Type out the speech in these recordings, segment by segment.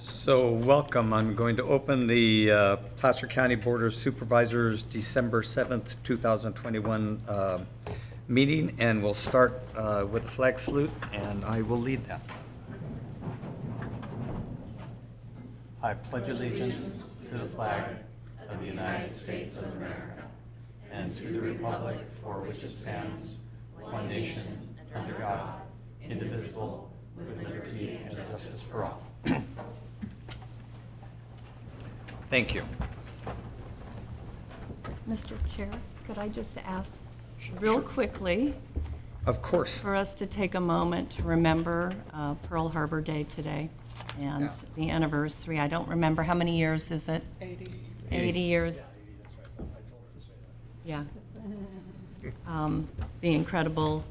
So welcome. I'm going to open the Placer County Board of Supervisors December 7th, 2021 meeting, and we'll start with the flag salute, and I will lead that. I pledge allegiance to the flag of the United States of America and to the republic for which it stands, one nation, under God, indivisible, with liberty and justice for all. Thank you. Mr. Chair, could I just ask real quickly? Of course. For us to take a moment to remember Pearl Harbor Day today and the anniversary. I don't remember, how many years is it? 80. 80 years. Yeah. The incredible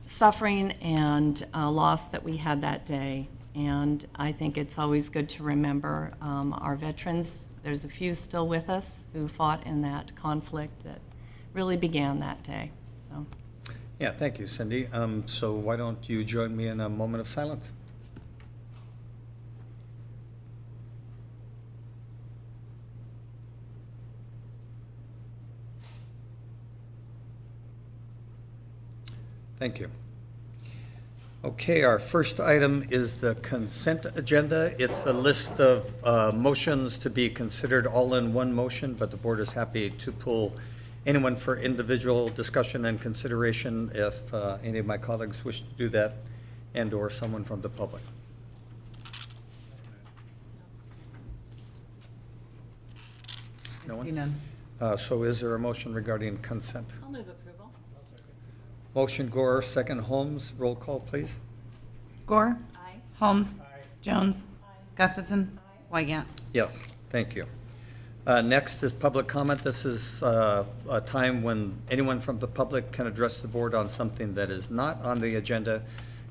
suffering and loss that we had that day. And I think it's always good to remember our veterans. There's a few still with us who fought in that conflict that really began that day. So. Yeah, thank you, Cindy. So why don't you join me in a moment of silence? Thank you. Okay, our first item is the consent agenda. It's a list of motions to be considered all in one motion, but the board is happy to pull anyone for individual discussion and consideration if any of my colleagues wish to do that, and/or someone from the public. No one? See none. So is there a motion regarding consent? I'll move approval. Motion Gore, second Holmes. Roll call, please. Gore. Aye. Holmes. Jones. Gustafson. Wygant. Yes, thank you. Next is public comment. This is a time when anyone from the public can address the board on something that is not on the agenda,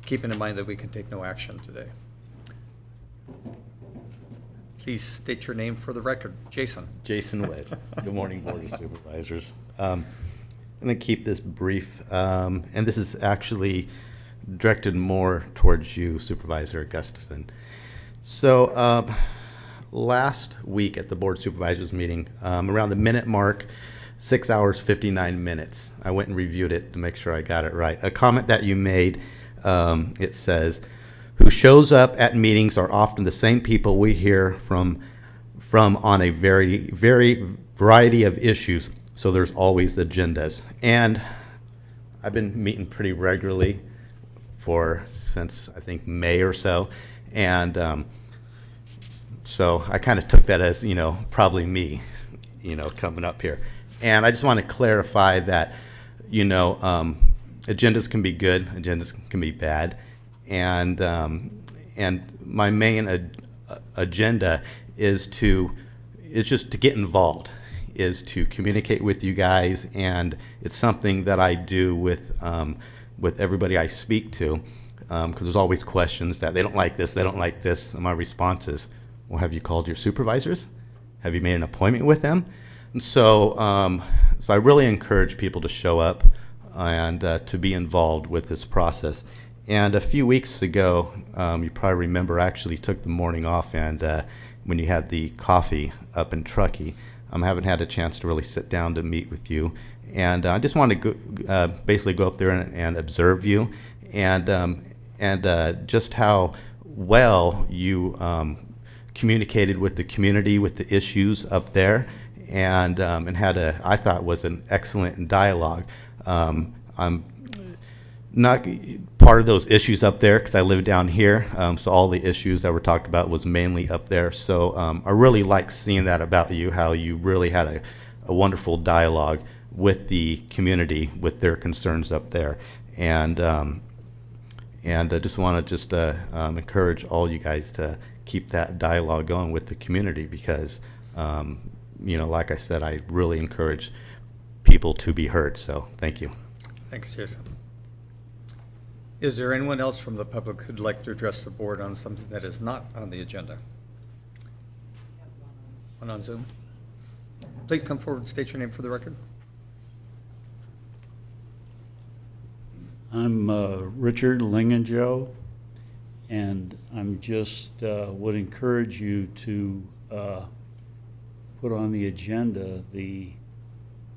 keeping in mind that we can take no action today. Please state your name for the record. Jason. Jason Witt. Good morning, Board of Supervisors. I'm going to keep this brief, and this is actually directed more towards you, Supervisor Gustafson. So last week at the Board of Supervisors meeting, around the minute mark, 6 hours, 59 minutes, I went and reviewed it to make sure I got it right. A comment that you made, it says, who shows up at meetings are often the same people we hear from on a very variety of issues, so there's always agendas. And I've been meeting pretty regularly since I think May or so, and so I kind of took that as, probably me, coming up here. And I just want to clarify that, agendas can be good, agendas can be bad. And my main agenda is just to get involved, is to communicate with you guys, and it's something that I do with everybody I speak to, because there's always questions that they don't like this, and my response is, well, have you called your supervisors? Have you made an appointment with them? And so I really encourage people to show up and to be involved with this process. And a few weeks ago, you probably remember, I actually took the morning off, and when you had the coffee up in Truckee, I haven't had a chance to really sit down to meet with you. And I just wanted to basically go up there and observe you, and just how well you communicated with the community, with the issues up there, and had I thought was an excellent dialogue. I'm not part of those issues up there because I live down here, so all the issues that were talked about was mainly up there. So I really like seeing that about you, how you really had a wonderful dialogue with the community, with their concerns up there. And I just want to encourage all you guys to keep that dialogue going with the community, because like I said, I really encourage people to be heard. So thank you. Thanks, Jason. Is there anyone else from the public who'd like to address the board on something that is not on the agenda? One on Zoom. Please come forward and state your name for the record. I'm Richard Lingenjoe, And I'm just, would encourage you to put on the agenda the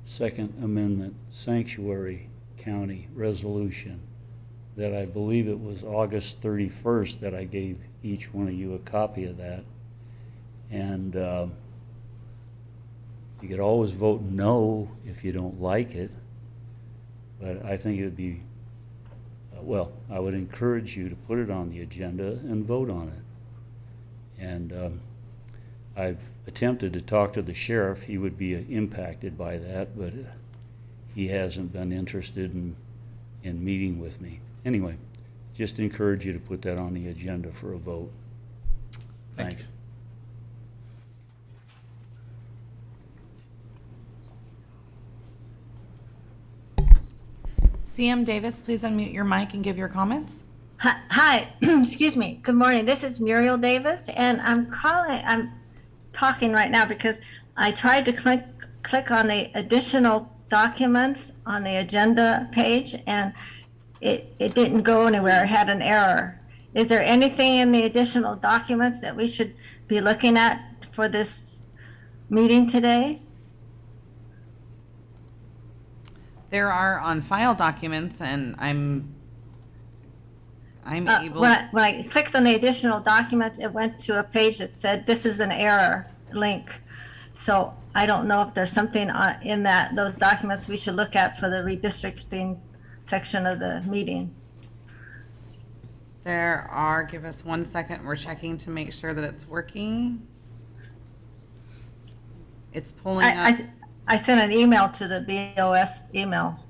Second Amendment Sanctuary County resolution that I believe it was August 31st that I gave each one of you a copy of that. And you could always vote no if you don't like it, but I think it would be, well, I would encourage you to put it on the agenda and vote on it. And I've attempted to talk to the sheriff. He would be impacted by that, but he hasn't been interested in meeting with me. Anyway, just encourage you to put that on the agenda for a vote. Thank Thanks. you. CM Davis, please unmute your mic and give your comments. Hi, excuse me. Good morning. This is Muriel Davis, and I'm talking right now because I tried to click on the additional documents on the agenda page, and it didn't go anywhere. It had an error. Is there anything in the additional documents that we should be looking at for this meeting today? There are on file documents, and I'm able. When I clicked on the additional documents, it went to a page that said, this is an error link. So I don't know if there's something in those documents we should look at for the redistricting section of the meeting. There are, give us 1 second, we're checking to make sure that it's working. It's pulling up. I sent an email to the BOS email.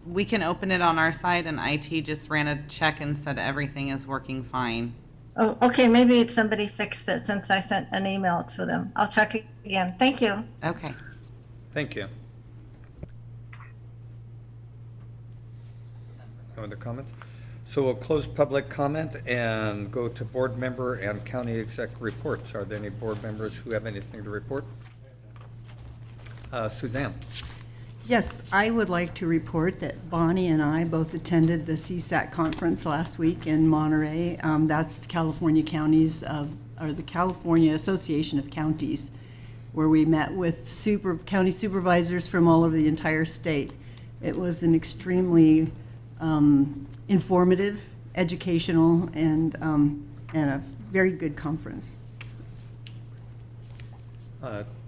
We can open it on our side, and IT just ran a check and said everything is working fine. Oh, okay, maybe somebody fixed it since I sent an email to them. I'll check again. Thank you. Okay. Thank you. No other comments? So we'll close public comment and go to board member and county exec reports. Are there any board members who have anything to report? Suzanne? Yes, I would like to report that Bonnie and I both attended the CSAC conference last week in Monterey. That's the California Counties or the California Association of Counties, where we met with county supervisors from all over the entire state. It was an extremely informative, educational, and a very good conference.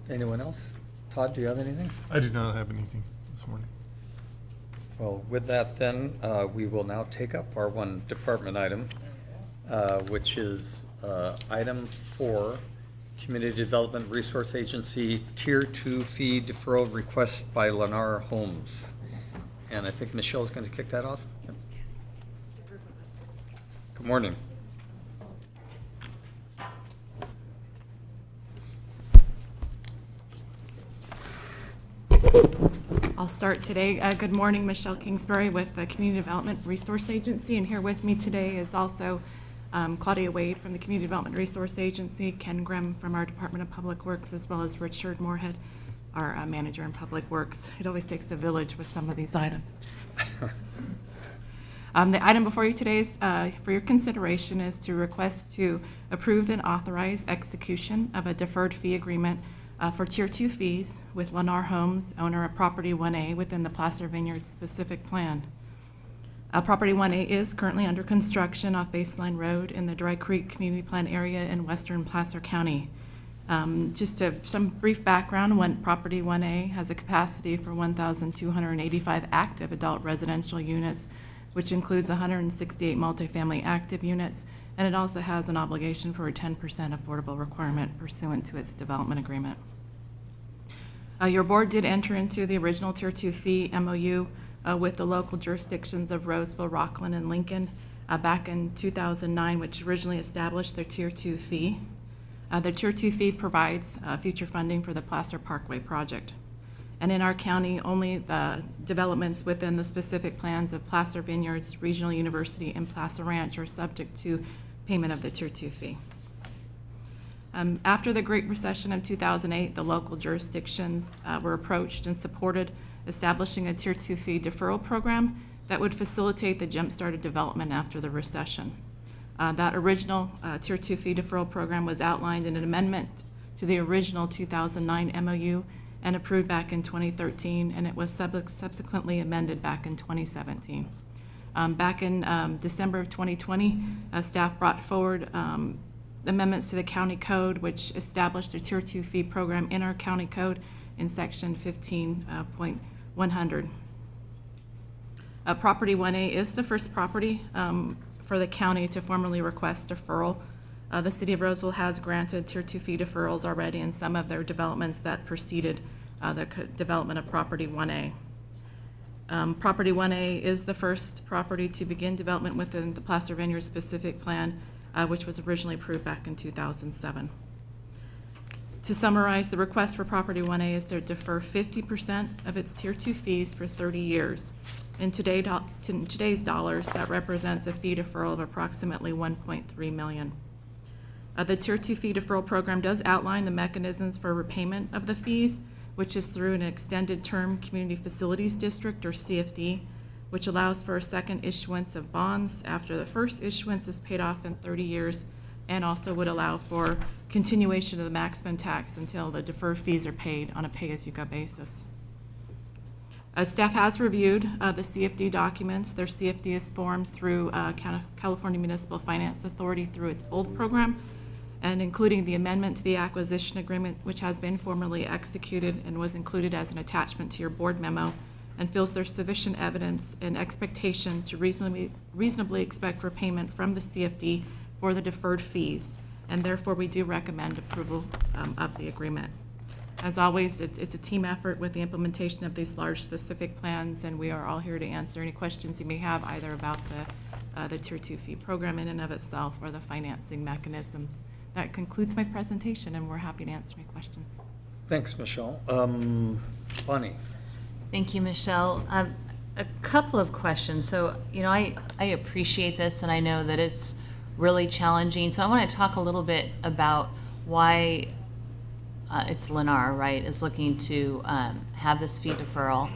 Anyone else? Todd, do you have anything? I do not have anything this morning. Well, with that then, we will now take up our one department item, which is item 4, Community Development Resource Agency Tier 2 fee deferral request by Lennar Homes. And I think Michelle's going to kick that off. Yep. Good morning. I'll start today. Good morning, Michelle Kingsbury with the Community Development Resource Agency, and here with me today is also Claudia Wade from the Community Development Resource Agency, Ken Grimm from our Department of Public Works, as well as Richard Moorhead, our manager in Public Works. It always takes a village with some of these items. The item before you today is, for your consideration, is to request to approve and authorize execution of a deferred fee agreement for Tier 2 fees with Lennar Homes, owner of Property 1A within the Placer Vineyards specific plan. Property 1A is currently under construction off Baseline Road in the Dry Creek Community Plan area in western Placer County. Some brief background, Property 1A has a capacity for 1,285 active adult residential units, which includes 168 multifamily active units, and it also has an obligation for a 10% affordable requirement pursuant to its development agreement. Your board did enter into the original Tier 2 fee MOU with the local jurisdictions of Roseville, Rockland, and Lincoln back in 2009, which originally established their Tier 2 fee. The Tier 2 fee provides future funding for the Placer Parkway project. And in our county, only the developments within the specific plans of Placer Vineyards, Regional University, and Placer Ranch are subject to payment of the Tier 2 fee. After the Great Recession of 2008, the local jurisdictions were approached and supported establishing a Tier 2 fee deferral program that would facilitate the jump-started development after the recession. That original Tier 2 fee deferral program was outlined in an amendment to the original 2009 MOU and approved back in 2013, and it was subsequently amended back in 2017. Back in December of 2020, staff brought forward amendments to the county code, which established a Tier 2 fee program in our county code in section 15.100. Property 1A is the first property for the county to formally request deferral. The City of Roseville has granted Tier 2 fee deferrals already in some of their developments that preceded the development of Property 1A. Property 1A is the first property to begin development within the Placer Vineyard specific plan, which was originally approved back in 2007. To summarize, the request for Property 1A is to defer 50% of its Tier 2 fees for 30 years. In today's dollars, that represents a fee deferral of approximately $1.3 million. The Tier 2 fee deferral program does outline the mechanisms for repayment of the fees, which is through an extended term community facilities district, or CFD, which allows for a second issuance of bonds after the first issuance is paid off in 30 years, and also would allow for continuation of the maximum tax until the deferred fees are paid on a pay-as-you-go basis. Staff has reviewed the CFD documents. Their CFD is formed through California Municipal Finance Authority through its BOLD program, and including the amendment to the acquisition agreement, which has been formally executed and was included as an attachment to your board memo, and feels there's sufficient evidence and expectation to reasonably expect repayment from the CFD for the deferred fees, and therefore we do recommend approval of the agreement. As always, it's a team effort with the implementation of these large specific plans, and we are all here to answer any questions you may have either about the Tier 2 fee program in and of itself or the financing mechanisms. That concludes my presentation, and we're happy to answer any questions. Thanks, Michelle. Bonnie? Thank you, Michelle. A couple of questions. So, I appreciate this, and I know that it's really challenging. So I want to talk a little bit about why it's Lennar, right, is looking to have this fee deferral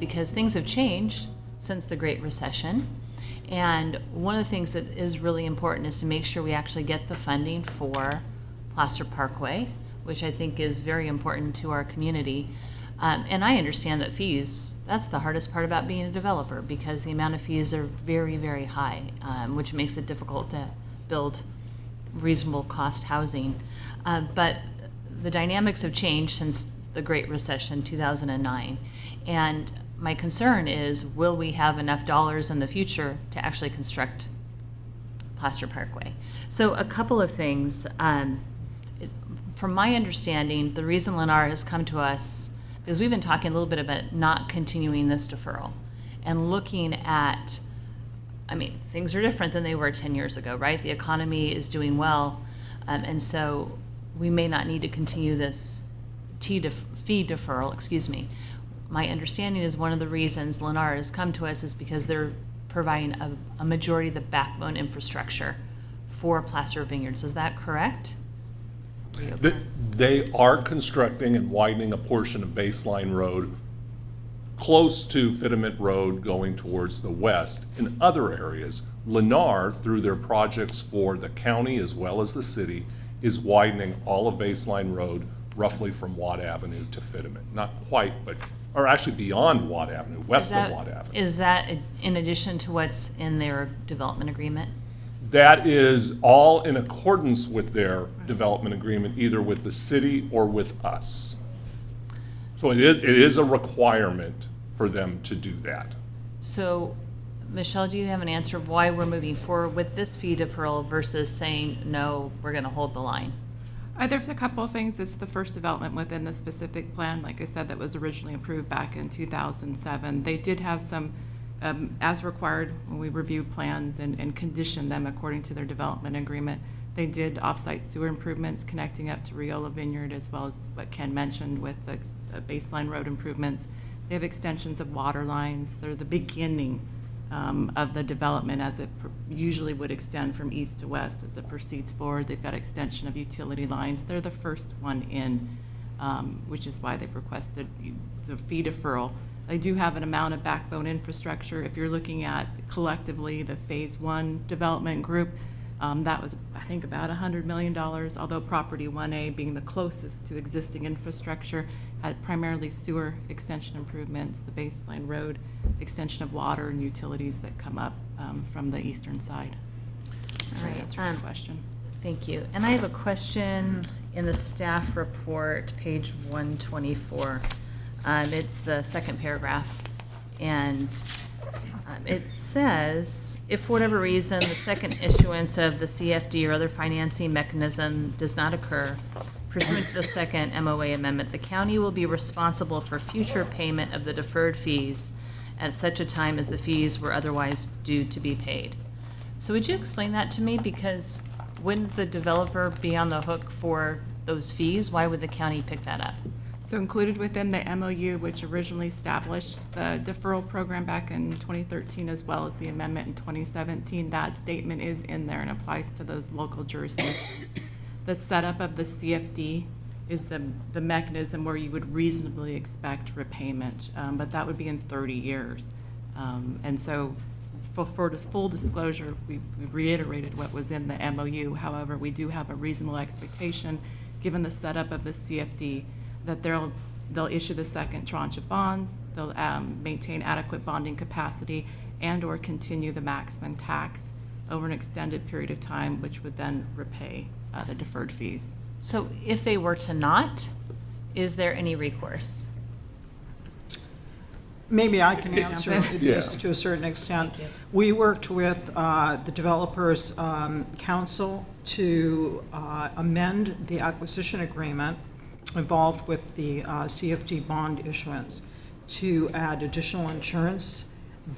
because things have changed since the Great Recession. And one of the things that is really important is to make sure we actually get the funding for Placer Parkway, which I think is very important to our community. And I understand that fees, that's the hardest part about being a developer because the amount of fees are very, very high, which makes it difficult to build reasonable cost housing. But the dynamics have changed since the Great Recession, 2009. And my concern is, will we have enough dollars in the future to actually construct Placer Parkway? So a couple of things. From my understanding, the reason Lennar has come to us is we've been talking a little bit about not continuing this deferral and looking at, things are different than they were 10 years ago, right? The economy is doing well, and so we may not need to continue this fee deferral, My understanding is one of the reasons Lennar has come to us is because they're providing a majority of the backbone infrastructure for Placer Vineyards. Is that correct? They are constructing and widening a portion of Baseline Road close to Fittement Road going towards the west. In other areas, Lennar, through their projects for the county as well as the city, is widening all of Baseline Road roughly from Watt Avenue to Fitiment. Not quite, or actually beyond Watt Avenue, west of Watt Avenue. Is that in addition to what's in their development agreement? That is all in accordance with their development agreement, either with the city or with us. So it is a requirement for them to do that. So, Michelle, do you have an answer of why we're moving forward with this fee deferral versus saying, no, we're going to hold the line? There's a couple of things. It's the first development within the specific plan, like I said, that was originally approved back in 2007. They did have some, as required when we reviewed plans and conditioned them according to their development agreement. They did off-site sewer improvements connecting up to Riola Vineyard, as well as what Ken mentioned with the Baseline Road improvements. They have extensions of water lines. They're the beginning of the development as it usually would extend from east to west as it proceeds forward. They've got extension of utility lines. They're the first one in, which is why they've requested the fee deferral. They do have an amount of backbone infrastructure. If you're looking at collectively the Phase 1 development group, that was, I think, about $100 million, although Property 1A being the closest to existing infrastructure had primarily sewer extension improvements, the baseline road, extension of water and utilities that come up from the eastern side. All right, That's your question. Thank you. And I have a question in the staff report, page 124. It's the second paragraph. And it says, if for whatever reason the second issuance of the CFD or other financing mechanism does not occur, pursuant to the second MOA amendment, the county will be responsible for future payment of the deferred fees at such a time as the fees were otherwise due to be paid. So would you explain that to me? Because wouldn't the developer be on the hook for those fees? Why would the county pick that up? So included within the MOU, which originally established the deferral program back in 2013, as well as the amendment in 2017, that statement is in there and applies to those local jurisdictions. The setup of the CFD is the mechanism where you would reasonably expect repayment, but that would be in 30 years. And so for full disclosure, we reiterated what was in the MOU. However, we do have a reasonable expectation, given the setup of the CFD, that they'll issue the second tranche of bonds, they'll maintain adequate bonding capacity, and/or continue the maximum tax over an extended period of time, which would then repay the deferred fees. So if they were to not, is there any recourse? Maybe I can answer Yeah. this to a certain extent. We worked with the developers' council to amend the acquisition agreement involved with the CFD bond issuance to add additional insurance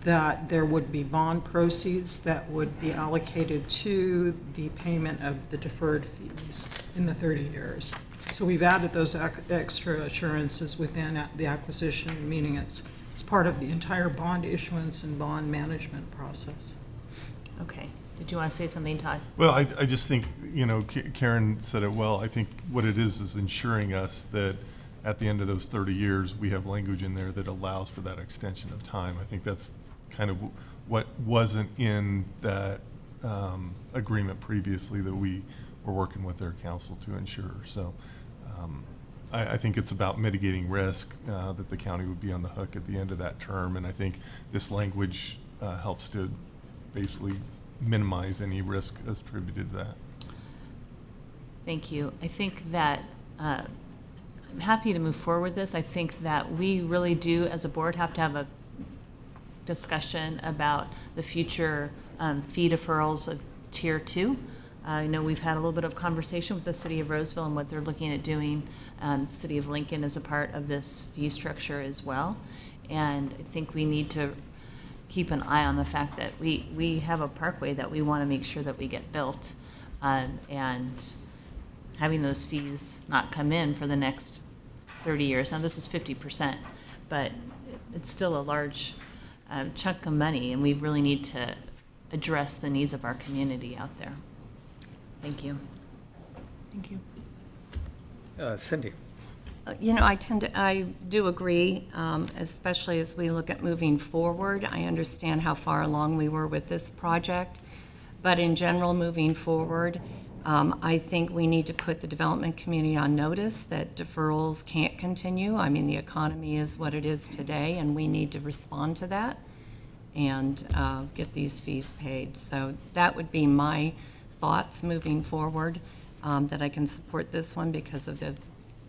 that there would be bond proceeds that would be allocated to the payment of the deferred fees in the 30 years. So we've added those extra assurances within the acquisition, meaning it's part of the entire bond issuance and bond management process. Okay. Did you want to say something, Todd? Well, I just think, Karen said it well. I think what it is ensuring us that at the end of those 30 years, we have language in there that allows for that extension of time. I think that's kind of what wasn't in that agreement previously that we were working with their council to ensure. So I think it's about mitigating risk, that the county would be on the hook at the end of that term. And I think this language helps to basically minimize any risk attributed to that. Thank you. I think that I'm happy to move forward with this. I think that we really do, as a board, have to have a discussion about the future fee deferrals of Tier 2. I know we've had a little bit of conversation with the City of Roseville and what they're looking at doing. City of Lincoln is a part of this fee structure as well. And I think we need to keep an eye on the fact that we have a parkway that we want to make sure that we get built. And having those fees not come in for the next 30 years. Now, this is 50%, but it's still a large chunk of money, and we really need to address the needs of our community out there. Thank you. Thank you. Cindy? I do agree, especially as we look at moving forward. I understand how far along we were with this project, but in general, moving forward, I think we need to put the development community on notice that deferrals can't continue. I mean, the economy is what it is today, and we need to respond to that and get these fees paid. So that would be my thoughts moving forward, that I can support this one because of the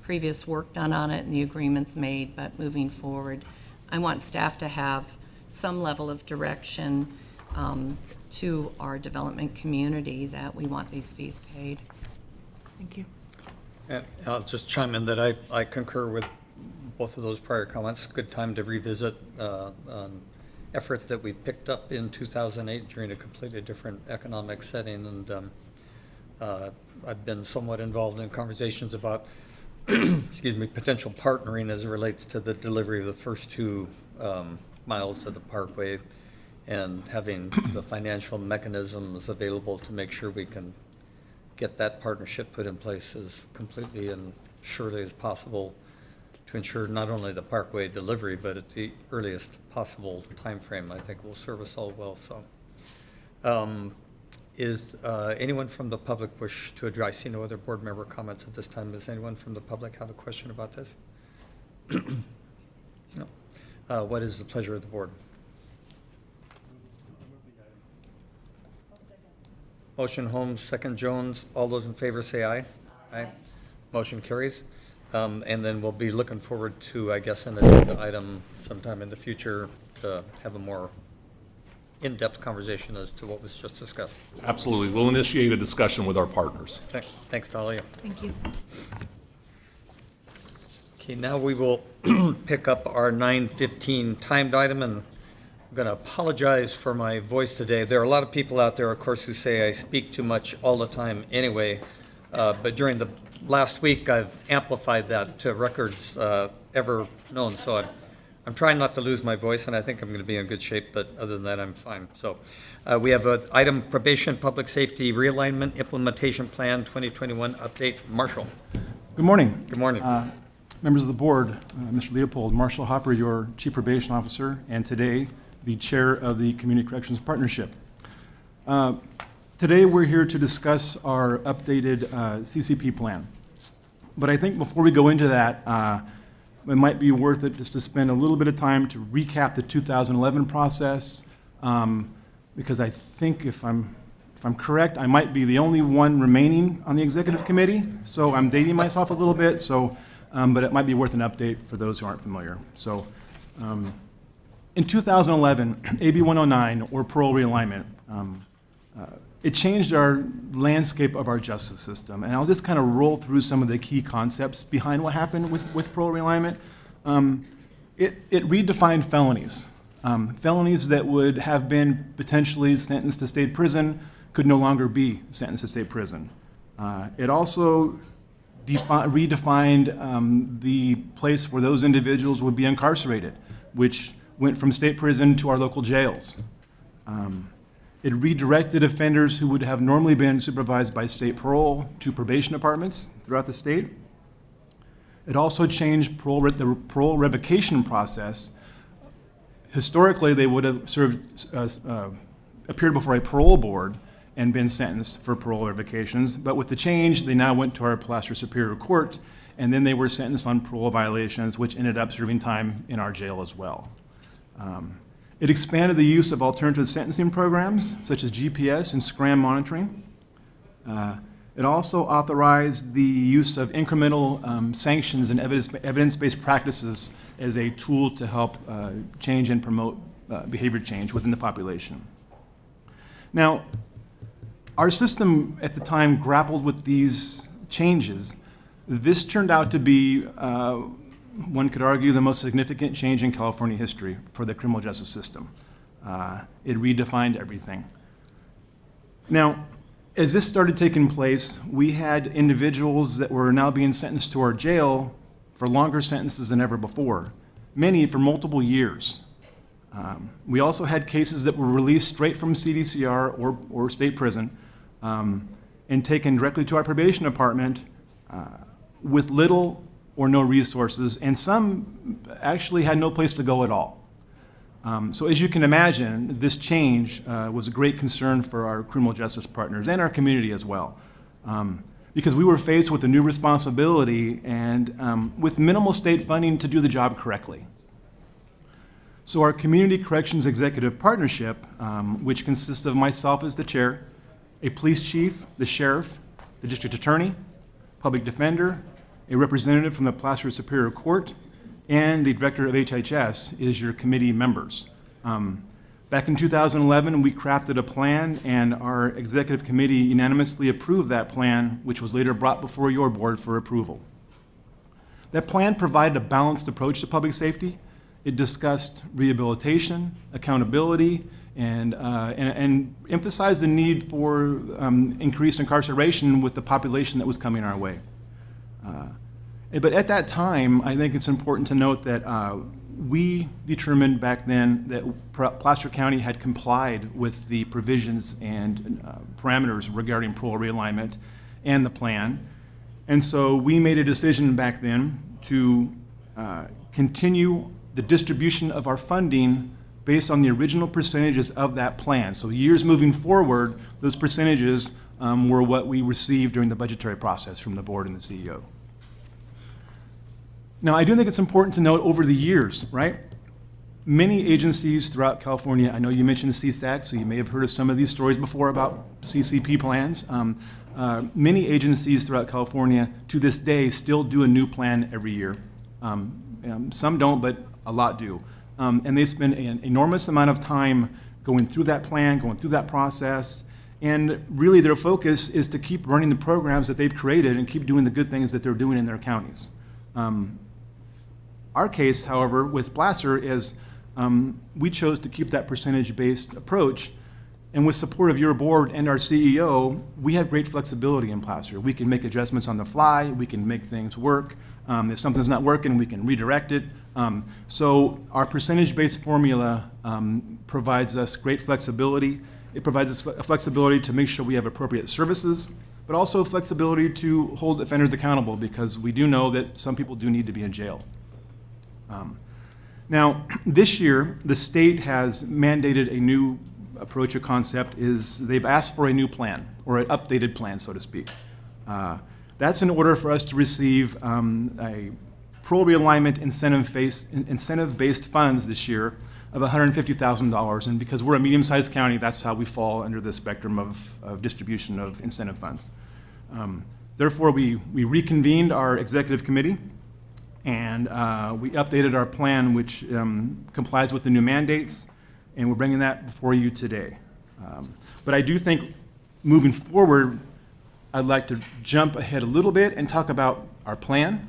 previous work done on it and the agreements made, but moving forward, I want staff to have some level of direction to our development community that we want these fees paid. Thank you. And I'll just chime in that I concur with both of those prior comments. Good time to revisit an effort that we picked up in 2008 during a completely different economic setting. And I've been somewhat involved in conversations about potential partnering as it relates to the delivery of the first 2 miles of the parkway, and having the financial mechanisms available to make sure we can get that partnership put in place as completely and surely as possible to ensure not only the Parkway delivery, but at the earliest possible timeframe, I think will serve us all well, so. Is anyone from the public wish to address? I see no other board member comments at this time. Does anyone from the public have a question about this? No. What is the pleasure of the board? Motion Holmes, second Jones. All those in favor say aye. Aye. Motion carries. And then we'll be looking forward to, I guess, an agenda item sometime in the future to have a more in-depth conversation as to what was just discussed. Absolutely. We'll initiate a discussion with our partners. Thanks, Dahlia. Thank you. Okay, now we will pick up our 9:15 timed item, and I'm going to apologize for my voice today. There are a lot of people out there, of course, who say I speak too much all the time anyway, but during the last week, I've amplified that to records ever known, so I'm trying not to lose my voice, and I think I'm going to be in good shape, but other than that, I'm fine. So we have an item, Probation Public Safety Realignment Implementation Plan 2021 update. Marshall. Good morning. Good morning. Members of the board, Mr. Leopold, Marshall Hopper, your Chief Probation Officer, and today the Chair of the Community Corrections Partnership. Today we're here to discuss our updated CCP plan. But I think before we go into that, it might be worth it just to spend a little bit of time to recap the 2011 process, because I think if I'm correct, I might be the only one remaining on the executive committee, so I'm dating myself a little bit. So, but it might be worth an update for those who aren't familiar. So, in 2011, AB 109, or parole realignment, it changed our landscape of our justice system. And I'll just kind of roll through some of the key concepts behind what happened with parole realignment. It redefined felonies. Felonies that would have been potentially sentenced to state prison could no longer be sentenced to state prison. It also redefined the place where those individuals would be incarcerated, which went from state prison to our local jails. It redirected offenders who would have normally been supervised by state parole to probation departments throughout the state. It also changed the parole revocation process. Historically, they would have appeared before a parole board and been sentenced for parole revocations. But with the change, they now went to our Placer Superior Court, and then they were sentenced on parole violations, which ended up serving time in our jail as well. It expanded the use of alternative sentencing programs, such as GPS and SCRAM monitoring. It also authorized the use of incremental sanctions and evidence-based practices as a tool to help change and promote behavior change within the population. Now, our system at the time grappled with these changes. This turned out to be one could argue the most significant change in California history for the criminal justice system. It redefined everything. Now, as this started taking place, we had individuals that were now being sentenced to our jail for longer sentences than ever before, many for multiple years. We also had cases that were released straight from CDCR or state prison and taken directly to our probation department with little or no resources, and some actually had no place to go at all. So as you can imagine, this change was a great concern for our criminal justice partners and our community as well, because we were faced with a new responsibility and with minimal state funding to do the job correctly. So our Community Corrections Executive Partnership, which consists of myself as the chair, a police chief, the sheriff, the district attorney, public defender, a representative from the Placer Superior Court, and the director of HHS is your committee members. Back in 2011, we crafted a plan, and our executive committee unanimously approved that plan, which was later brought before your board for approval. That plan provided a balanced approach to public safety. It discussed rehabilitation, accountability, and emphasized the need for increased incarceration with the population that was coming our way. But at that time, I think it's important to note that we determined back then that Placer County had complied with the provisions and parameters regarding parole realignment and the plan. And so we made a decision back then to continue the distribution of our funding based on the original percentages of that plan. So years moving forward, those percentages were what we received during the budgetary process from the board and the CEO. Now, I do think it's important to note over the years, right? Many agencies throughout California, I know you mentioned CSAC, so you may have heard of some of these stories before about CCP plans. Many agencies throughout California to this day still do a new plan every year. Some don't, but a lot do. And they spend an enormous amount of time going through that plan, going through that process, and really their focus is to keep running the programs that they've created and keep doing the good things that they're doing in their counties. Our case, however, with Placer is we chose to keep that percentage-based approach, and with support of your board and our CEO, we have great flexibility in Placer. We can make adjustments on the fly, we can make things work. If something's not working, we can redirect it. So our percentage-based formula provides us great flexibility. It provides us flexibility to make sure we have appropriate services, but also flexibility to hold offenders accountable, because we do know that some people do need to be in jail. Now, this year, the state has mandated a new approach or concept. They've asked for a new plan, or an updated plan, so to speak. That's in order for us to receive a parole realignment incentive-based funds this year of $150,000. And because we're a medium-sized county, that's how we fall under the spectrum of distribution of incentive funds. Therefore, we reconvened our executive committee, and we updated our plan, which complies with the new mandates, and we're bringing that before you today. But I do think moving forward, I'd like to jump ahead a little bit and talk about our plan,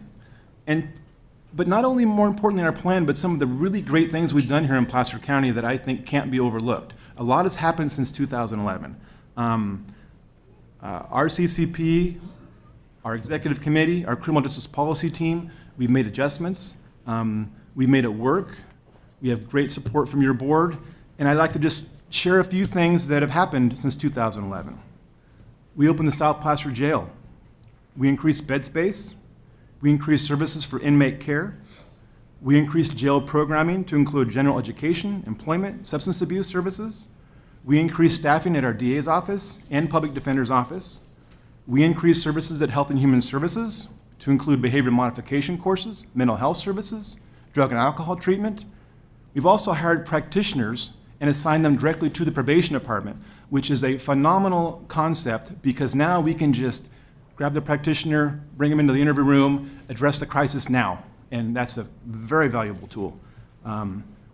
but not only more importantly our plan, but some of the really great things we've done here in Placer County that I think can't be overlooked. A lot has happened since 2011. Our CCP, our executive committee, our criminal justice policy team, we've made adjustments. We've made it work. We have great support from your board. And I'd like to just share a few things that have happened since 2011. We opened the South Placer Jail. We increased bed space. We increased services for inmate care. We increased jail programming to include general education, employment, substance abuse services. We increased staffing at our DA's office and public defender's office. We increased services at Health and Human Services to include behavior modification courses, mental health services, drug and alcohol treatment. We've also hired practitioners and assigned them directly to the probation department, which is a phenomenal concept, because now we can just grab the practitioner, bring them into the interview room, address the crisis now, and that's a very valuable tool.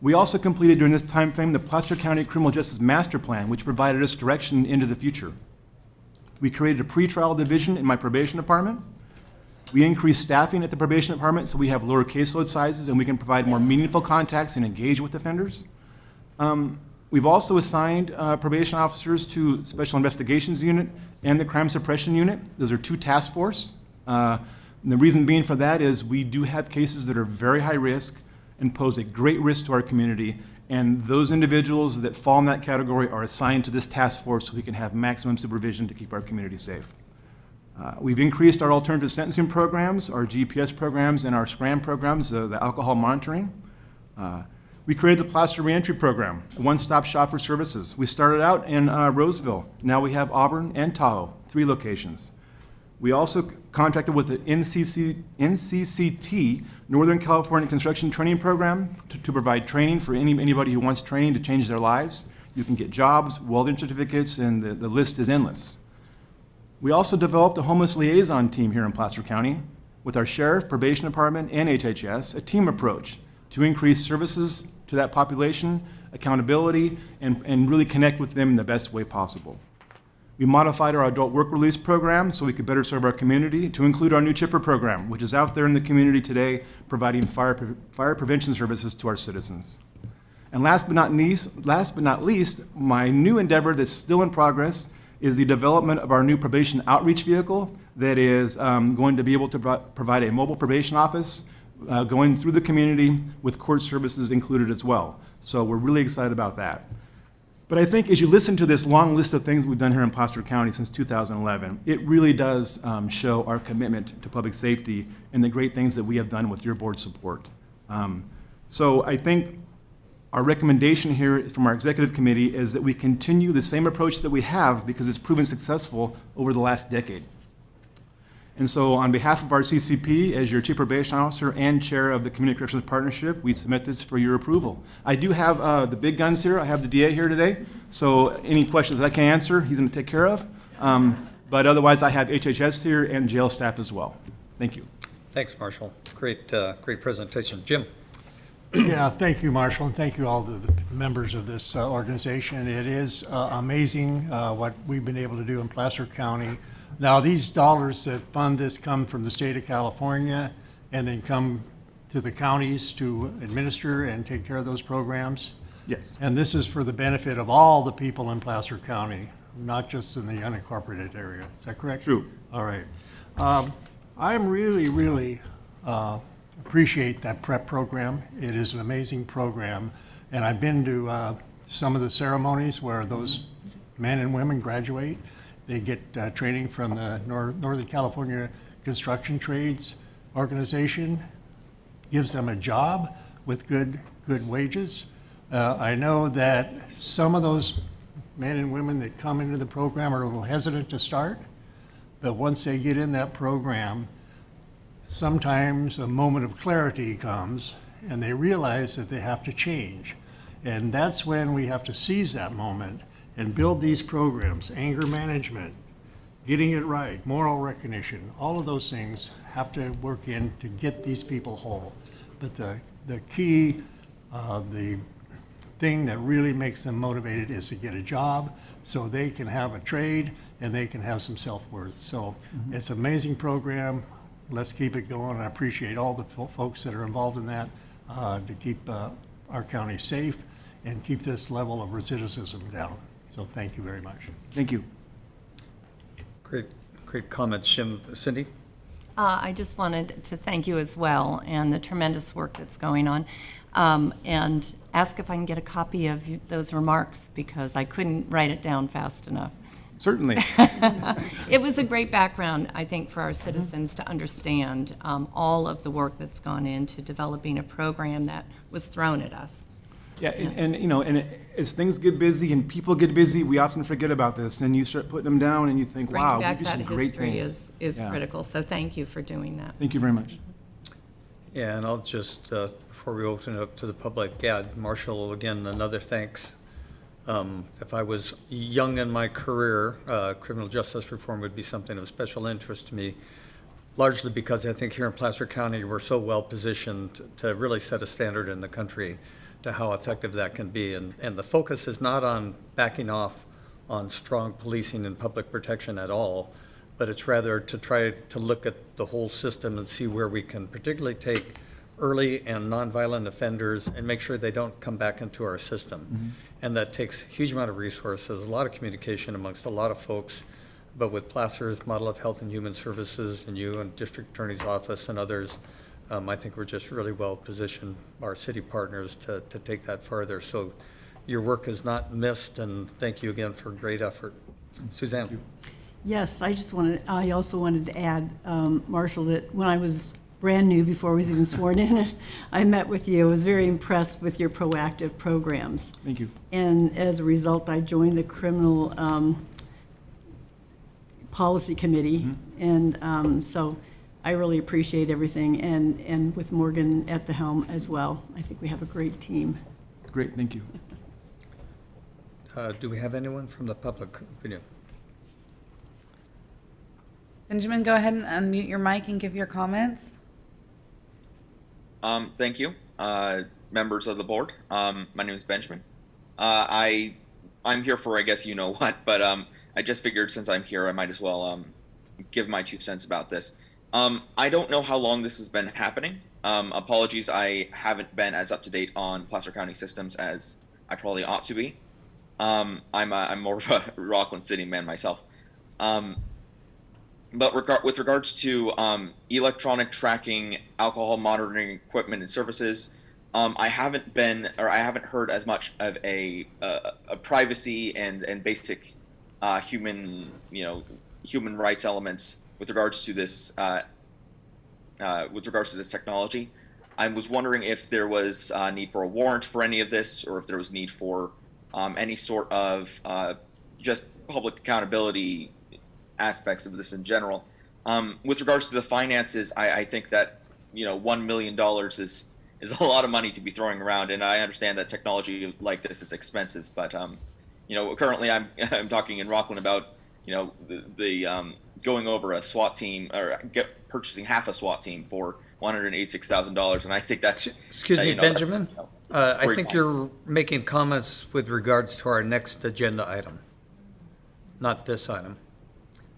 We also completed during this time frame the Placer County Criminal Justice Master Plan, which provided us direction into the future. We created a pretrial division in my probation department. We increased staffing at the probation department so we have lower caseload sizes and we can provide more meaningful contacts and engage with offenders. We've also assigned probation officers to Special Investigations Unit and the Crime Suppression Unit. Those are two task force. And the reason being for that is we do have cases that are very high risk and pose a great risk to our community, and those individuals that fall in that category are assigned to this task force so we can have maximum supervision to keep our community safe. We've increased our alternative sentencing programs, our GPS programs, and our SCRAM programs, the alcohol monitoring. We created the Placer Reentry Program, a one-stop shop for services. We started out in Roseville. Now we have Auburn and Tahoe, 3 locations. We also contracted with the NCCT, Northern California Construction Training Program, to provide training for anybody who wants training to change their lives. You can get jobs, welding certificates, and the list is endless. We also developed a homeless liaison team here in Placer County with our sheriff, probation department, and HHS, a team approach to increase services to that population, accountability, and really connect with them in the best way possible. We modified our adult work release program so we could better serve our community, to include our new CHIPPR program, which is out there in the community today providing fire prevention services to our citizens. And last but not least, my new endeavor that's still in progress is the development of our new probation outreach vehicle that is going to be able to provide a mobile probation office going through the community with court services included as well. So we're really excited about that. But I think as you listen to this long list of things we've done here in Placer County since 2011, it really does show our commitment to public safety and the great things that we have done with your board support. So I think our recommendation here from our executive committee is that we continue the same approach that we have because it's proven successful over the last decade. And so on behalf of our CCP, as your Chief Probation Officer and Chair of the Community Corrections Partnership, we submit this for your approval. I do have the big guns here. I have the DA here today. So any questions that I can answer, he's going to take care of. But otherwise, I have HHS here and jail staff as well. Thank you. Thanks, Marshall. Great, great presentation. Jim? Yeah, thank you, Marshall, and thank you all the members of this organization. It is amazing what we've been able to do in Placer County. Now, these dollars that fund this come from the state of California and then come to the counties to administer and take care of those programs. Yes. And this is for the benefit of all the people in Placer County, not just in the unincorporated area. Is that correct? True. All right. I'm really appreciate that prep program. It is an amazing program. And I've been to some of the ceremonies where those men and women graduate. They get training from the Northern California Construction Trades Organization, gives them a job with good wages. I know that some of those men and women that come into the program are a little hesitant to start, but once they get in that program, sometimes a moment of clarity comes and they realize that they have to change. And that's when we have to seize that moment and build these programs, anger management, getting it right, moral recognition, all of those things have to work in to get these people whole. But the key, the thing that really makes them motivated is to get a job so they can have a trade and they can have some self-worth. So it's an amazing program. Let's keep it going. I appreciate all the folks that are involved in that to keep our county safe and keep this level of recidivism down. So thank you very much. Thank you. Great comments, Jim. Cindy? I just wanted to thank you as well and the tremendous work that's going on, and ask if I can get a copy of those remarks because I couldn't write it down fast enough. Certainly. It was a great background, I think, for our citizens to understand all of the work that's gone into developing a program that was thrown at us. Yeah, and as things get busy and people get busy, we often forget about this, and you start putting them down, and you think, wow, we Bringing back do that some great history things. is Yeah. critical, so thank you for doing that. Thank you very much. Yeah, and I'll just, before we open it up to the public, add, Marshall, again, another thanks. If I was young in my career, criminal justice reform would be something of special interest to me, largely because I think here in Placer County, we're so well positioned to really set a standard in the country to how effective that can be. And the focus is not on backing off on strong policing and public protection at all, but it's rather to try to look at the whole system and see where we can particularly take early and nonviolent offenders and make sure they don't come back into our system. And that takes a huge amount of resources, a lot of communication amongst a lot of folks, but with Placer's Model of Health and Human Services and you and District Attorney's Office and others, I think we're just really well positioned, our city partners, to take that farther. So your work is not missed, and thank you again for a great effort. Suzanne? Yes, I also wanted to add, Marshall, that when I was brand new, before I was even sworn in, I met with you. I was very impressed with your proactive programs. Thank you. And as a result, I joined the criminal policy committee. And so I really appreciate everything. And with Morgan at the helm as well, I think we have a great team. Great, thank you. Do we have anyone from the public? Video? Benjamin, go ahead and unmute your mic and give your comments. Thank you, members of the board. My name is Benjamin. I'm here for, I guess you know what, but I just figured since I'm here, I might as well give my 2 cents about this. I don't know how long this has been happening. Apologies, I haven't been as up to date on Placer County systems as I probably ought to be. I'm more of a Rockland City man myself. But with regards to electronic tracking, alcohol monitoring equipment and services, I haven't heard as much of a privacy and basic human rights elements with regards to this technology. I was wondering if there was a need for a warrant for any of this, or if there was need for any sort of just public accountability aspects of this in general. With regards to the finances, I think that $1 million is a lot of money to be throwing around, and I understand that technology like this is expensive. But currently I'm talking in Rockland about the going over a SWAT team, or purchasing half a SWAT team for $186,000, and I think that's. Excuse me, Benjamin. I great think point. you're making comments with regards to our next agenda item, not this item.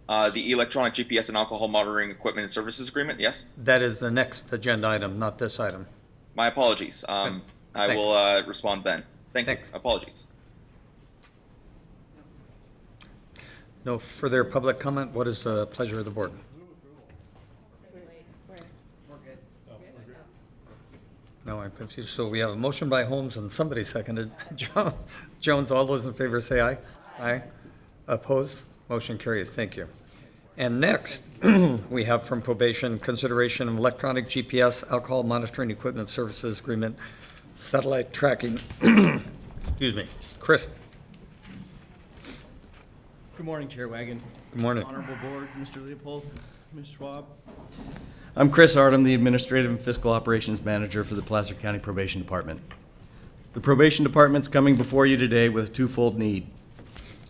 The electronic GPS and alcohol monitoring equipment and services agreement. Yes. That is the next agenda item, not this item. My apologies. I will respond then. Thanks. You. Apologies. No further public comment. What is the pleasure of the board? No, I'm confused. So we have a motion by Holmes and somebody seconded. Jones, all those in favor say aye. Aye. Opposed? Motion carries. Thank you. And next, we have from probation, consideration of electronic GPS, alcohol monitoring equipment services agreement, satellite tracking. Excuse me. Chris. Good morning, Chair Wagon. Good morning. Honorable Board, Mr. Leopold, Ms. Schwab. I'm Chris Artem, the Administrative and Fiscal Operations Manager for the Placer County Probation Department. The Probation Department's coming before you today with a twofold need.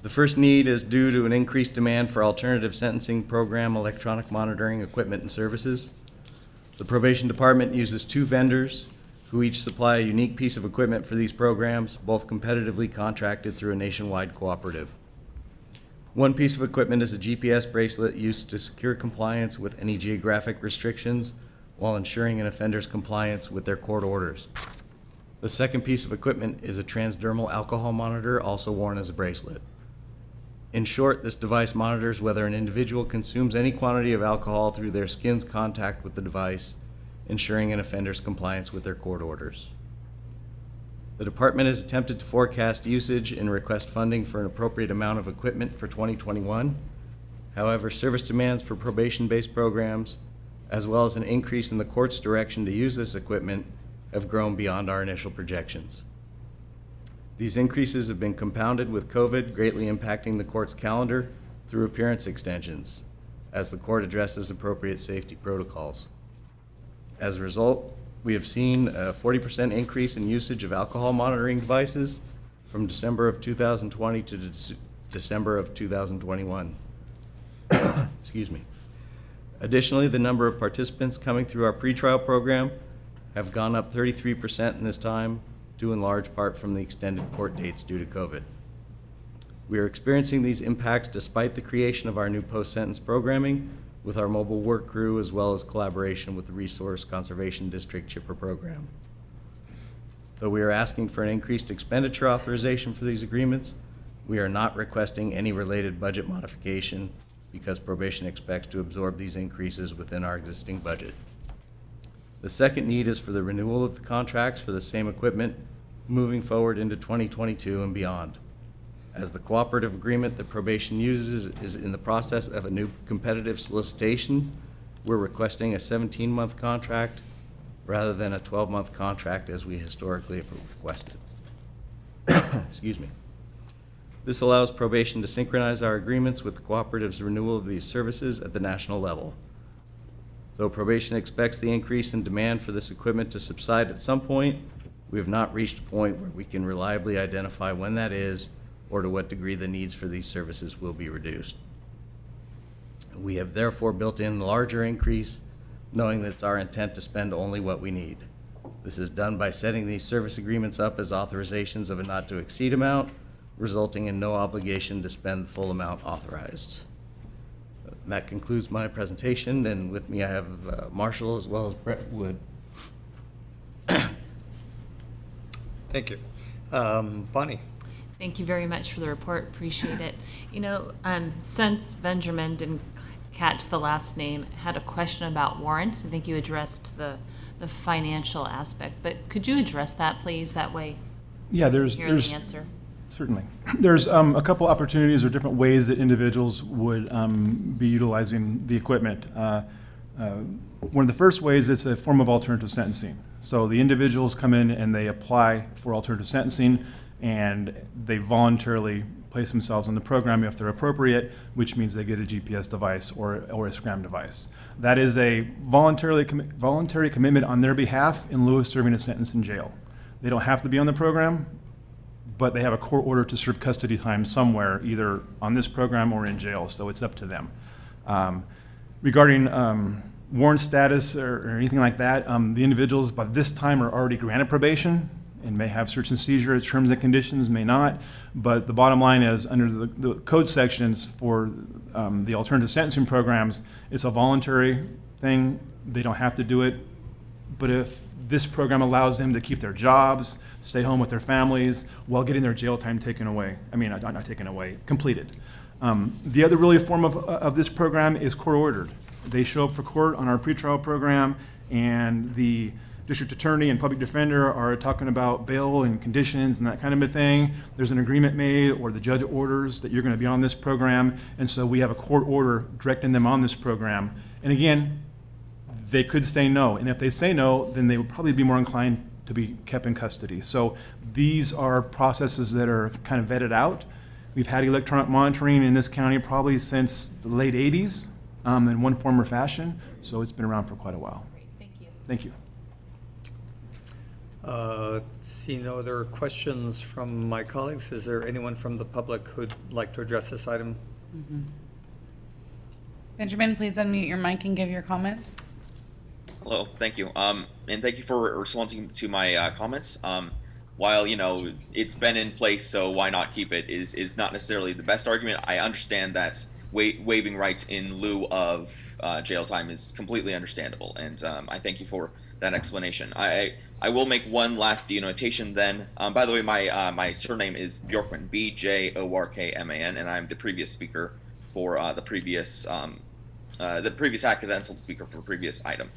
The first need is due to an increased demand for alternative sentencing program electronic monitoring equipment and services. The Probation Department uses 2 vendors who each supply a unique piece of equipment for these programs, both competitively contracted through a nationwide cooperative. One piece of equipment is a GPS bracelet used to secure compliance with any geographic restrictions while ensuring an offender's compliance with their court orders. The second piece of equipment is a transdermal alcohol monitor, also worn as a bracelet. In short, this device monitors whether an individual consumes any quantity of alcohol through their skin's contact with the device, ensuring an offender's compliance with their court orders. The department has attempted to forecast usage and request funding for an appropriate amount of equipment for 2021. However, service demands for probation-based programs, as well as an increase in the court's direction to use this equipment, have grown beyond our initial projections. These increases have been compounded with COVID greatly impacting the court's calendar through appearance extensions, as the court addresses appropriate safety protocols. As a result, we have seen a 40% increase in usage of alcohol monitoring devices from December of 2020 to December of 2021. Excuse me. Additionally, the number of participants coming through our pretrial program have gone up 33% in this time, due in large part from the extended court dates due to COVID. We are experiencing these impacts despite the creation of our new post-sentence programming with our mobile work crew, as well as collaboration with the Resource Conservation District Chipper program. Though we are asking for an increased expenditure authorization for these agreements, we are not requesting any related budget modification because probation expects to absorb these increases within our existing budget. The second need is for the renewal of the contracts for the same equipment moving forward into 2022 and beyond. As the cooperative agreement that probation uses is in the process of a new competitive solicitation, we're requesting a 17-month contract rather than a 12-month contract as we historically have requested. Excuse me. This allows probation to synchronize our agreements with the cooperative's renewal of these services at the national level. Though probation expects the increase in demand for this equipment to subside at some point, we have not reached a point where we can reliably identify when that is or to what degree the needs for these services will be reduced. We have therefore built in a larger increase, knowing that it's our intent to spend only what we need. This is done by setting these service agreements up as authorizations of a not-to-exceed amount, resulting in no obligation to spend the full amount authorized. That concludes my presentation, and with me I have Marshall as well as Brett Wood. Thank you. Bonnie. Thank you very much for the report. Appreciate it. You know, since Benjamin didn't catch the last name, had a question about warrants. I think you addressed the the financial aspect, but could you address that, please? That way, Yeah, hear there's the answer. certainly. There's a couple opportunities or different ways that individuals would be utilizing the equipment. One of the first ways is a form of alternative sentencing. So the individuals come in and they apply for alternative sentencing, and they voluntarily place themselves on the program if they're appropriate, which means they get a GPS device or a SCRAM device. That is a voluntary commitment on their behalf in lieu of serving a sentence in jail. They don't have to be on the program, but they have a court order to serve custody time somewhere, either on this program or in jail, so it's up to them. Regarding warrant status or anything like that, the individuals by this time are already granted probation and may have search and seizure as terms and conditions, may not. But the bottom line is, under the code sections for the alternative sentencing programs, it's a voluntary thing. They don't have to do it. But if this program allows them to keep their jobs, stay home with their families while getting their jail time taken away, not taken away, completed. The other really form of this program is court ordered. They show up for court on our pretrial program, and the district attorney and public defender are talking about bail and conditions and that kind of a thing. There's an agreement made, or the judge orders that you're going to be on this program, and so we have a court order directing them on this program. And again, they could say no, and if they say no, then they would probably be more inclined to be kept in custody. So these are processes that are kind of vetted out. We've had electronic monitoring in this county probably since the late 80s in one form or fashion, so it's been around for quite a while. Great, thank you. Thank you. See no other questions from my colleagues. Is there anyone from the public who'd like to address this item? Benjamin, please unmute your mic and give your comments. Hello, thank you. And thank you for responding to my comments. While, it's been in place, so why not keep it, is not necessarily the best argument. I understand that waiving rights in lieu of jail time is completely understandable, and I thank you for that explanation. I will make one last denotation then. By the way, my surname is Bjorkman, Bjorkman, and I'm the previous speaker for the previous accidental speaker for the previous item.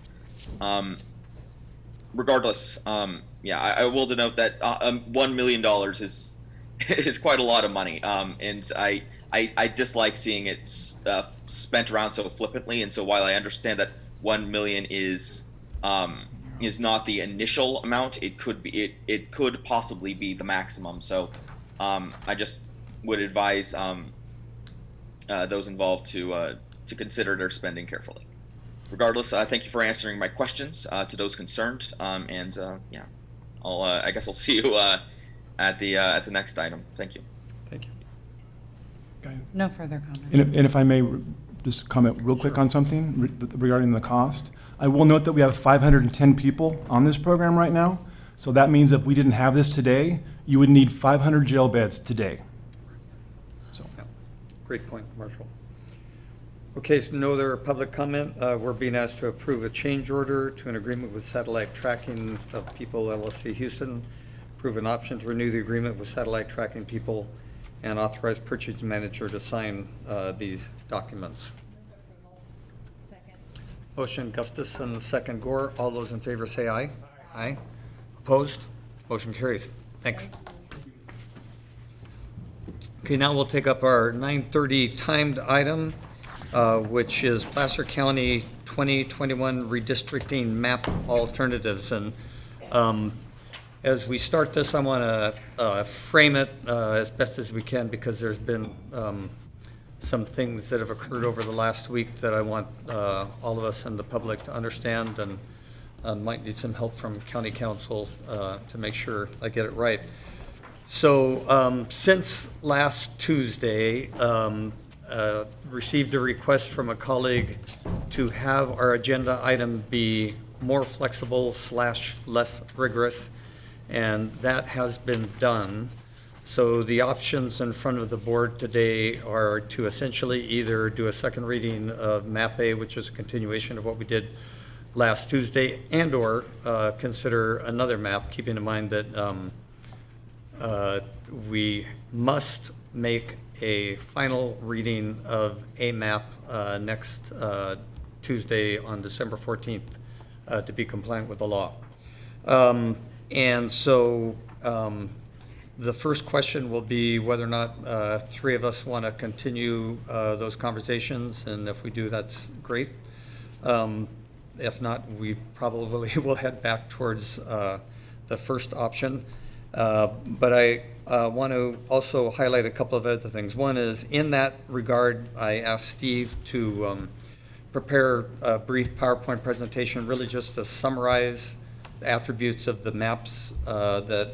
Regardless, I will denote that $1 million is quite a lot of money, and I dislike seeing it spent around so flippantly. And so while I understand that 1 million is not the initial amount, it could possibly be the maximum. So I just would advise those involved to consider their spending carefully. Regardless, thank you for answering my questions to those concerned, and I guess I'll see you at the next item. Thank you. Thank you. No further comments. And if I may just comment real quick on something regarding the cost. I will note that we have 510 people on this program right now. So that means if we didn't have this today, you would need 500 jail beds today. So. Yeah. Great point, Marshall. Okay, so no other public comment. We're being asked to approve a change order to an agreement with Satellite Tracking of People LLC Houston, approve an option to renew the agreement with Satellite Tracking People, and authorize purchase manager to sign these documents. Second. Motion Gustafson, second Gore. All those in favor say aye. Aye. Opposed? Motion carries. Thanks. Okay, now we'll take up our 9:30 timed item, which is Placer County 2021 Redistricting Map Alternatives. And as we start this, I want to frame it as best as we can, because there's been some things that have occurred over the last week that I want all of us and the public to understand, and might need some help from county council to make sure I get it right. So since last Tuesday, received a request from a colleague to have our agenda item be more flexible / less rigorous, and that has been done. So the options in front of the board today are to essentially either do a second reading of Map A, which is a continuation of what we did last Tuesday, and or consider another map, keeping in mind that we must make a final reading of a map next Tuesday on December 14th to be compliant with the law. And so the first question will be whether or not three of us want to continue those conversations, and if we do, that's great. If not, we probably will head back towards the first option. But I want to also highlight a couple of other things. One is, in that regard, I asked Steve to prepare a brief PowerPoint presentation, really just to summarize the attributes of the maps that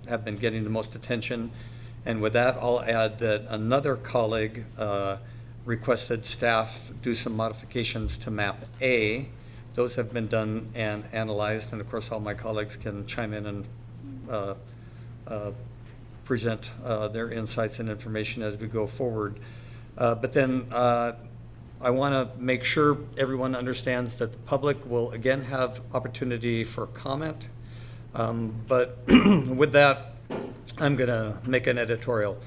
have been getting the most attention. And with that, I'll add that another colleague requested staff do some modifications to map A. Those have been done and analyzed, and of course, all my colleagues can chime in and present their insights and information as we go forward. But then I want to make sure everyone understands that the public will again have opportunity for comment. But with that, I'm going to make an editorial.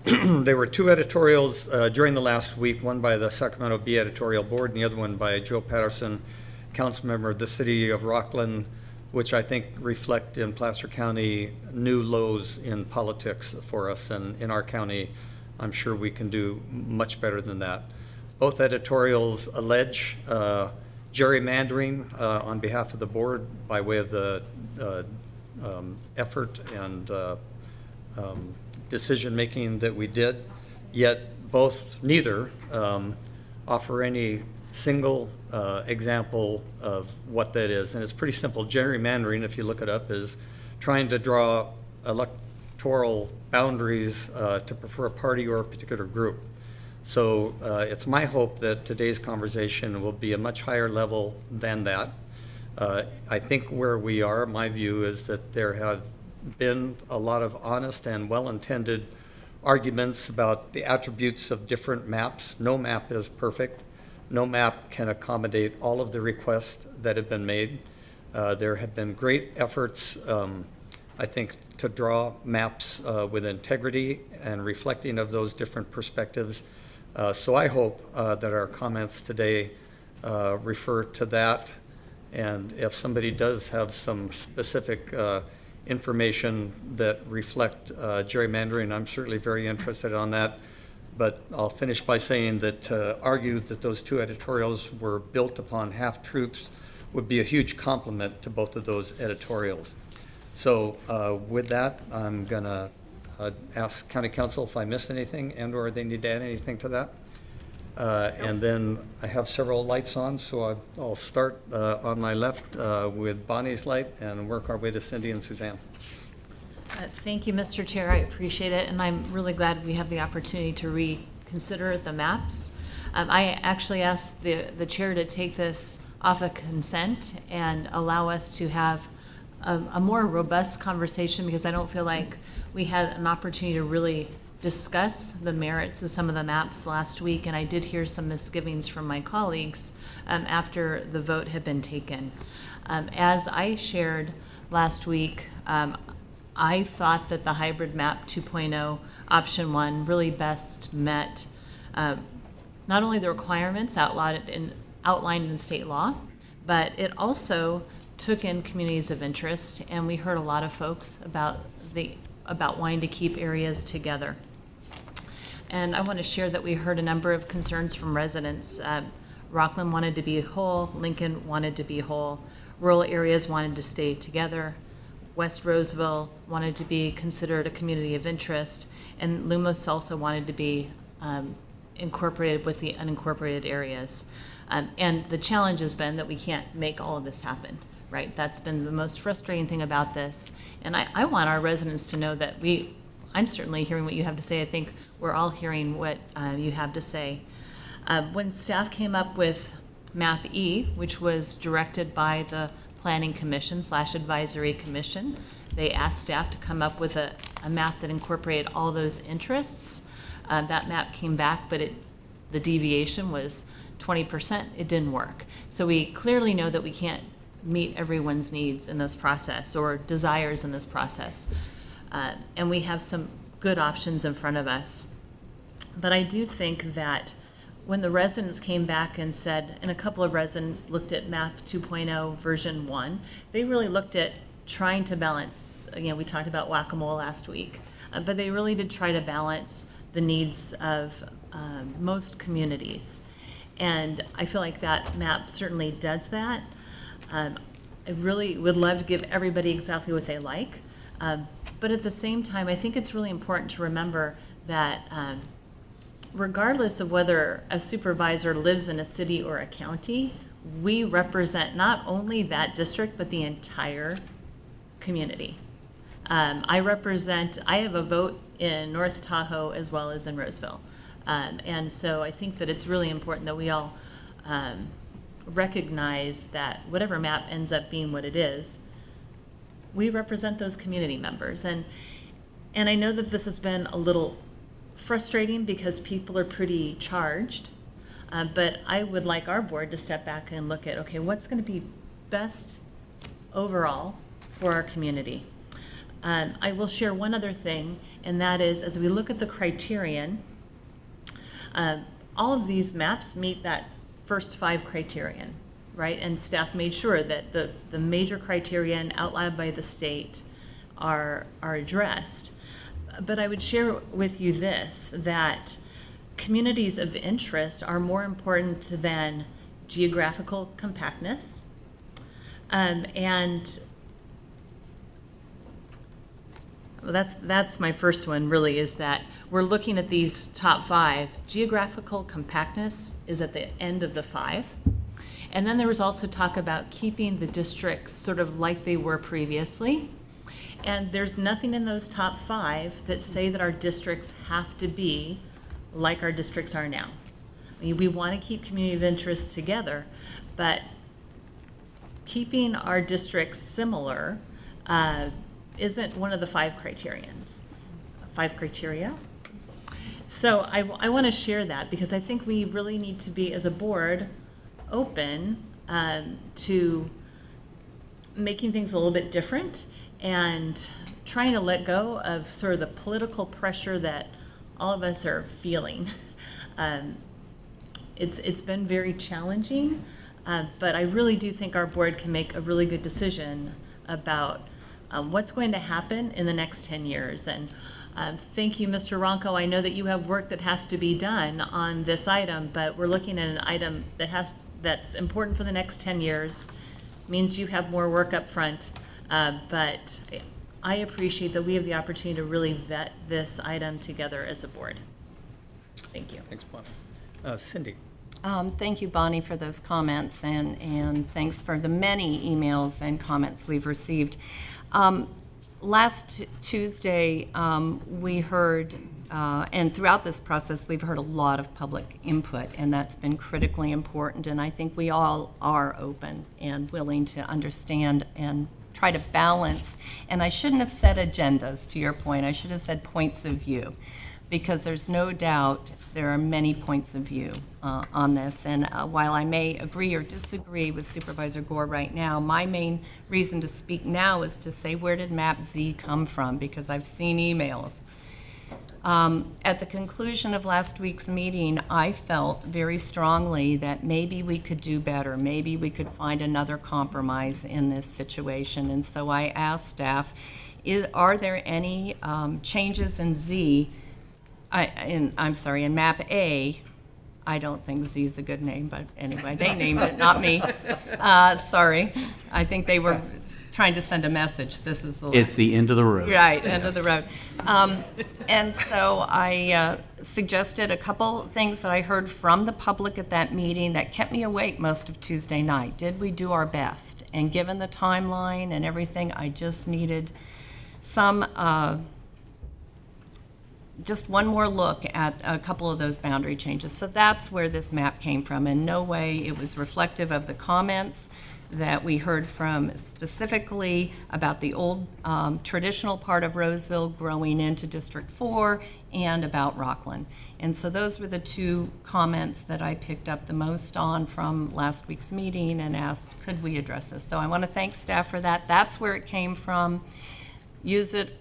There were two editorials during the last week, one by the Sacramento Bee Editorial Board and the other one by Joe Patterson, council member of the city of Rockland, which I think reflect in Placer County new lows in politics for us. And in our county, I'm sure we can do much better than that. Both editorials allege gerrymandering on behalf of the board by way of the effort and decision-making that we did, yet neither offer any single example of what that is. And it's pretty simple. Gerrymandering, if you look it up, is trying to draw electoral boundaries to prefer a party or a particular group. So it's my hope that today's conversation will be a much higher level than that. I think where we are, my view is that there have been a lot of honest and well-intended arguments about the attributes of different maps. No map is perfect. No map can accommodate all of the requests that have been made. There have been great efforts, I think, to draw maps with integrity and reflecting of those different perspectives. So I hope that our comments today refer to that. And if somebody does have some specific information that reflect gerrymandering, I'm certainly very interested on that. But I'll finish by saying that to argue that those two editorials were built upon half-truths would be a huge compliment to both of those editorials. So with that, I'm going to ask County Council if I missed anything and/or they need to add anything to that. And then I have several lights on, so I'll start on my left with Bonnie's light and work our way to Cindy and Suzanne. Thank you, Mr. Chair. I appreciate it, and I'm really glad we have the opportunity to reconsider the maps. I actually asked the chair to take this off of consent and allow us to have a more robust conversation, because I don't feel like we had an opportunity to really discuss the merits of some of the maps last week, and I did hear some misgivings from my colleagues after the vote had been taken. As I shared last week, I thought that the hybrid map 2.0 option 1 really best met not only the requirements outlined in state law, but it also took in communities of interest, and we heard a lot of folks about wanting to keep areas together. And I want to share that we heard a number of concerns from residents. Rockland wanted to be whole, Lincoln wanted to be whole, rural areas wanted to stay together, West Roseville wanted to be considered a community of interest, and Lumos also wanted to be incorporated with the unincorporated areas. And the challenge has been that we can't make all of this happen, right? That's been the most frustrating thing about this. And I want our residents to know that I'm certainly hearing what you have to say. I think we're all hearing what you have to say. When staff came up with Map E, which was directed by the Planning Commission / Advisory Commission, they asked staff to come up with a map that incorporated all those interests. That map came back, but the deviation was 20%. It didn't work. So we clearly know that we can't meet everyone's needs in this process or desires in this process. And we have some good options in front of us. But I do think that when the residents came back and said, and a couple of residents looked at MAP 2.0 version 1, they really looked at trying to balance, we talked about whack-a-mole last week, but they really did try to balance the needs of most communities. And I feel like that map certainly does that. I really would love to give everybody exactly what they like. But at the same time, I think it's really important to remember that regardless of whether a supervisor lives in a city or a county, we represent not only that district, but the entire community. I have a vote in North Tahoe as well as in Roseville. And so I think that it's really important that we all recognize that whatever map ends up being what it is, we represent those community members. And I know that this has been a little frustrating because people are pretty charged, but I would like our board to step back and look at, okay, what's going to be best overall for our community? I will share one other thing, and that is, as we look at the criterion, all of these maps meet that first 5 criterion, right? And staff made sure that the major criterion outlined by the state are addressed. But I would share with you this, that communities of interest are more important than geographical compactness, and that's my first one, really, is that we're looking at these top 5. Geographical compactness is at the end of the 5. And then there was also talk about keeping the districts sort of like they were previously. And there's nothing in those top 5 that say that our districts have to be like our districts are now. I mean, we want to keep community of interest together, but keeping our districts similar isn't one of the 5 criterions. 5 criteria. So I want to share that because I think we really need to be, as a board, open to making things a little bit different and trying to let go of sort of the political pressure that all of us are feeling. It's been very challenging, but I really do think our board can make a really good decision about what's going to happen in the next 10 years. And thank you, Mr. Ronco. I know that you have work that has to be done on this item, but we're looking at an item that's important for the next 10 years. Means you have more work up front, but I appreciate that we have the opportunity to really vet this item together as a board. Thank you. Thanks, Bonnie. Cindy. Thank you, Bonnie, for those comments, and thanks for the many emails and comments we've received. Last Tuesday, we heard, and throughout this process, we've heard a lot of public input, and that's been critically important, and I think we all are open and willing to understand and try to balance. And I shouldn't have said agendas, to your point. I should have said points of view, because there's no doubt there are many points of view on this. And while I may agree or disagree with Supervisor Gore right now, my main reason to speak now is to say, where did Map Z come from? Because I've seen emails. At the conclusion of last week's meeting, I felt very strongly that maybe we could do better. Maybe we could find another compromise in this situation. And so I asked staff, are there any changes in Z? In Map A, I don't think Z is a good name, but anyway, they named it, not me. Sorry. I think they were trying to send a message. This is the It's the end of the road. Right, end of the road. And so I suggested a couple things that I heard from the public at that meeting that kept me awake most of Tuesday night. Did we do our best? And given the timeline and everything, I just needed some just one more look at a couple of those boundary changes. So that's where this map came from. In no way it was reflective of the comments that we heard from specifically about the old traditional part of Roseville growing into District 4 and about Rockland. And so those were the 2 comments that I picked up the most on from last week's meeting and asked, could we address this? So I want to thank staff for that. That's where it came from. Use it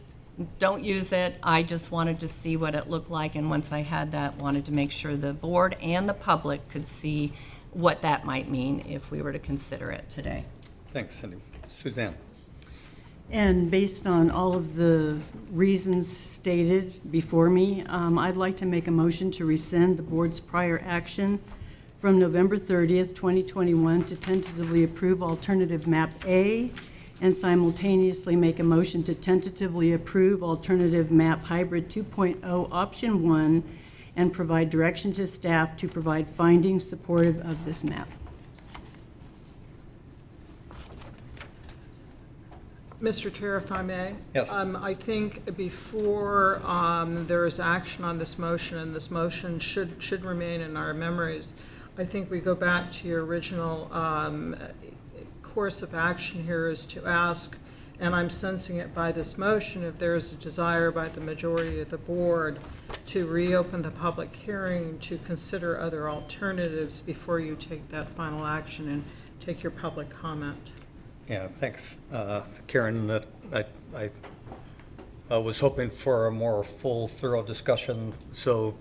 don't use it. I just wanted to see what it looked like, and once I had that, wanted to make sure the board and the public could see what that might mean if we were to consider it today. Thanks, Cindy. Suzanne? And based on all of the reasons stated before me, I'd like to make a motion to rescind the board's prior action from November 30th, 2021 to tentatively approve alternative map A, and simultaneously make a motion to tentatively approve alternative map hybrid 2.0 option 1 and provide direction to staff to provide findings supportive of this map. Mr. Chair, if I may? Yes. I think before there is action on this motion, and this motion should remain in our memories, I think we go back to your original course of action here is to ask, and I'm sensing it by this motion, if there is a desire by the majority of the board to reopen the public hearing to consider other alternatives before you take that final action and take your public comment. Yeah, thanks, Karen. I was hoping for a more full, thorough discussion, so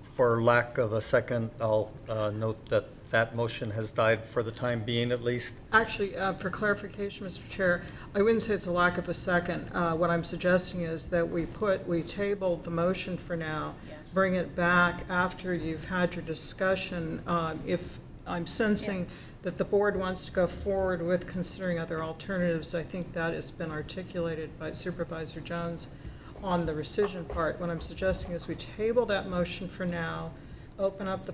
for lack of a second, I'll note that that motion has died for the time being, at least. Actually, for clarification, Mr. Chair, I wouldn't say it's a lack of a second. What I'm suggesting is that we table the motion for now, bring it back after you've had your discussion. If I'm sensing that the board wants to go forward with considering other alternatives, I think that has been articulated by Supervisor Jones on the rescission part. What I'm suggesting is we table that motion for now, open up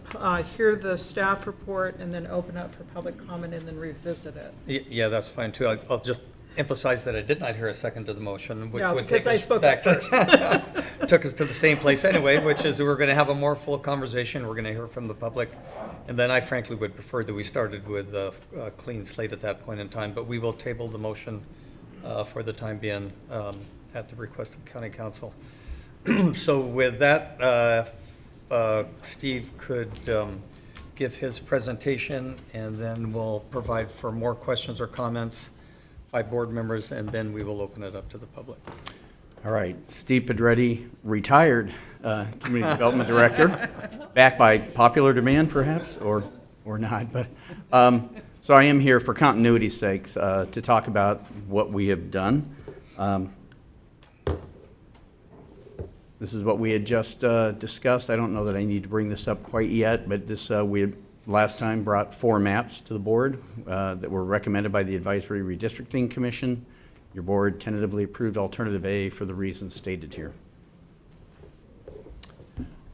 hear the staff report, and then open up for public comment and then revisit it. Yeah, that's fine too. I'll just emphasize that I did not hear a second to the motion, which Yeah, would because take I us spoke back up to, took us to the same place anyway, which is we're going to have a more full conversation. We're going to hear from the public. And then I frankly would prefer that we started with a clean slate at that point in time, but we will table the motion for the time being at the request of County Council. So with that, Steve could give his presentation, and then we'll provide for more questions or comments by board members, and then we will open it up to the public. All right, Steve Pedretti, retired Community Development Director, back by popular demand perhaps, or not, but, so I am here for continuity's sake to talk about what we have done. This is what we had just discussed. I don't know that I need to bring this up quite yet, but this, we had last time brought 4 maps to the board that were recommended by the Advisory Redistricting Commission. Your board tentatively approved Alternative A for the reasons stated here.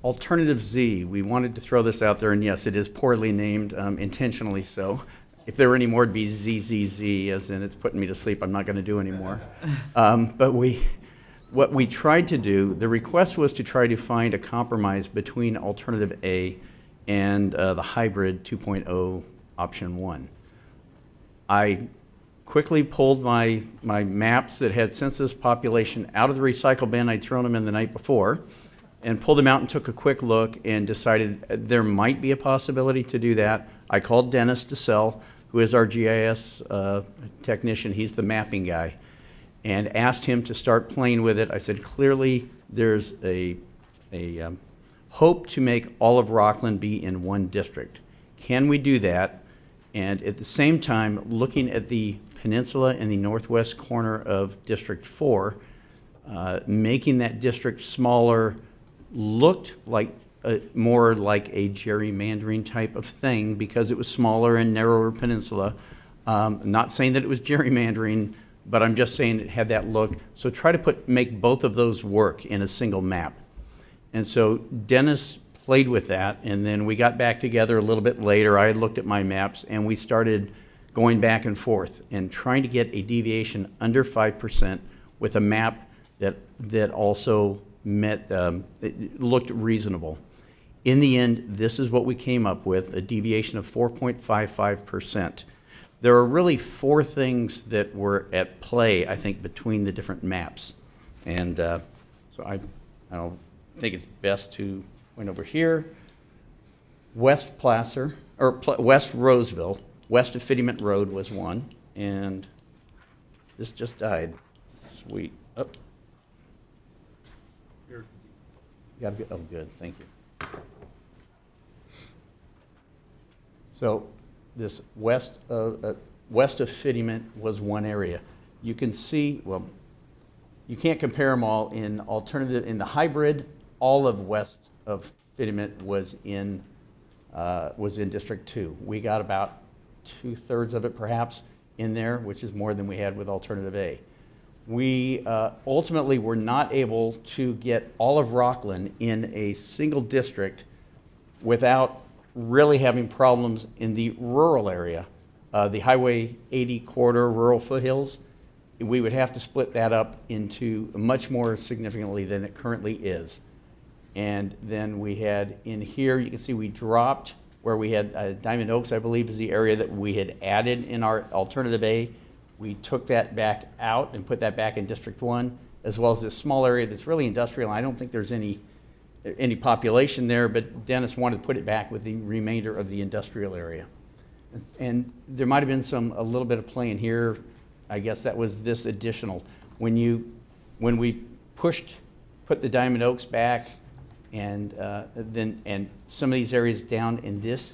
Alternative Z, we wanted to throw this out there, and yes, it is poorly named, intentionally so. If there were any more, it'd be ZZZ, as in it's putting me to sleep, I'm not going to do anymore. But what we tried to do, the request was to try to find a compromise between Alternative A and the hybrid 2.0 option 1. I quickly pulled my maps that had census population out of the recycle bin. I'd thrown them in the night before, and pulled them out and took a quick look and decided there might be a possibility to do that. I called Dennis DeSell, who is our GIS technician. He's the mapping guy, and asked him to start playing with it. I said, clearly there's a hope to make all of Rockland be in one district. Can we do that? And at the same time, looking at the peninsula in the northwest corner of District 4, making that district smaller looked like more like a gerrymandering type of thing because it was smaller and narrower peninsula. Not saying that it was gerrymandering, but I'm just saying it had that look. So try to make both of those work in a single map. And so Dennis played with that, and then we got back together a little bit later. I had looked at my maps, and we started going back and forth and trying to get a deviation under 5% with a map that also met, it looked reasonable. In the end, this is what we came up with, a deviation of 4.55%. There are really 4 things that were at play, I think, between the different maps. And so I don't think it's best to point over here. West Placer, or West Roseville, west of Fittiment Road was one, and this just died. Sweet. Oh. got to go, oh, good, thank you. So this west of Fittyment was one area. You can see, well, you can't compare them all. In alternative, in the hybrid, all of west of Fittyment was in District 2. We got about 2/3 of it perhaps in there, which is more than we had with Alternative A. We ultimately were not able to get all of Rockland in a single district without really having problems in the rural area. The Highway 80 corridor, rural foothills, we would have to split that up into much more significantly than it currently is. And then we had in here, you can see we dropped where we had Diamond Oaks, I believe, is the area that we had added in our Alternative A. We took that back out and put that back in District 1, as well as this small area that's really industrial. I don't think there's any population there, but Dennis wanted to put it back with the remainder of the industrial area. And there might have been a little bit of play in here. I guess that was this additional. When we put the Diamond Oaks back, and some of these areas down in this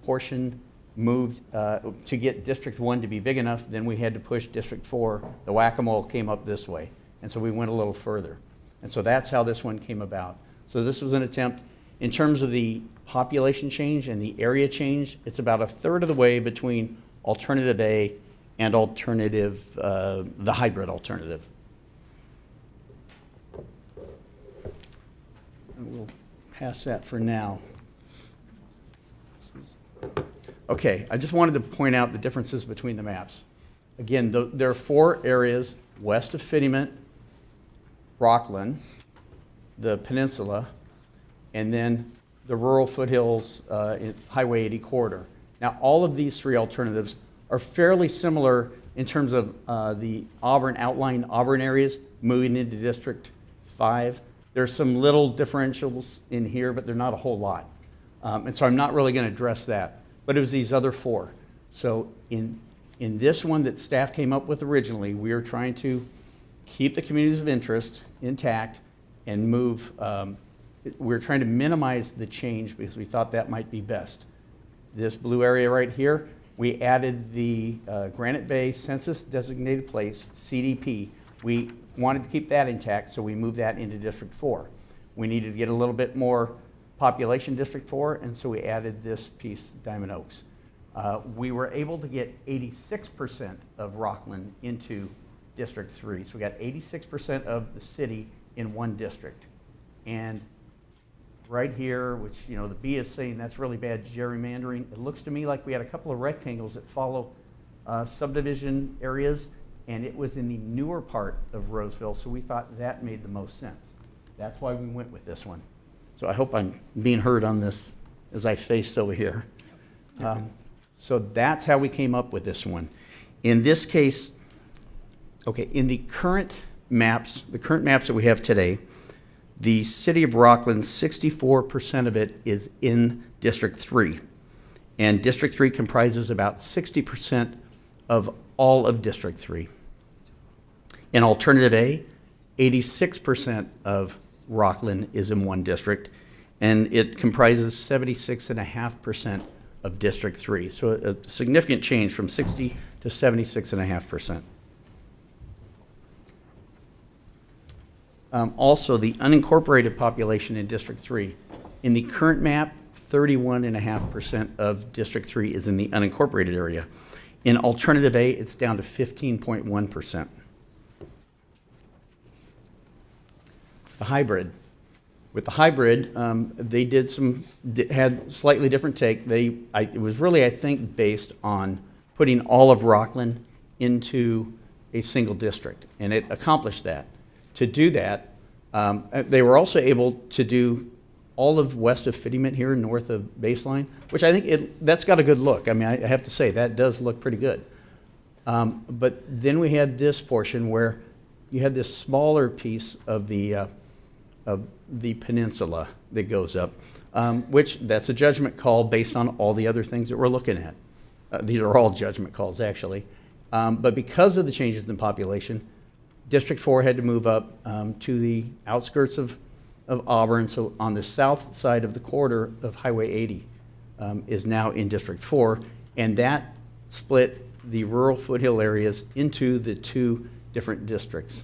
portion moved to get District 1 to be big enough, then we had to push District 4. The whack-a-mole came up this way, and so we went a little further. And so that's how this one came about. So this was an attempt, in terms of the population change and the area change, it's about 1/3 of the way between Alternative A and the hybrid alternative. And we'll pass that for now. Okay, I just wanted to point out the differences between the maps. Again, there are 4 areas west of Fittyment, Rockland, the peninsula, and then the rural foothills, Highway 80 corridor. Now, all of these 3 alternatives are fairly similar in terms of the outlying Auburn areas moving into District 5. There's some little differentials in here, but they're not a whole lot. And so I'm not really going to address that. But it was these other 4. So in this one that staff came up with originally, we were trying to keep the communities of interest intact and move. We're trying to minimize the change because we thought that might be best. This blue area right here, we added the Granite Bay Census Designated Place, CDP. We wanted to keep that intact, so we moved that into District 4. We needed to get a little bit more population District 4, and so we added this piece, Diamond Oaks. We were able to get 86% of Rockland into District 3. So we got 86% of the city in one district. And right here, which, the B is saying that's really bad gerrymandering, it looks to me like we had a couple of rectangles that follow subdivision areas, and it was in the newer part of Roseville, so we thought that made the most sense. That's why we went with this one. So I hope I'm being heard on this as I face over here. So that's how we came up with this one. In this case, okay, in the current maps that we have today, the city of Rockland, 64% of it is in District 3. And District 3 comprises about 60% of all of District 3. In Alternative A, 86% of Rockland is in one district, and it comprises 76.5% of District 3. So a significant change from 60 to 76.5%. Also, the unincorporated population in District 3. In the current map, 31.5% of District 3 is in the unincorporated area. In Alternative A, it's down to 15.1%. The hybrid. With the hybrid, they had slightly different take. It was really, I think, based on putting all of Rockland into a single district, and it accomplished that. To do that, they were also able to do all of west of Fittyment here, north of Baseline, which I think that's got a good look. I mean, I have to say, that does look pretty good. But then we had this portion where you had this smaller piece of the peninsula that goes up, which that's a judgment call based on all the other things that we're looking at. These are all judgment calls, actually. But because of the changes in population, District 4 had to move up to the outskirts of of Auburn, so on the south side of the corridor of Highway 80, is now in District 4, and that split the rural foothill areas into the two different districts.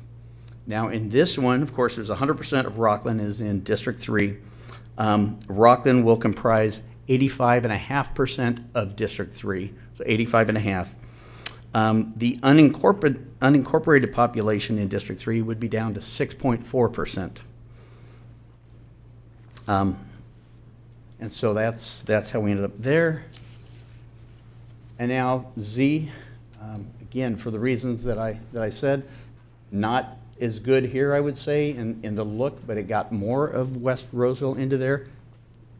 Now, in this one, of course, there's 100% of Rockland is in District 3. Rockland will comprise 85.5% of District 3, so 85.5. The unincorporated population in District 3 would be down to 6.4%. And so that's how we ended up there. And now Z, again, for the reasons that I said, not as good here, I would say, in the look, but it got more of West Roseville into there.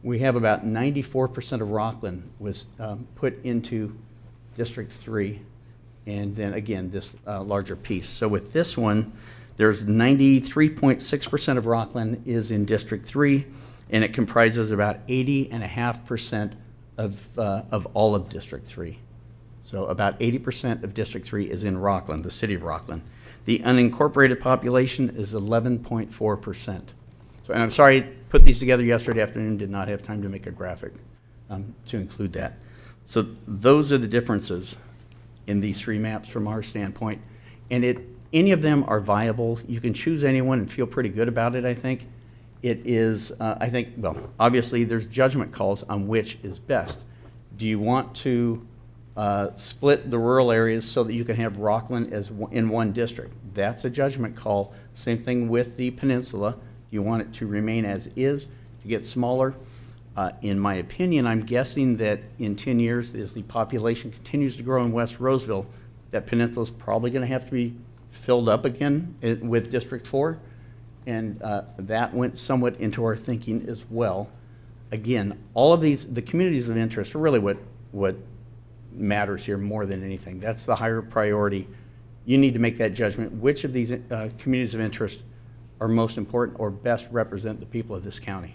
We have about 94% of Rockland was put into District 3, and then again, this larger piece. So with this one, there's 93.6% of Rockland is in District 3, and it comprises about 80.5% of all of District 3. So about 80% of District 3 is in Rockland, the city of Rockland. The unincorporated population is 11.4%. So, and I'm sorry, I put these together yesterday afternoon, did not have time to make a graphic to include that. So those are the differences in these three maps from our standpoint. And any of them are viable. You can choose anyone and feel pretty good about it, I think. It is, I think, well, obviously there's judgment calls on which is best. Do you want to split the rural areas so that you can have Rockland as in one district? That's a judgment call. Same thing with the peninsula. You want it to remain as is, to get smaller. In my opinion, I'm guessing that in 10 years, as the population continues to grow in West Roseville, that peninsula is probably going to have to be filled up again with District 4. And that went somewhat into our thinking as well. Again, all of these, the communities of interest are really what matters here more than anything. That's the higher priority. You need to make that judgment. Which of these communities of interest are most important or best represent the people of this county?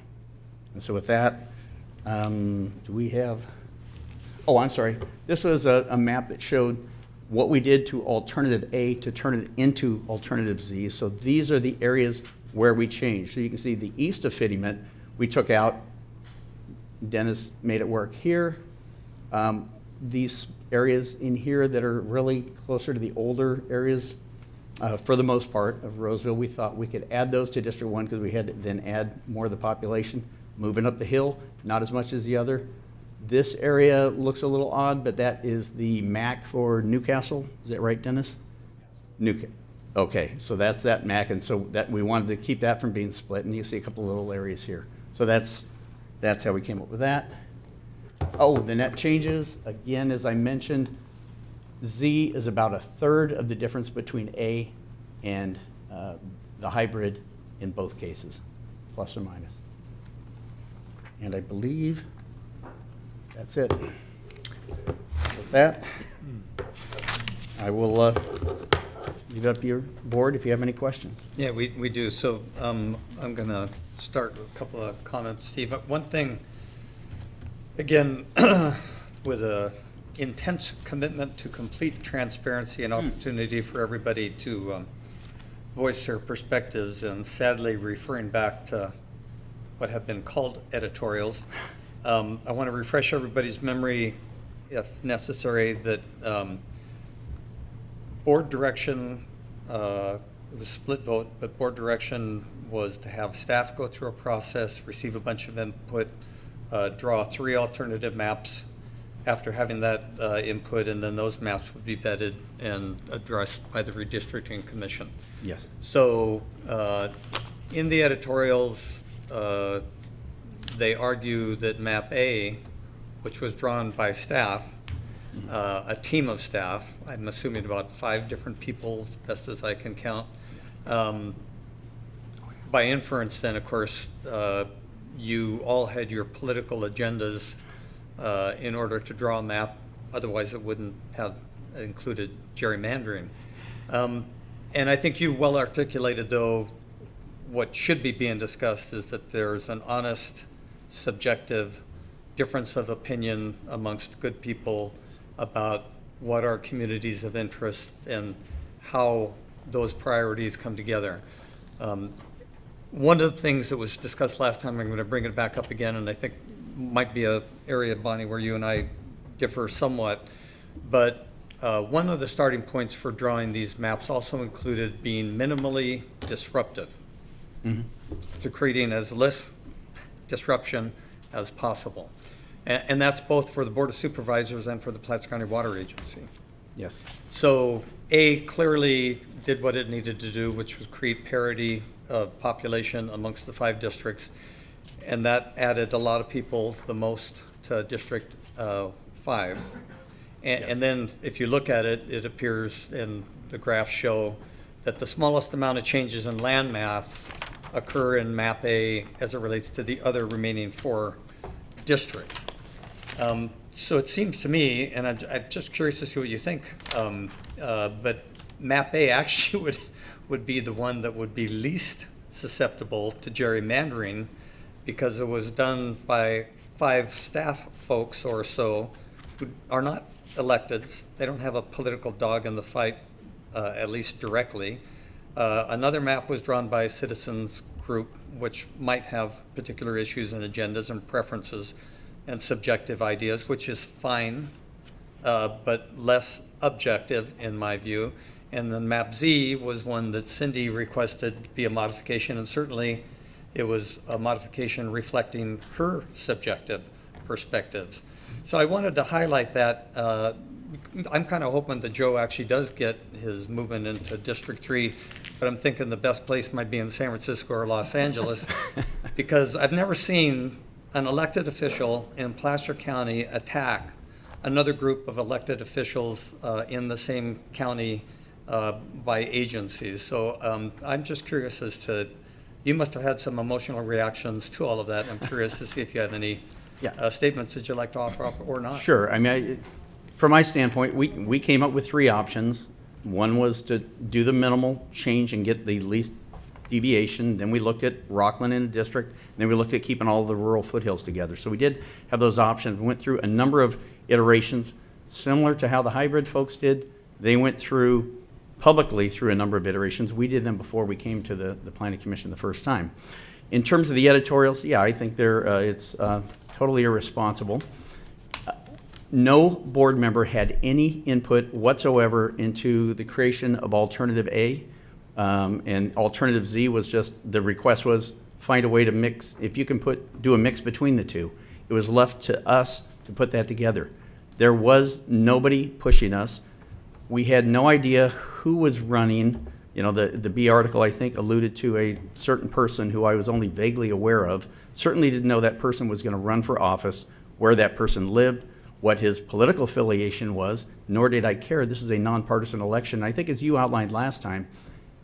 And so with that, do we have, oh, I'm sorry. This was a map that showed what we did to Alternative A to turn it into Alternative Z. So these are the areas where we changed. So you can see the east of Fittyment, we took out. Dennis made it work here. These areas in here that are really closer to the older areas, for the most part, of Roseville, we thought we could add those to District 1 because we had to then add more of the population. Moving up the hill, not as much as the other. This area looks a little odd, but that is the MAC for Newcastle. Is that right, Dennis? Yes. Okay, so that's that MAC, and so that we wanted to keep that from being split, and you see a couple of little areas here. So that's how we came up with that. Oh, the net changes, again, as I mentioned, Z is about 1/3 of the difference between A and the hybrid in both cases, plus or minus. And I believe that's it. With that, I will leave it up to your board if you have any questions. Yeah, we do. So I'm going to start with a couple of comments, Steve. One thing, again, with a intense commitment to complete transparency and opportunity for everybody to voice their perspectives, and sadly referring back to what have been called editorials. I want to refresh everybody's memory, if necessary, that board direction, it was split vote, but board direction was to have staff go through a process, receive a bunch of input, draw 3 alternative maps after having that input, and then those maps would be vetted and addressed by the Redistricting Commission. Yes. So in the editorials, they argue that map A, which was drawn by staff, a team of staff, I'm assuming about 5 different people, best as I can count. By inference, then, of course, you all had your political agendas in order to draw a map. Otherwise, it wouldn't have included gerrymandering. And I think you've well articulated, though, what should be being discussed is that there's an honest, subjective difference of opinion amongst good people about what are communities of interest and how those priorities come together. one of the things that was discussed last time, I'm going to bring it back up again, and I think might be a area, Bonnie, where you and I differ somewhat, but one of the starting points for drawing these maps also included being minimally disruptive, to creating as less disruption as possible. And that's both for the Board of Supervisors and for the Placer County Water Agency. Yes. So A clearly did what it needed to do, which was create parity of population amongst the 5 districts. And that added a lot of people, the most, to District 5. And then if you look at it, it appears, and the graphs show, that the smallest amount of changes in land mass occur in Map A as it relates to the other remaining 4 districts. So it seems to me, and I'm just curious to see what you think, but Map A actually would be the one that would be least susceptible to gerrymandering, because it was done by 5 staff folks or so who are not electeds. They don't have a political dog in the fight, at least directly. Another map was drawn by a citizens group, which might have particular issues and agendas and preferences and subjective ideas, which is fine, but less objective in my view. And then Map Z was one that Cindy requested be a modification, and certainly it was a modification reflecting her subjective perspectives. So I wanted to highlight that. I'm kind of hoping that Joe actually does get his movement into District 3, but I'm thinking the best place might be in San Francisco or Los Angeles, because I've never seen an elected official in Placer County attack another group of elected officials in the same county by agencies. So I'm just curious as to, you must have had some emotional reactions to all of that. I'm curious to see if you have any statements that you'd like to offer up or not. Sure. I mean, from my standpoint, we came up with 3 options. One was to do the minimal change and get the least deviation. Then we looked at Rockland in a district. And then we looked at keeping all the rural foothills together. So we did have those options. We went through a number of iterations, similar to how the hybrid folks did. They went through publicly through a number of iterations. We did them before we came to the Planning Commission the first time. In terms of the editorials, yeah, I think it's totally irresponsible. No board member had any input whatsoever into the creation of Alternative A. And Alternative Z was just, the request was find a way to mix, if you can do a mix between the two. It was left to us to put that together. There was nobody pushing us. We had no idea who was running. You know, the B article, I think, alluded to a certain person who I was only vaguely aware of. Certainly didn't know that person was going to run for office, where that person lived, what his political affiliation was, nor did I care. This is a nonpartisan election. I think, as you outlined last time,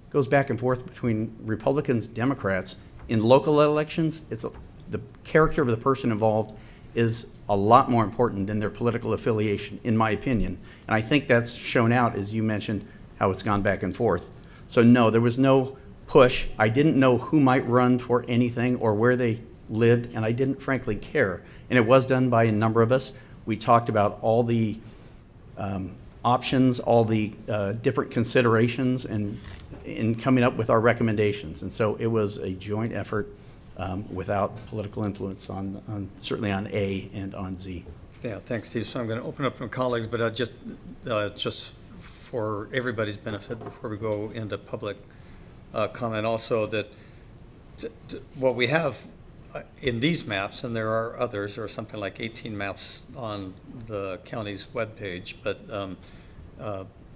it goes back and forth between Republicans, Democrats. In local elections, the character of the person involved is a lot more important than their political affiliation, in my opinion. And I think that's shown out, as you mentioned, how it's gone back and forth. So no, there was no push. I didn't know who might run for anything or where they lived, and I didn't frankly care. And it was done by a number of us. We talked about all the options, all the different considerations, and in coming up with our recommendations. And so it was a joint effort without political influence on certainly on A and on Z. Yeah, thanks, Steve. So I'm going to open up to my colleagues, but just for everybody's benefit before we go into public comment also, that what we have in these maps, and there are others, there are something like 18 maps on the county's webpage, but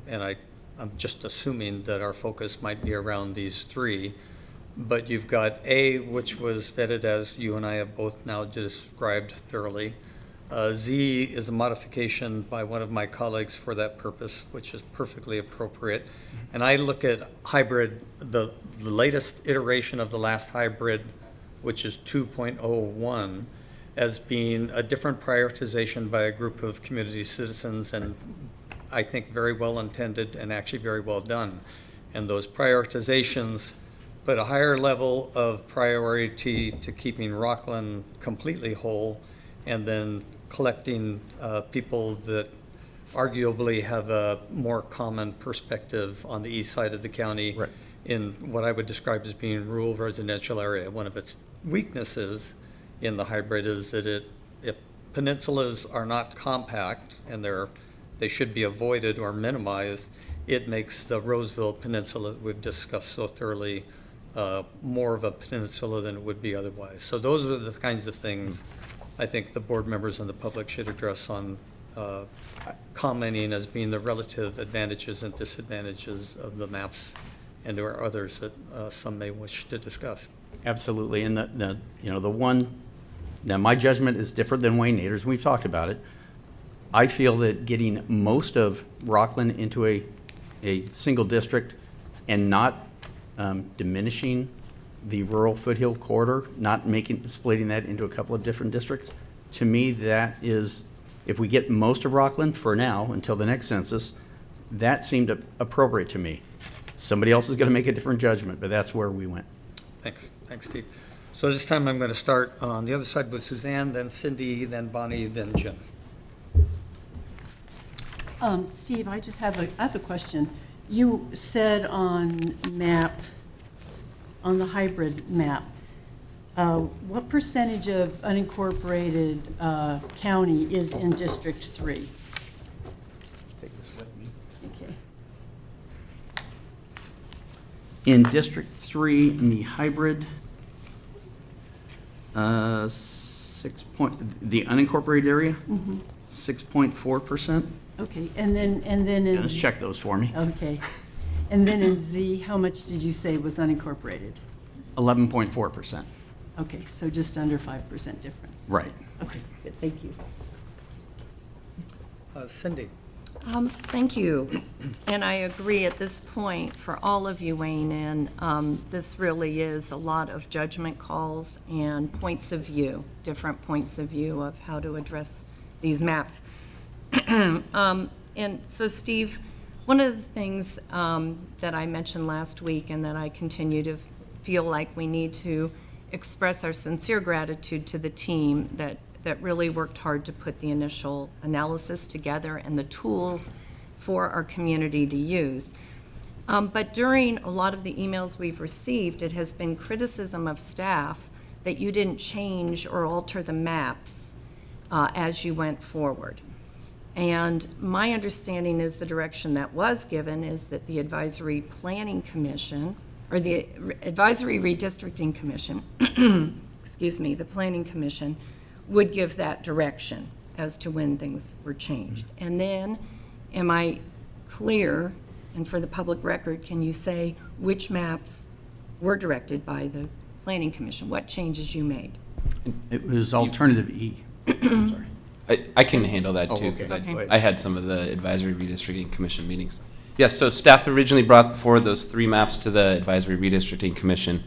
and I'm just assuming that our focus might be around these 3. But you've got A, which was vetted as you and I have both now described thoroughly. Z is a modification by one of my colleagues for that purpose, which is perfectly appropriate. And I look at hybrid, the latest iteration of the last hybrid, which is 2.01, as being a different prioritization by a group of community citizens, and I think very well intended and actually very well done. And those prioritizations put a higher level of priority to keeping Rockland completely whole, and then collecting people that arguably have a more common perspective on the east side of the county. Right. in what I would describe as being rural residential area. One of its weaknesses in the hybrid is that if peninsulas are not compact and they should be avoided or minimized, it makes the Roseville Peninsula that we've discussed so thoroughly more of a peninsula than it would be otherwise. So those are the kinds of things I think the board members and the public should address on commenting as being the relative advantages and disadvantages of the maps, and there are others that some may wish to discuss. Absolutely, and the one, now my judgment is different than Wayne Nader's, and we've talked about it. I feel that getting most of Rockland into a single district and not diminishing the rural foothill corridor, not splitting that into a couple of different districts, to me that is, if we get most of Rockland for now until the next census, that seemed appropriate to me. Somebody else is going to make a different judgment, but that's where we went. Thanks, Steve. So this time I'm going to start on the other side with Suzanne, then Cindy, then Bonnie, then Jim. Steve, I have a question. You said on the hybrid map, what percentage of unincorporated county is in District 3? Take this with me. Okay. In District 3, in the hybrid, the unincorporated area, 6.4%. Okay, and then in... Let's check those for me. Okay. And then in Z, how much did you say was unincorporated? 11.4%. Okay, so just under 5% difference. Right. Okay, good, thank you. Cindy. Thank you. And I agree at this point, for all of you weighing in, this really is a lot of judgment calls and points of view, different points of view of how to address these maps. And so, Steve, one of the things that I mentioned last week and that I continue to feel like we need to express our sincere gratitude to the team that really worked hard to put the initial analysis together and the tools for our community to use. But during a lot of the emails we've received, it has been criticism of staff that you didn't change or alter the maps as you went forward. And my understanding is the direction that was given is that the Advisory Planning Commission, or the Advisory Redistricting Commission, excuse me, the Planning Commission, would give that direction as to when things were changed. And then, am I clear, and for the public record, can you say which maps were directed by the Planning Commission? What changes you made? It was alternative E. I'm sorry. I can handle that too, because I had some of the Advisory Redistricting Commission meetings. Yes, so staff originally brought forward those 3 maps to the Advisory Redistricting Commission.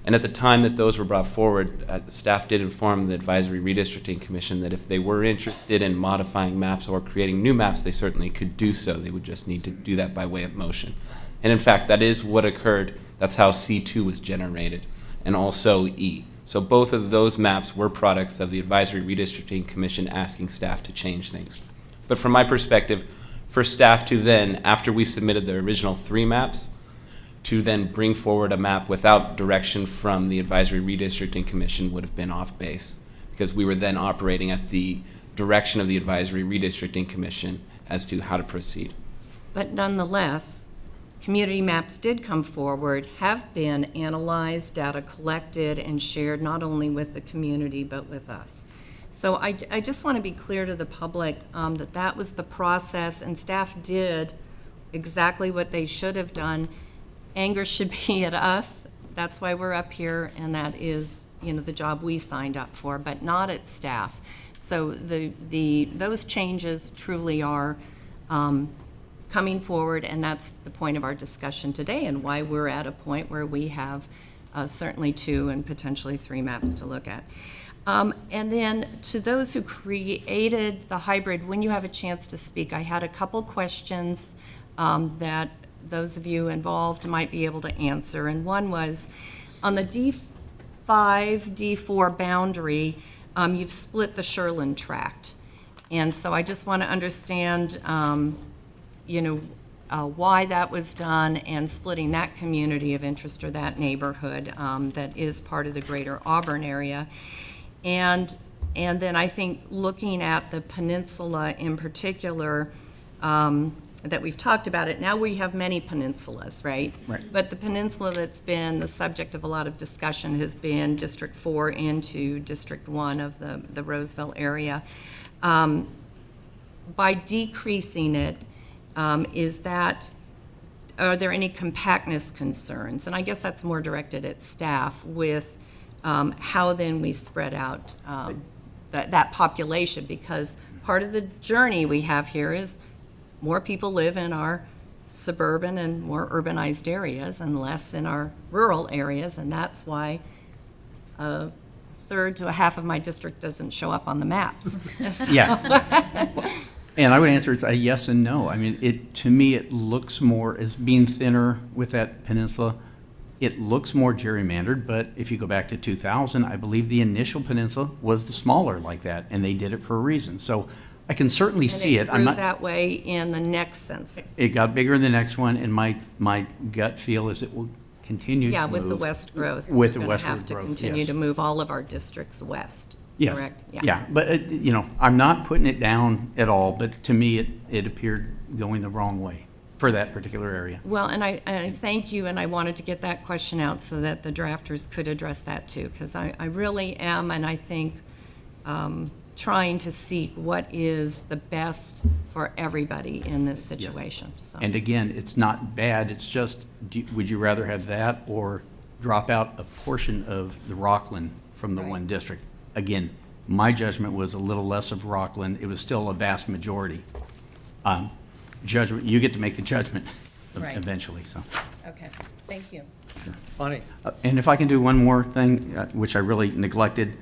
And at the time that those were brought forward, staff did inform the Advisory Redistricting Commission that if they were interested in modifying maps or creating new maps, they certainly could do so. They would just need to do that by way of motion. And in fact, that is what occurred. That's how C2 was generated, and also E. So both of those maps were products of the Advisory Redistricting Commission asking staff to change things. But from my perspective, for staff to then, after we submitted the original 3 maps, to then bring forward a map without direction from the Advisory Redistricting Commission would have been off base, because we were then operating at the direction of the Advisory Redistricting Commission as to how to proceed. But nonetheless, community maps did come forward, have been analyzed, data collected, and shared not only with the community but with us. So I just want to be clear to the public that that was the process, and staff did exactly what they should have done. Anger should be at us. That's why we're up here, and that is, the job we signed up for, but not at staff. So those changes truly are coming forward, and that's the point of our discussion today and why we're at a point where we have certainly 2 and potentially 3 maps to look at. And then to those who created the hybrid, when you have a chance to speak, I had a couple questions that those of you involved might be able to answer. And one was, on the D5, D4 boundary, you've split the Sherland tract. And so I just want to understand, why that was done and splitting that community of interest or that neighborhood that is part of the greater Auburn area. And then I think looking at the peninsula in particular, that we've talked about it, now we have many peninsulas, right? Right. But the peninsula that's been the subject of a lot of discussion has been District 4 into District 1 of the Roseville area. By decreasing it, are there any compactness concerns? And I guess that's more directed at staff with how then we spread out that population, because part of the journey we have here is more people live in our suburban and more urbanized areas and less in our rural areas, and that's why a third to a half of my district doesn't show up on the maps. Yeah. And I would answer it's a yes and no. I mean, to me, it looks more as being thinner with that peninsula. It looks more gerrymandered, but if you go back to 2000, I believe the initial peninsula was the smaller like that, and they did it for a reason. So I can certainly see it. And it grew that way in the next census. It got bigger in the next one, and my gut feel is it will continue to Yeah, with the move. west growth. With the we're gonna westward have to growth, continue yes. to move all of our districts west, Yes. correct? Yeah, but, I'm not putting it down at all, but to me, it appeared going the wrong way for that particular area. Well, and I thank you, and I wanted to get that question out so that the drafters could address that too, because I really am, and I think, trying to seek what is the best for everybody in this situation. So. And again, it's not bad, it's just, would you rather have that or drop out a portion of the Rockland from the one district? Again, my judgment was a little less of Rockland, it was still a vast majority. Judgment, you get to make the judgment Right. eventually, so. Okay, thank you. Bonnie? And if I can do one more thing, which I really neglected,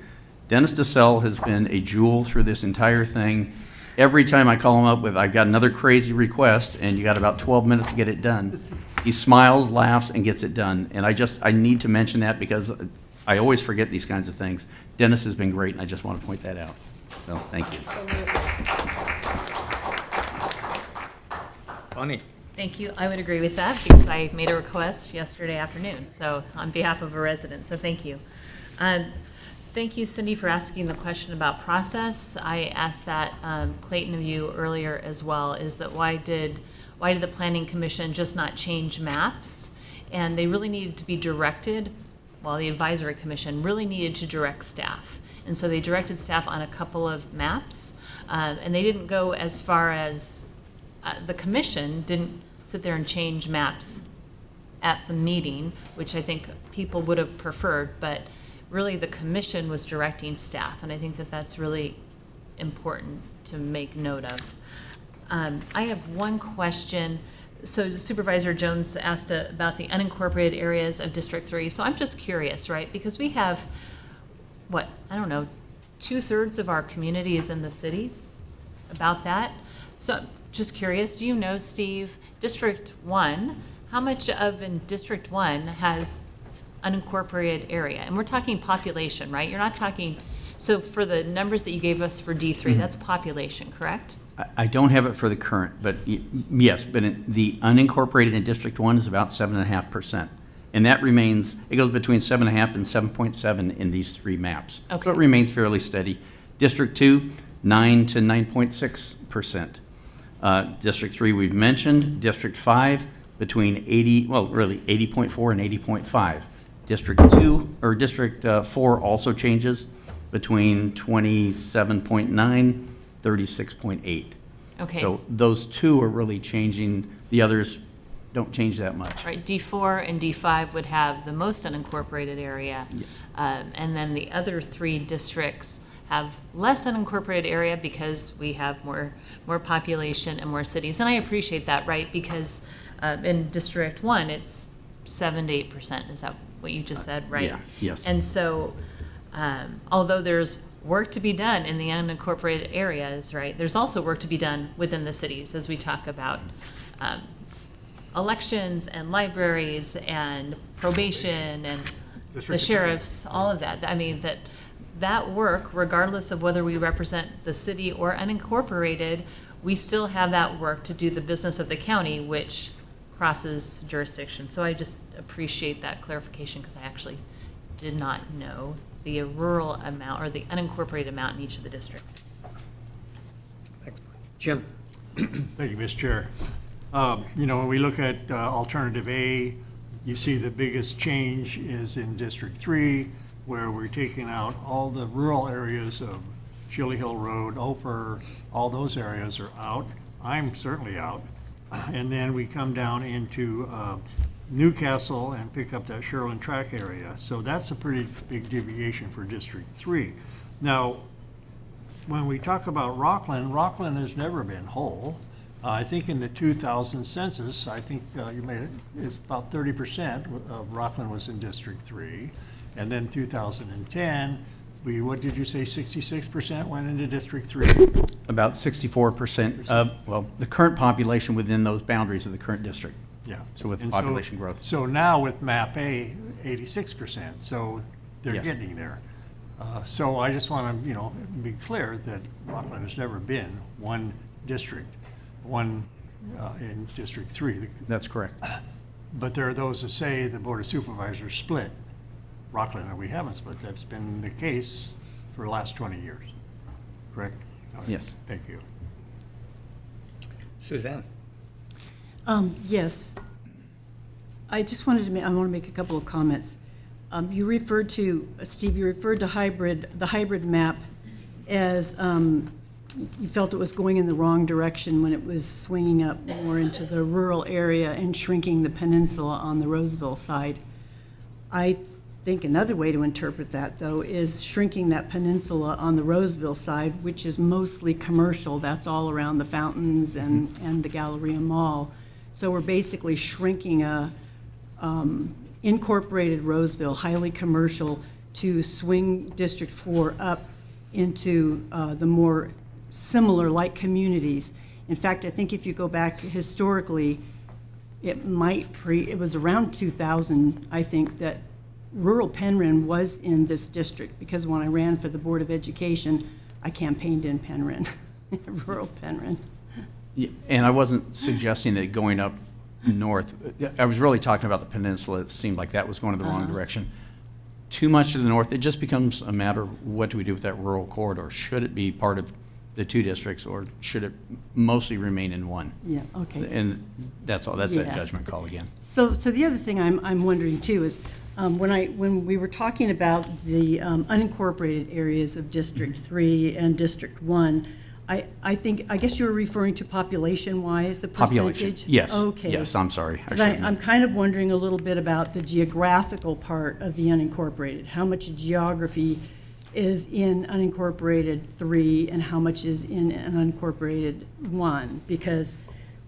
Dennis DeSalle has been a jewel through this entire thing. Every time I call him up with, I've got another crazy request, and you got about 12 minutes to get it done, he smiles, laughs, and gets it done. And I need to mention that because I always forget these kinds of things. Dennis has been great, and I just want to point that out. So, thank you. Bonnie? Thank you. I would agree with that because I made a request yesterday afternoon, so on behalf of a resident, so thank you. Thank you, Cindy, for asking the question about process. I asked that Clayton of you earlier as well, is that why did the Planning Commission just not change maps? And they really needed to be directed, well, the Advisory Commission really needed to direct staff. And so they directed staff on a couple of maps, and they didn't go as far as, the commission didn't sit there and change maps at the meeting, which I think people would have preferred, but really the commission was directing staff, and I think that that's really important to make note of. I have one question. So Supervisor Jones asked about the unincorporated areas of District 3. So I'm just curious, right? Because we have, what, I don't know, 2/3 of our community is in the cities, about that. So just curious, do you know, Steve, District 1, how much of in District 1 has unincorporated area? And we're talking population, right? You're not talking, so for the numbers that you gave us for D3, that's population, correct? I don't have it for the current, but yes, but the unincorporated in District 1 is about 7.5%. And that remains, it goes between 7.5 and 7.7 in these three maps. Okay. So it remains fairly steady. District 2, 9 to 9.6%. District 3 we've mentioned. District 5 between 80.4 and 80.5. District 2, or District 4 also changes between 27.9, 36.8. Okay. So those two are really changing. The others don't change that much. Right, D4 and D5 would have the most unincorporated area. And then the other three districts have less unincorporated area because we have more population and more cities. And I appreciate that, right? Because in District 1, it's 7 to 8%. Is that what you just said, right? Yeah, yes. And so, although there's work to be done in the unincorporated areas, right, there's also work to be done within the cities as we talk about elections and libraries and probation and the sheriffs, all of that. I mean, that work, regardless of whether we represent the city or unincorporated, we still have that work to do the business of the county, which crosses jurisdiction. So I just appreciate that clarification because I actually did not know the rural amount or the unincorporated amount in each of the districts. Jim? Thank you, Mr. Chair. When we look at alternative A, you see the biggest change is in District 3, where we're taking out all the rural areas of Chili Hill Road, Ophir, all those areas are out. I'm certainly out. And then we come down into Newcastle and pick up that Sherland Track area. So that's a pretty big deviation for District 3. Now, when we talk about Rockland, Rockland has never been whole. I think in the 2000 census, I think it's about 30% of Rockland was in District 3. And then 2010, what did you say, 66% went into District 3? About 64% of, the current population within those boundaries of the current district. Yeah. So with And population growth. So now with map A, 86%, so they're Yes. getting there. So I just want to, be clear that Rockland has never been one district, one in District 3. That's correct. But there are those that say the Board of Supervisors split Rockland, and we haven't split. That's been the case for the last 20 years, correct? Yes. Thank you. Suzanne? Yes. I just wanted to I want to make a couple of comments. You referred to, Steve, the hybrid map as you felt it was going in the wrong direction when it was swinging up more into the rural area and shrinking the peninsula on the Roseville side. I think another way to interpret that, though, is shrinking that peninsula on the Roseville side, which is mostly commercial. That's all around the fountains and the Galleria Mall. So we're basically shrinking a incorporated Roseville, highly commercial, to swing District 4 up into the more similar like communities. In fact, I think if you go back historically, it was around 2000, I think, that rural Penryn was in this district, because when I ran for the Board of Education, I campaigned in Penryn, rural Penryn. Yeah, and I wasn't suggesting that going up north. I was really talking about the peninsula. It seemed like that was going in the wrong direction. Too much to the north, it just becomes a matter of what do we do with that rural corridor? Should it be part of the two districts, or should it mostly remain in one? Yeah, okay. And that's all. That's that Yeah. judgment call again. So the other thing I'm wondering too is, when we were talking about the unincorporated areas of District 3 and District 1, I guess you were referring to population-wise, the percentage? Population, yes. Okay. Yes, I'm sorry. 'Cause I'm kind of wondering a little bit about the geographical part of the unincorporated. How much geography is in unincorporated 3 and how much is in an unincorporated 1? Because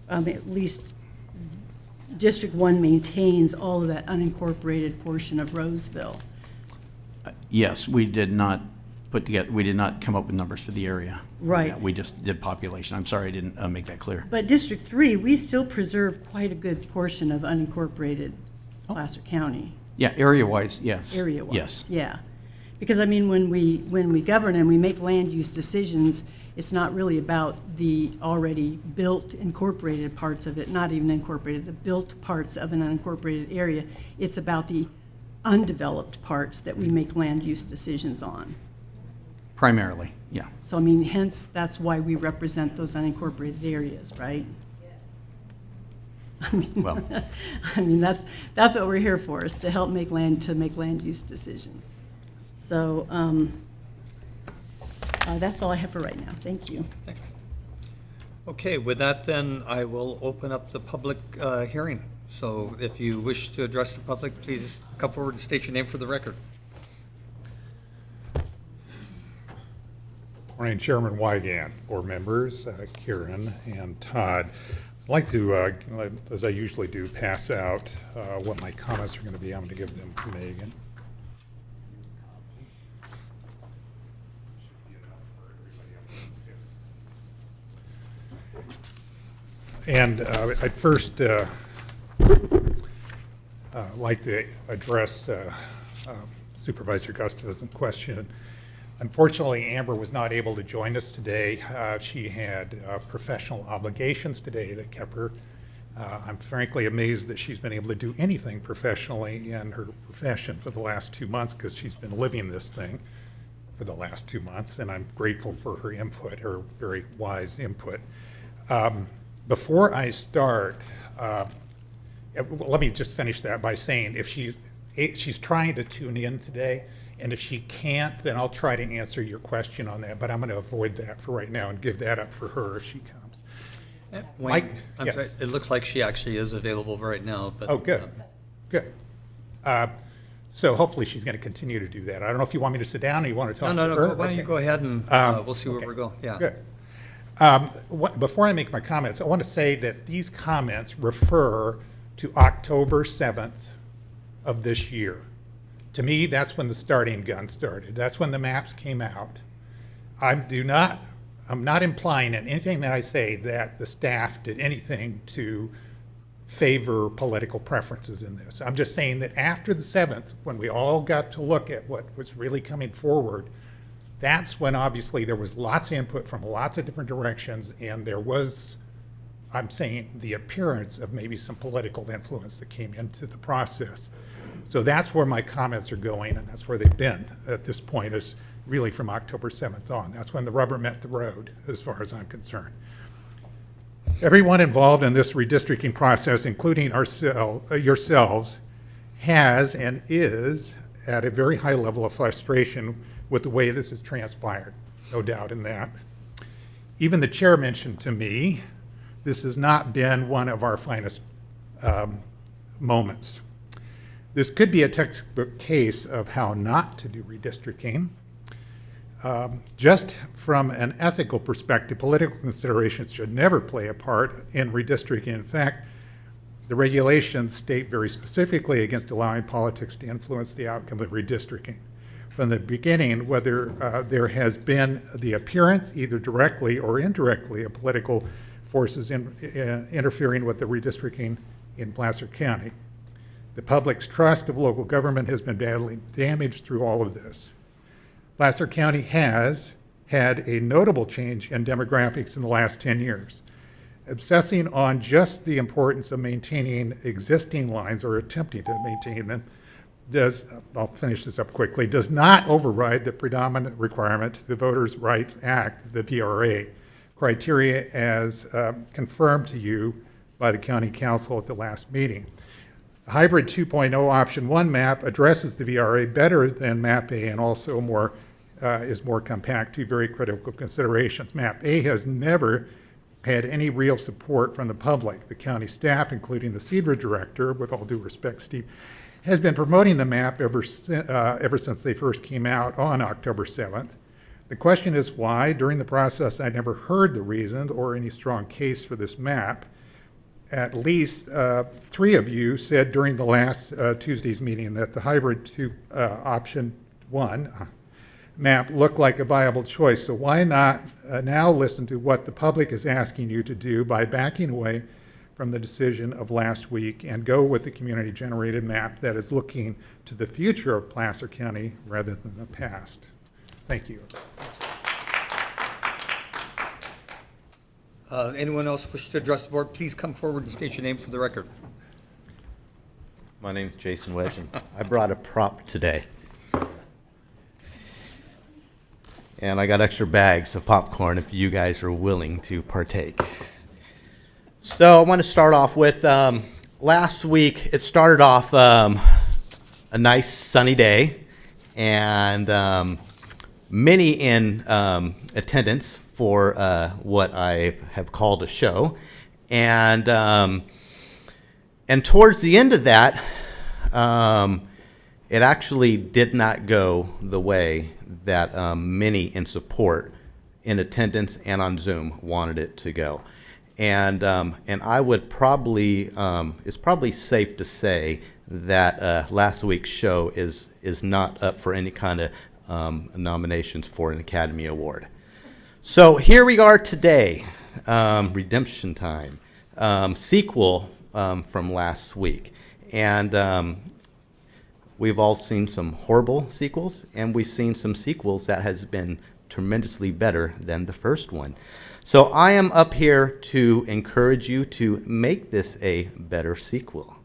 at least District 1 maintains all of that unincorporated portion of Roseville. Yes, we did not we did not come up with numbers for the area. Right. Yeah, we just did population. I'm sorry I didn't make that clear. But District 3, we still preserve quite a good portion of unincorporated Placer County, Yeah, area-wise, yes. area-wise. Yes. Yeah. Because, when we govern and we make land use decisions, it's not really about the already built incorporated parts of it, not even incorporated, the built parts of an unincorporated area. It's about the undeveloped parts that we make land use decisions on. Primarily, yeah. So, hence, that's why we represent those unincorporated areas, right? Well. That's what we're here for, is to help make land use decisions. So, that's all I have for right now. Thank you. Okay, with that then, I will open up the public hearing. So if you wish to address the public, please come forward and state your name for the record. Morning, Chairman Wygant, board members, Kieran and Todd. I'd like to, as I usually do, pass out what my comments are going to be. I'm going to give them to Megan. And I'd first like to address Supervisor Gustafson's question. Unfortunately, Amber was not able to join us today. She had professional obligations today that kept her. I'm frankly amazed that she's been able to do anything professionally in her profession for the last 2 months, because she's been living this thing for the last 2 months, and I'm grateful for her input, her very wise input. Before I start, let me just finish that by saying if she's trying to tune in today, and if she can't, then I'll try to answer your question on that, but I'm going to avoid that for right now and give that up for her if she comes. Wayne, I'm yes. sorry, it looks like she actually is available right now, but. Oh, good, good. So hopefully she's going to continue to do that. I don't know if you want me to sit down or you want to talk No, to her? why don't you Okay. go ahead and we'll see where okay. we're going, yeah. Good. Before I make my comments, I want to say that these comments refer to October 7th of this year. To me, that's when the starting gun started. That's when the maps came out. I'm not implying in anything that I say that the staff did anything to favor political preferences in this. I'm just saying that after the 7th, when we all got to look at what was really coming forward, that's when obviously there was lots of input from lots of different directions, and there was, I'm saying, the appearance of maybe some political influence that came into the process. So that's where my comments are going, and that's where they've been at this point, is really from October 7th on. That's when the rubber met the road, as far as I'm concerned. Everyone involved in this redistricting process, including yourselves, has and is at a very high level of frustration with the way this has transpired, no doubt in that. Even the chair mentioned to me, this has not been one of our finest moments. This could be a textbook case of how not to do redistricting. Just from an ethical perspective, political considerations should never play a part in redistricting. In fact, the regulations state very specifically against allowing politics to influence the outcome of redistricting. From the beginning, whether there has been the appearance, either directly or indirectly, of political forces interfering with the redistricting in Placer County. The public's trust of local government has been badly damaged through all of this. Placer County has had a notable change in demographics in the last 10 years. Obsessing on just the importance of maintaining existing lines or attempting to maintain them I'll finish this up quickly, does not override the predominant requirement, the Voters' Right Act, the VRA, criteria as confirmed to you by the County Council at the last meeting. Hybrid 2.0 option 1 map addresses the VRA better than map A and also is more compact, two very critical considerations. Map A has never had any real support from the public. The county staff, including the CEDRA director, with all due respect, Steve, has been promoting the map ever since they first came out on October 7th. The question is why. During the process, I never heard the reasons or any strong case for this map. At least 3 of you said during the last Tuesday's meeting that the hybrid 2 option 1 map looked like a viable choice. So why not now listen to what the public is asking you to do by backing away from the decision of last week and go with the community-generated map that is looking to the future of Placer County rather than the past. Thank you. Anyone else wish to address the board? Please come forward and state your name for the record. My name is Jason Wedge, and I brought a prop today. And I got extra bags of popcorn if you guys are willing to partake. So I want to start off with last week. It started off a nice sunny day, and many in attendance for what I have called a show, and towards the end of that, it actually did not go the way that many in support, in attendance and on Zoom, wanted it to go. And I would probably, it's probably safe to say that last week's show is not up for any kind of nominations for an Academy Award. So here we are today, Redemption Time, sequel from last week. And We've all seen some horrible sequels, and we've seen some sequels that has been tremendously better than the first one. So I am up here to encourage you to make this a better sequel,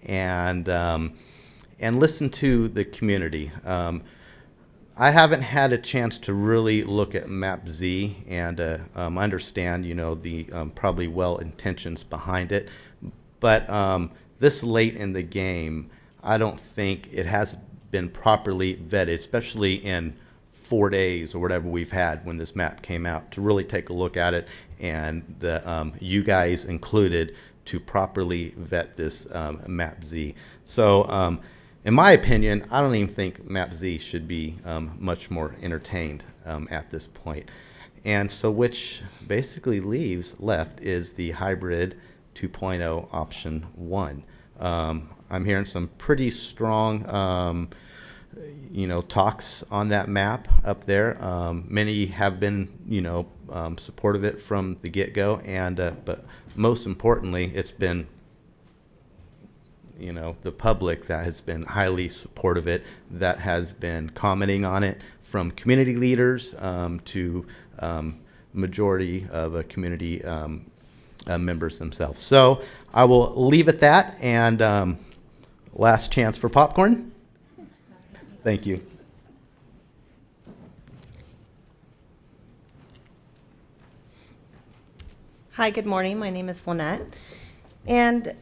and listen to the community. I haven't had a chance to really look at Map Z and understand, you know, the probably well intentions behind it, but this late in the game, I don't think it has been properly vetted, especially in 4 days or whatever we've had when this map came out, to really take a look at it, and the you guys included, to properly vet this Map Z. So in my opinion, I don't even think Map Z should be much more entertained at this point. And so which basically leaves left is the hybrid 2.0 option 1. I'm hearing some pretty strong you know, talks on that map up there. Many have been, you know, supportive of it from the get-go, and but most importantly, it's been, you know, the public that has been highly supportive of it, that has been commenting on it, from community leaders to majority of community members themselves. So I will leave it that, and last chance for popcorn. Thank you. Hi, good morning. My name is Lynette. And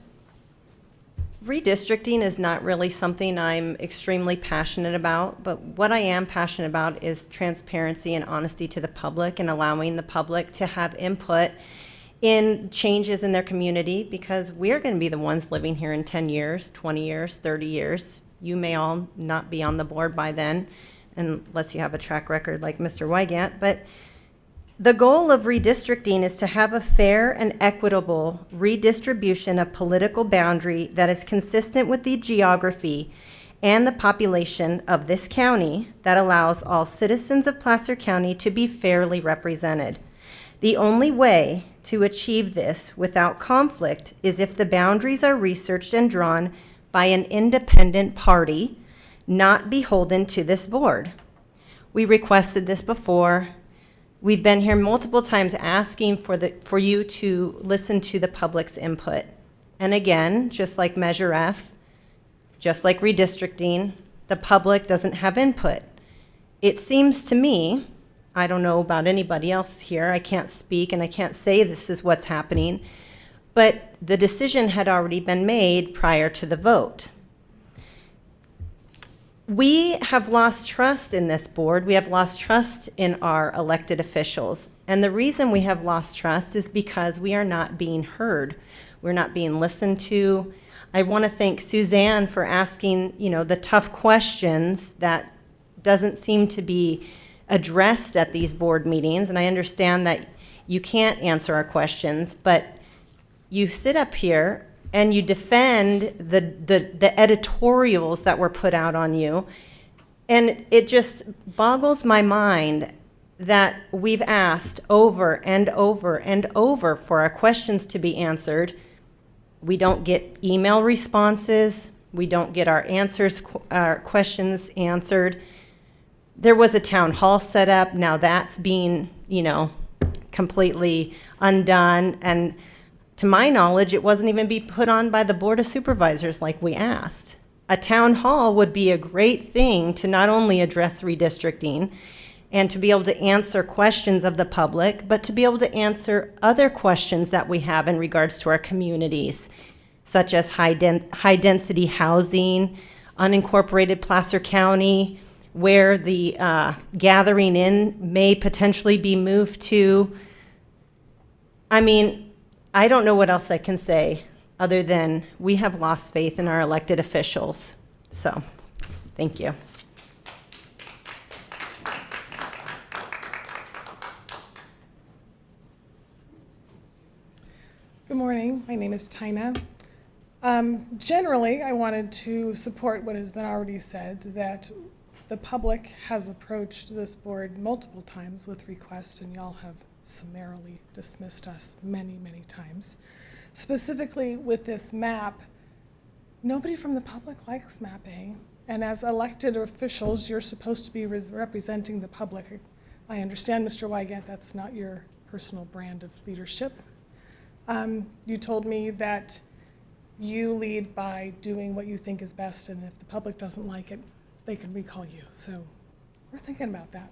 redistricting is not really something I'm extremely passionate about, but what I am passionate about is transparency and honesty to the public, and allowing the public to have input in changes in their community, because we're going to be the ones living here in 10 years, 20 years, 30 years. You may all not be on the board by then, unless you have a track record like Mr. Wygant, but the goal of redistricting is to have a fair and equitable redistribution of political boundary that is consistent with the geography and the population of this county, that allows all citizens of Placer County to be fairly represented. The only way to achieve this without conflict is if the boundaries are researched and drawn by an independent party, not beholden to this board. We requested this before. We've been here multiple times asking for you to listen to the public's input. And again, just like Measure F, just like redistricting, the public doesn't have input. It seems to me, I don't know about anybody else here, I can't speak and I can't say this is what's happening, but the decision had already been made prior to the vote. We have lost trust in this board. We have lost trust in our elected officials. And the reason we have lost trust is because we are not being heard. We're not being listened to. I want to thank Suzanne for asking, you know, the tough questions that doesn't seem to be addressed at these board meetings. And I understand that you can't answer our questions, but you sit up here and you defend the editorials that were put out on you. And it just boggles my mind that we've asked over and over and over for our questions to be answered. We don't get email responses. We don't get our questions answered. There was a town hall set up. Now that's being, you know, completely undone. And to my knowledge, it wasn't even be put on by the Board of Supervisors like we asked. A town hall would be a great thing to not only address redistricting and to be able to answer questions of the public, but to be able to answer other questions that we have in regards to our communities, such as high-density housing, unincorporated Placer County, where the gathering in may potentially be moved to. I mean, I don't know what else I can say other than we have lost faith in our elected officials. So, thank you. Good morning. My name is Tina. Generally, I wanted to support what has been already said, that the public has approached this board multiple times with requests, and y'all have summarily dismissed us many, many times. Specifically with this map, nobody from the public likes Map A. And as elected officials, you're supposed to be representing the public. I understand, Mr. Wygant, that's not your personal brand of leadership. You told me that you lead by doing what you think is best, and if the public doesn't like it, they can recall you. So we're thinking about that.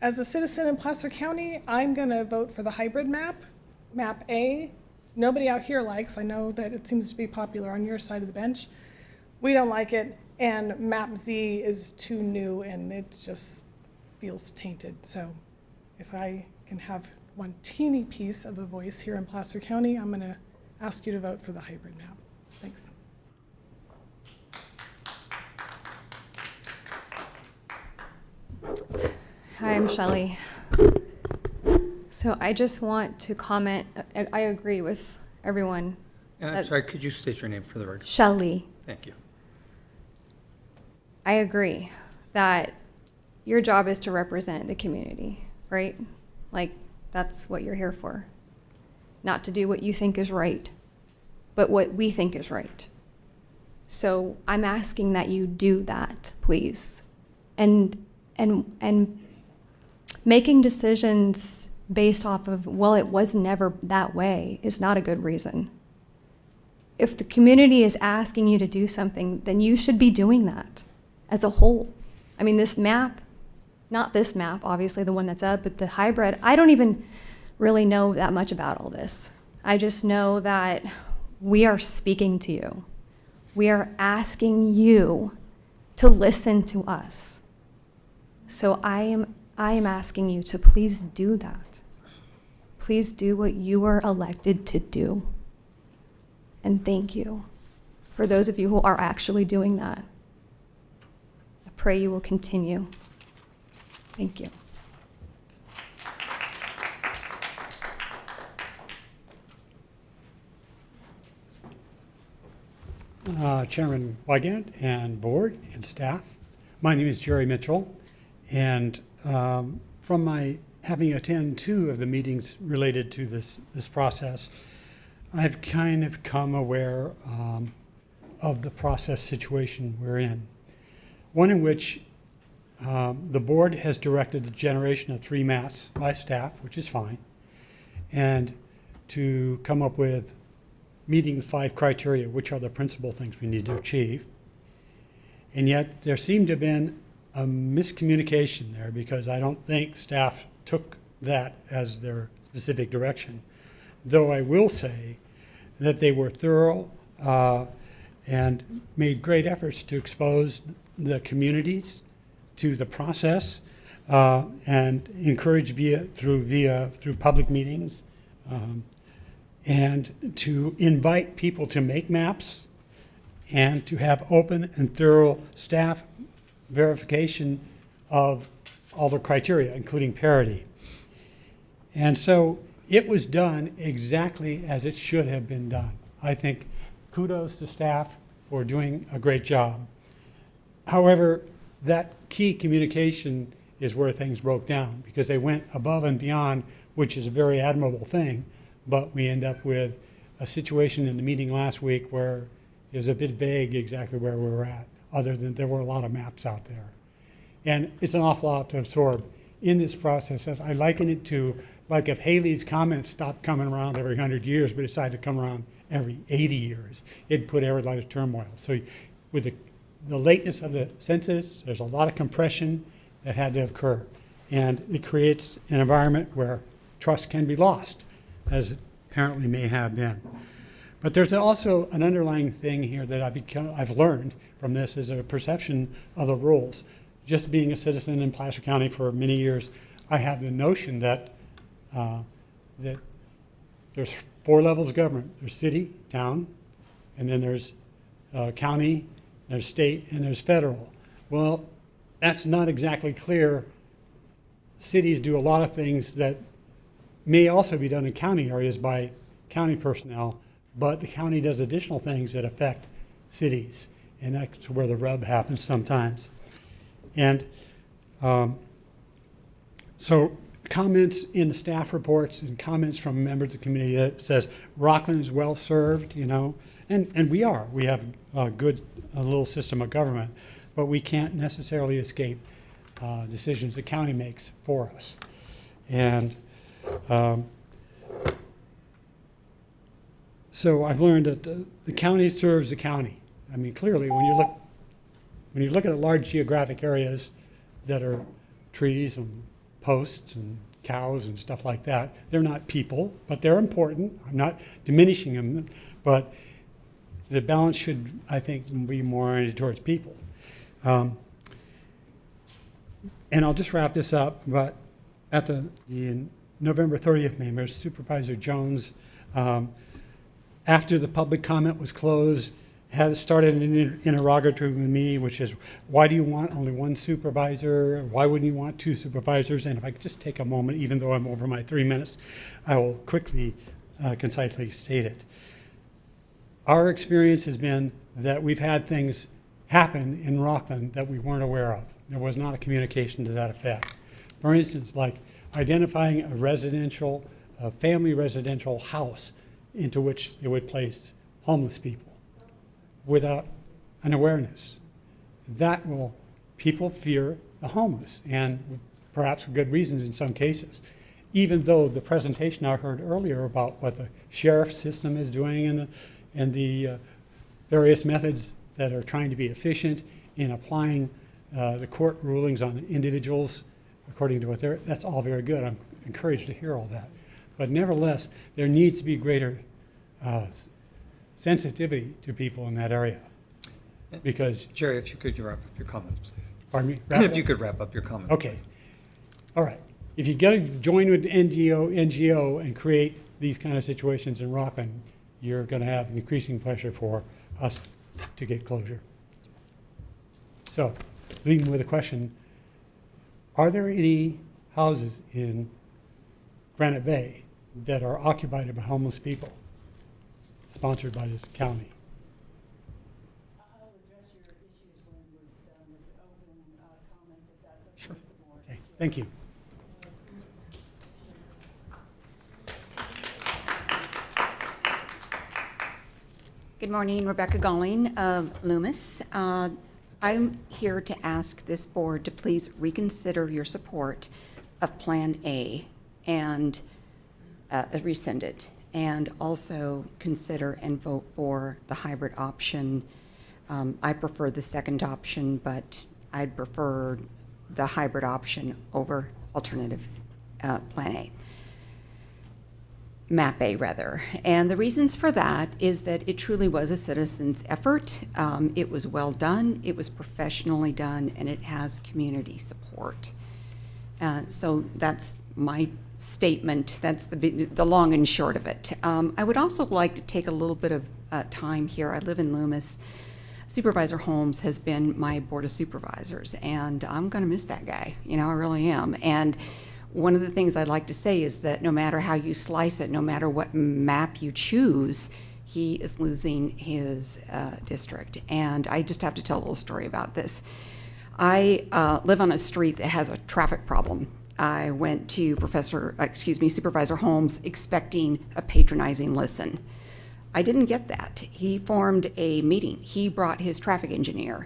As a citizen in Placer County, I'm going to vote for the hybrid map, Map A. Nobody out here likes. I know that it seems to be popular on your side of the bench. We don't like it, and Map Z is too new, and it just feels tainted. So if I can have one teeny piece of a voice here in Placer County, I'm going to ask you to vote for the hybrid map. Thanks. Hi, I'm Shelley. So I just want to comment, I agree with everyone. And I'm sorry, could you state your name for the record? Shelley. Thank you. I agree that your job is to represent the community, right? Like, that's what you're here for. Not to do what you think is right, but what we think is right. So I'm asking that you do that, please. And making decisions based off of, well, it was never that way, is not a good reason. If the community is asking you to do something, then you should be doing that as a whole. I mean, this map, not this map, obviously the one that's up, but the hybrid, I don't even really know that much about all this. I just know that we are speaking to you. We are asking you to listen to us. So I am asking you to please do that. Please do what you were elected to do. And thank you for those of you who are actually doing that. I pray you will continue. Thank you. Chairman Wygant and board and staff. My name is Jerry Mitchell, and from my having attended 2 of the meetings related to this process, I've kind of come aware of the process situation we're in. One in which the board has directed the generation of 3 maps by staff, which is fine, and to come up with meeting the 5 criteria, which are the principal things we need to achieve. And yet there seemed to have been a miscommunication there, because I don't think staff took that as their specific direction. Though I will say that they were thorough and made great efforts to expose the communities to the process and encourage through public meetings and to invite people to make maps and to have open and thorough staff verification of all the criteria, including parity. And so it was done exactly as it should have been done. I think kudos to staff for doing a great job. However, that key communication is where things broke down, because they went above and beyond, which is a very admirable thing, but we end up with a situation in the meeting last week where it was a bit vague exactly where we were at, other than there were a lot of maps out there. And it's an awful lot to absorb in this process. I liken it to, like, if Haley's comments stopped coming around every 100 years, but decided to come around every 80 years, it'd put everybody to turmoil. So with the lateness of the census, there's a lot of compression that had to occur. And it creates an environment where trust can be lost, as it apparently may have been. But there's also an underlying thing here that I've learned from this, is a perception of the rules. Just being a citizen in Placer County for many years, I have the notion that that there's 4 levels of government. There's city, town, and then there's county, there's state, and there's federal. Well, that's not exactly clear. Cities do a lot of things that may also be done in county areas by county personnel, but the county does additional things that affect cities, and that's where the rub happens sometimes. And so comments in the staff reports and comments from members of the community that says Rockland is well served, And we are. We have a good, a little system of government, but we can't necessarily escape decisions the county makes for us. And so I've learned that the county serves the county. I mean, clearly, when you look at large geographic areas that are trees and posts and cows and stuff like that, they're not people, but they're important. I'm not diminishing them, but the balance should, I think, be more oriented towards people. And I'll just wrap this up, but at the November 30th meeting, Supervisor Jones, after the public comment was closed, had started an interrogatory with me, which is, why do you want only one supervisor? Why wouldn't you want two supervisors? And if I could just take a moment, even though I'm over my 3 minutes, I will quickly, concisely state it. Our experience has been that we've had things happen in Rockland that we weren't aware of. There was not a communication to that effect. For instance, like identifying a family residential house into which they would place homeless people without an awareness. People fear the homeless, and perhaps for good reasons in some cases. Even though the presentation I heard earlier about what the sheriff system is doing and the various methods that are trying to be efficient in applying the court rulings on individuals according to what that's all very good. I'm encouraged to hear all that. But nevertheless, there needs to be greater sensitivity to people in that area. Because Jerry, if you could wrap up your comments, please. Pardon me? If you could wrap up your comments. Okay. All right. If you got to join with NGO and create these kind of situations in Rockland, you're going to have increasing pressure for us to get closure. So, leaving with a question, are there any houses in Granite Bay that are occupied by homeless people, sponsored by this county? I'll address your issues when we're done with the open comment, if that's okay. Sure. Okay, thank you. Good morning, Rebecca Galling of Loomis. I'm here to ask this board to please reconsider your support of Plan A and rescind it, and also consider and vote for the hybrid option. I prefer the second option, but I'd prefer the hybrid option over alternative Plan A. Map A, rather. And the reasons for that is that it truly was a citizen's effort. It was well done, it was professionally done, and it has community support. So that's my statement. That's the long and short of it. I would also like to take a little bit of time here. I live in Loomis. Supervisor Holmes has been my board of supervisors, and I'm going to miss that guy. You know, I really am. And one of the things I'd like to say is that no matter how you slice it, no matter what map you choose, he is losing his district. And I just have to tell a little story about this. I live on a street that has a traffic problem. I went to Supervisor Holmes expecting a patronizing listen. I didn't get that. He formed a meeting. He brought his traffic engineer.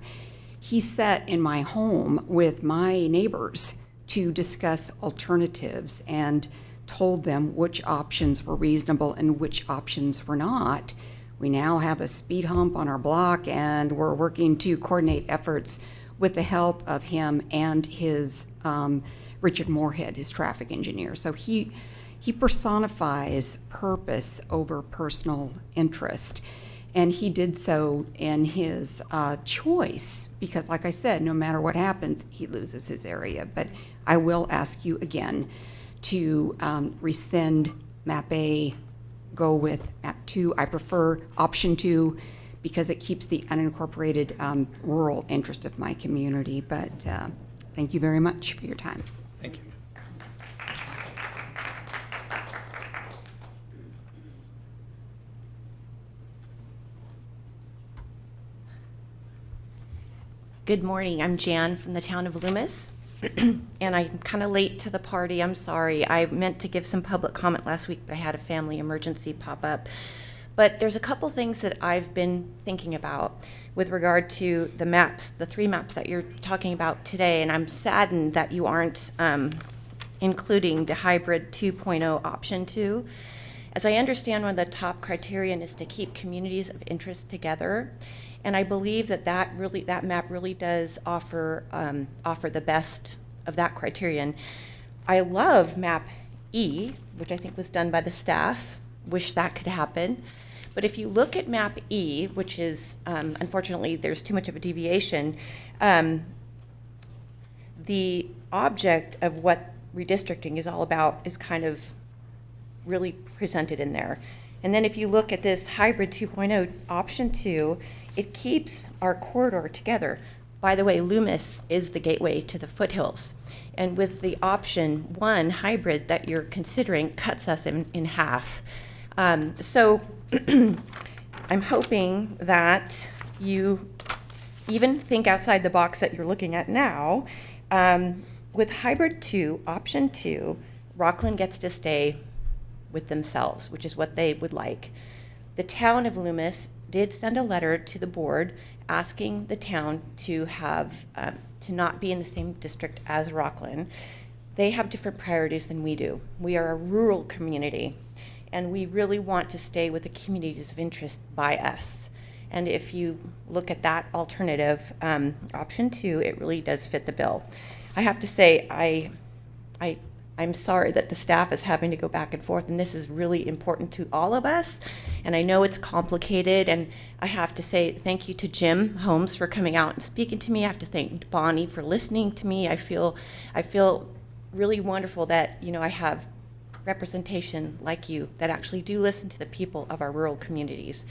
He sat in my home with my neighbors to discuss alternatives and told them which options were reasonable and which options were not. We now have a speed hump on our block, and we're working to coordinate efforts with the help of him and his Richard Moorhead, his traffic engineer. So he personifies purpose over personal interest. And he did so in his choice, because like I said, no matter what happens, he loses his area. But I will ask you again to rescind map A, go with map 2. I prefer option 2 because it keeps the unincorporated rural interest of my community. But thank you very much for your time. Thank you. Good morning. I'm Jan from the town of Loomis, and I'm kind of late to the party. I'm sorry. I meant to give some public comment last week, but I had a family emergency pop up. But there's a couple things that I've been thinking about with regard to the maps, the 3 maps that you're talking about today, and I'm saddened that you aren't including the hybrid 2.0 option 2. As I understand, one of the top criterion is to keep communities of interest together, and I believe that that map really does offer the best of that criterion. I love map E, which I think was done by the staff. Wish that could happen. But if you look at map E, which is, unfortunately, there's too much of a deviation, the object of what redistricting is all about is kind of really presented in there. And then if you look at this hybrid 2.0 option 2, it keeps our corridor together. By the way, Loomis is the gateway to the foothills. And with the option 1 hybrid that you're considering, cuts us in half. So I'm hoping that you even think outside the box that you're looking at now. With hybrid 2, option 2, Rockland gets to stay with themselves, which is what they would like. The town of Loomis did send a letter to the board asking the town to have to not be in the same district as Rockland. They have different priorities than we do. We are a rural community, and we really want to stay with the communities of interest by us. And if you look at that alternative, option 2, it really does fit the bill. I have to say, I'm sorry that the staff is having to go back and forth, and this is really important to all of us. And I know it's complicated, and I have to say thank you to Jim Holmes for coming out and speaking to me. I have to thank Bonnie for listening to me. I feel really wonderful that, you know, I have representation like you that actually do listen to the people of our rural communities.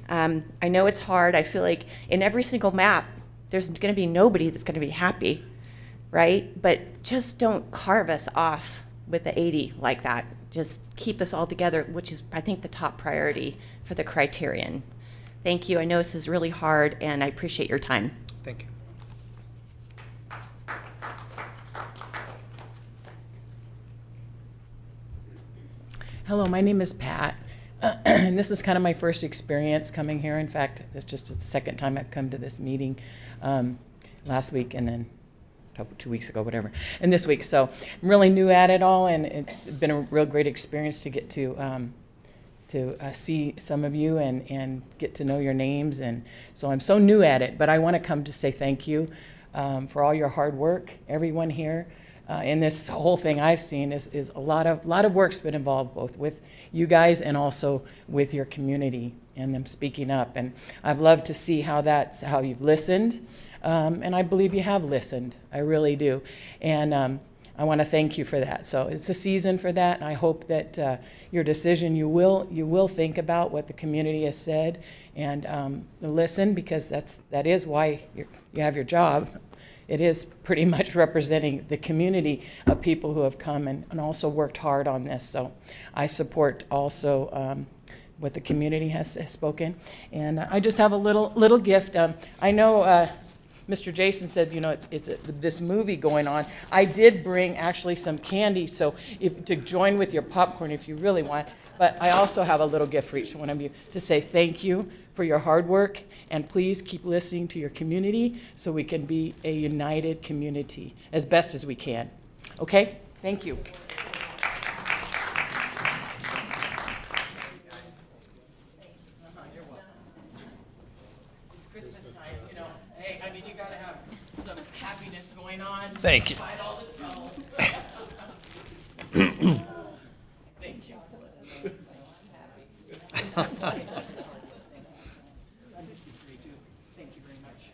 I know it's hard. I feel like in every single map, there's going to be nobody that's going to be happy, right? But just don't carve us off with the 80 like that. Just keep us all together, which is, I think, the top priority for the criterion. Thank you. I know this is really hard, and I appreciate your time. Thank you. Hello, my name is Pat, and this is kind of my first experience coming here. In fact, it's just the second time I've come to this meeting, last week and then 2 weeks ago, whatever, and this week. So I'm really new at it all, and it's been a real great experience to get to see some of you and get to know your names. And so I'm so new at it, but I want to come to say thank you for all your hard work, everyone here. In this whole thing I've seen is a lot of work's been involved, both with you guys and also with your community and them speaking up. And I've loved to see how you've listened, and I believe you have listened. I really do. And I want to thank you for that. So it's a season for that, and I hope that your decision, you will think about what the community has said and listen, because that is why you have your job. It is pretty much representing the community of people who have come and also worked hard on this. So I support also what the community has spoken. And I just have a little gift. I know Mr. Jason said, you know, it's this movie going on. I did bring actually some candy, so to join with your popcorn if you really want. But I also have a little gift for each one of you to say thank you for your hard work, and please keep listening to your community so we can be a united community as best as we can. Okay? Thank you. It's Christmas time, you know. Hey, I mean, you gotta have some happiness going on. Thank you. Despite all the trouble. Thank you. Thank you very much.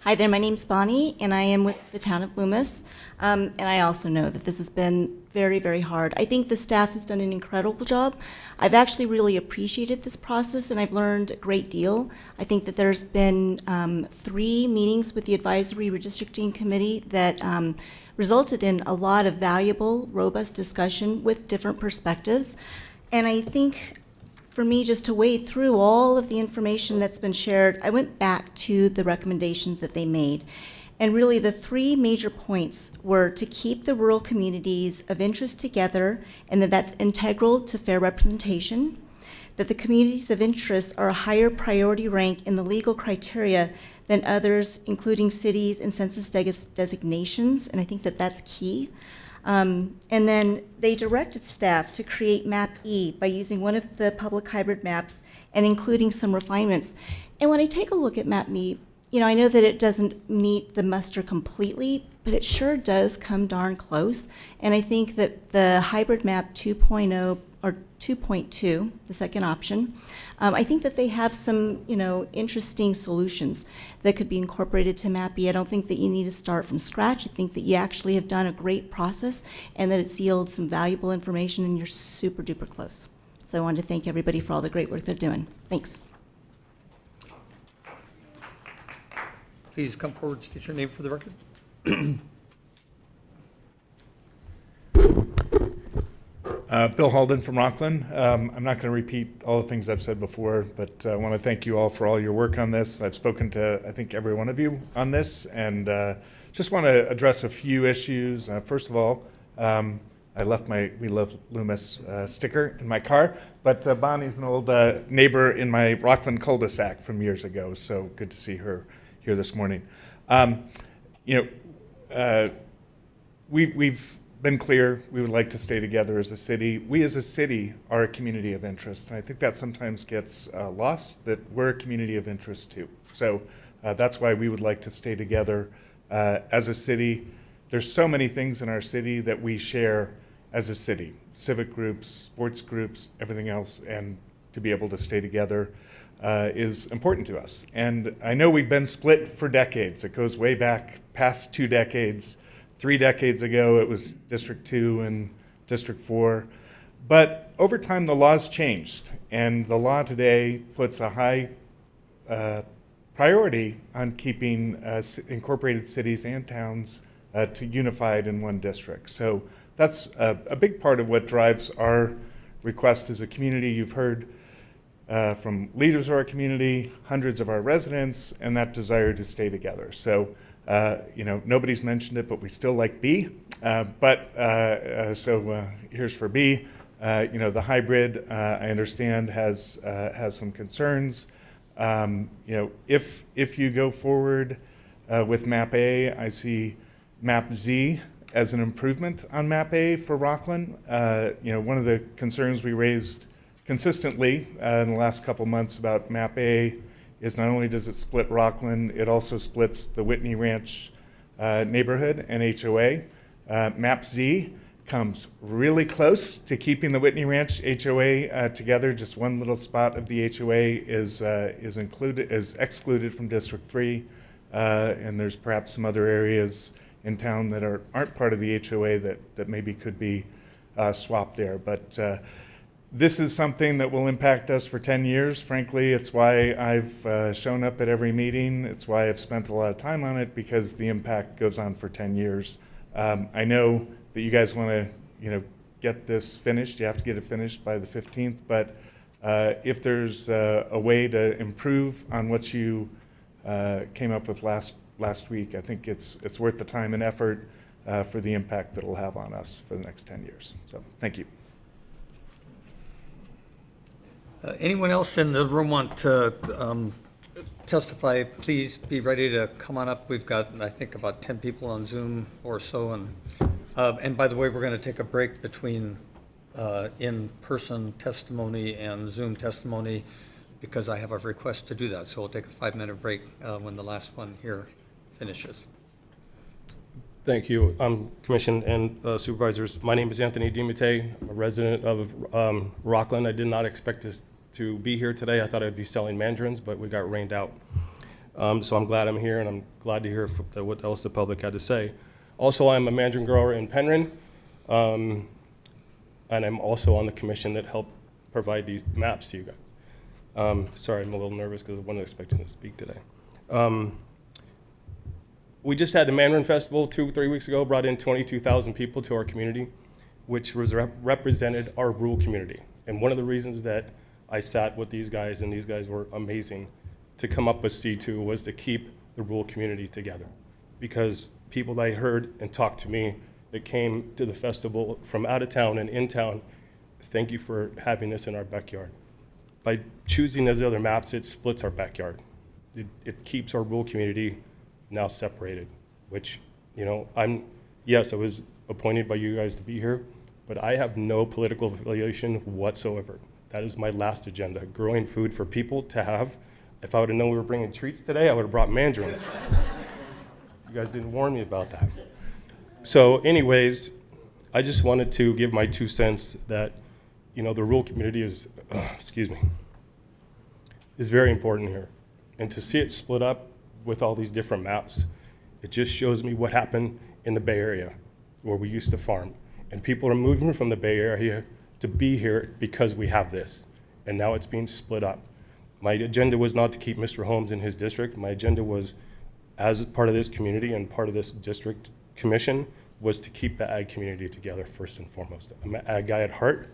Hi there, my name's Bonnie, and I am with the town of Loomis. And I also know that this has been very, very hard. I think the staff has done an incredible job. I've actually really appreciated this process, and I've learned a great deal. I think that there's been 3 meetings with the Advisory Redistricting Committee that resulted in a lot of valuable, robust discussion with different perspectives. And I think for me, just to wade through all of the information that's been shared, I went back to the recommendations that they made. And really, the three major points were to keep the rural communities of interest together, and that that's integral to fair representation, that the communities of interest are a higher priority rank in the legal criteria than others, including cities and census designations, and I think that that's key. And then they directed staff to create Map E by using one of the public hybrid maps and including some refinements. And when I take a look at Map E, you know, I know that it doesn't meet the muster completely, but it sure does come darn close. And I think that the hybrid map 2.0 or 2.2, the second option, I think that they have some, you know, interesting solutions that could be incorporated to Map E. I don't think that you need to start from scratch. I think that you actually have done a great process and that it's yielded some valuable information, and you're super duper close. So I wanted to thank everybody for all the great work they're doing. Thanks. Please come forward, state your name for the record. Bill Halden from Rockland. I'm not going to repeat all the things I've said before, but I want to thank you all for all your work on this. I've spoken to, I think, every one of you on this, and just want to address a few issues. First of all, I left my We Love Loomis sticker in my car, but Bonnie's an old neighbor in my Rockland cul-de-sac from years ago, so good to see her here this morning. We've been clear we would like to stay together as a city. We as a city are a community of interest, and I think that sometimes gets lost, that we're a community of interest too. So that's why we would like to stay together as a city. There's so many things in our city that we share as a city, civic groups, sports groups, everything else, and to be able to stay together is important to us. And I know we've been split for decades. It goes way back past 2 decades. 3 decades ago, it was District 2 and District 4. But over time, the laws changed, and the law today puts a high priority on keeping incorporated cities and towns to unified in one district. So that's a big part of what drives our request as a community. You've heard from leaders of our community, hundreds of our residents, and that desire to stay together. So, nobody's mentioned it, but we still like B. So here's for B. The hybrid, I understand, has some concerns. If you go forward with Map A, I see Map Z as an improvement on Map A for Rockland. One of the concerns we raised consistently in the last couple months about Map A is not only does it split Rockland, it also splits the Whitney Ranch neighborhood and HOA. Map Z comes really close to keeping the Whitney Ranch HOA together. Just one little spot of the HOA is excluded from District 3, and there's perhaps some other areas in town that aren't part of the HOA that maybe could be swapped there. But this is something that will impact us for 10 years. Frankly, it's why I've shown up at every meeting. It's why I've spent a lot of time on it, because the impact goes on for 10 years. I know that you guys want to, get this finished. You have to get it finished by the 15th. But if there's a way to improve on what you came up with last week, I think it's worth the time and effort for the impact that it'll have on us for the next 10 years. So thank you. Anyone else in the room want to testify? Please be ready to come on up. We've got, I think, about 10 people on Zoom or so. And by the way, we're going to take a break between in-person testimony and Zoom testimony because I have a request to do that. So we'll take a 5-minute break when the last one here finishes. Thank you, Commission and Supervisors. My name is Anthony DiMattei. I'm a resident of Rockland. I did not expect to be here today. I thought I'd be selling mandarins, but we got rained out. So I'm glad I'm here, and I'm glad to hear what else the public had to say. Also, I'm a mandarin grower in Penryn, and I'm also on the commission that helped provide these maps to you guys. Sorry, I'm a little nervous because I wasn't expecting to speak today. We just had the Mandarin Festival 2-3 weeks ago, brought in 22,000 people to our community, which represented our rural community. And one of the reasons that I sat with these guys, and these guys were amazing, to come up with C2 was to keep the rural community together. because people that I heard and talked to me that came to the festival from out of town and in town, thank you for having this in our backyard. By choosing those other maps, it splits our backyard. It keeps our rural community now separated, which, you know, yes, I was appointed by you guys to be here, but I have no political affiliation whatsoever. That is my last agenda, growing food for people to have. If I would have known we were bringing treats today, I would have brought mandarins. You guys didn't warn me about that. So anyways, I just wanted to give my 2 cents that, you know, the rural community is, is very important here. And to see it split up with all these different maps, it just shows me what happened in the Bay Area, where we used to farm. And people are moving from the Bay Area to be here because we have this. And now it's being split up. My agenda was not to keep Mr. Holmes in his district. My agenda was, as part of this community and part of this district commission, was to keep the ag community together first and foremost. I'm an ag guy at heart.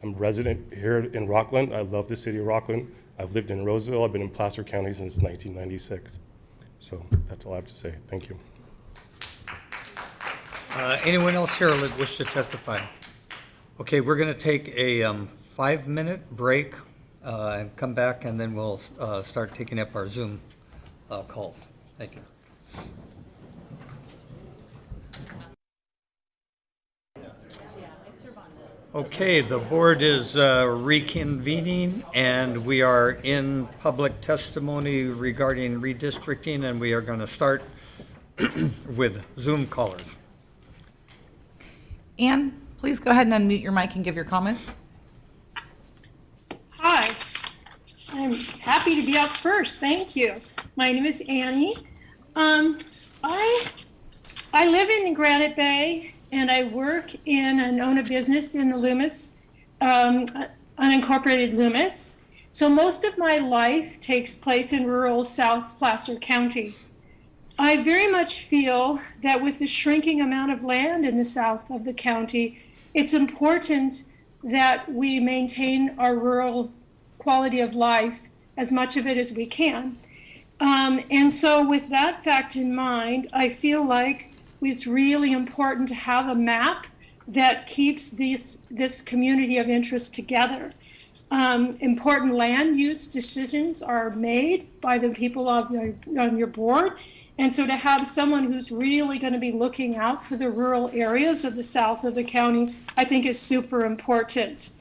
I'm a resident here in Rockland. I love the city of Rockland. I've lived in Roseville. I've been in Placer County since 1996. So that's all I have to say. Thank you. Anyone else here that wish to testify? Okay, we're going to take a 5-minute break and come back, and then we'll start taking up our Zoom calls. Thank you. Okay, the board is reconvening, and we are in public testimony regarding redistricting, and we are going to start with Zoom callers. Ann, please go ahead and unmute your mic and give your comments. Hi, I'm happy to be up first. Thank you. My name is Annie. I live in Granite Bay, and I work and own a business in the Loomis, unincorporated Loomis. So most of my life takes place in rural South Placer County. I very much feel that with the shrinking amount of land in the south of the county, it's important that we maintain our rural quality of life, as much of it as we can. And so with that fact in mind, I feel like it's really important to have a map that keeps this community of interest together. Important land use decisions are made by the people on your board. And so to have someone who's really going to be looking out for the rural areas of the south of the county, I think is super important.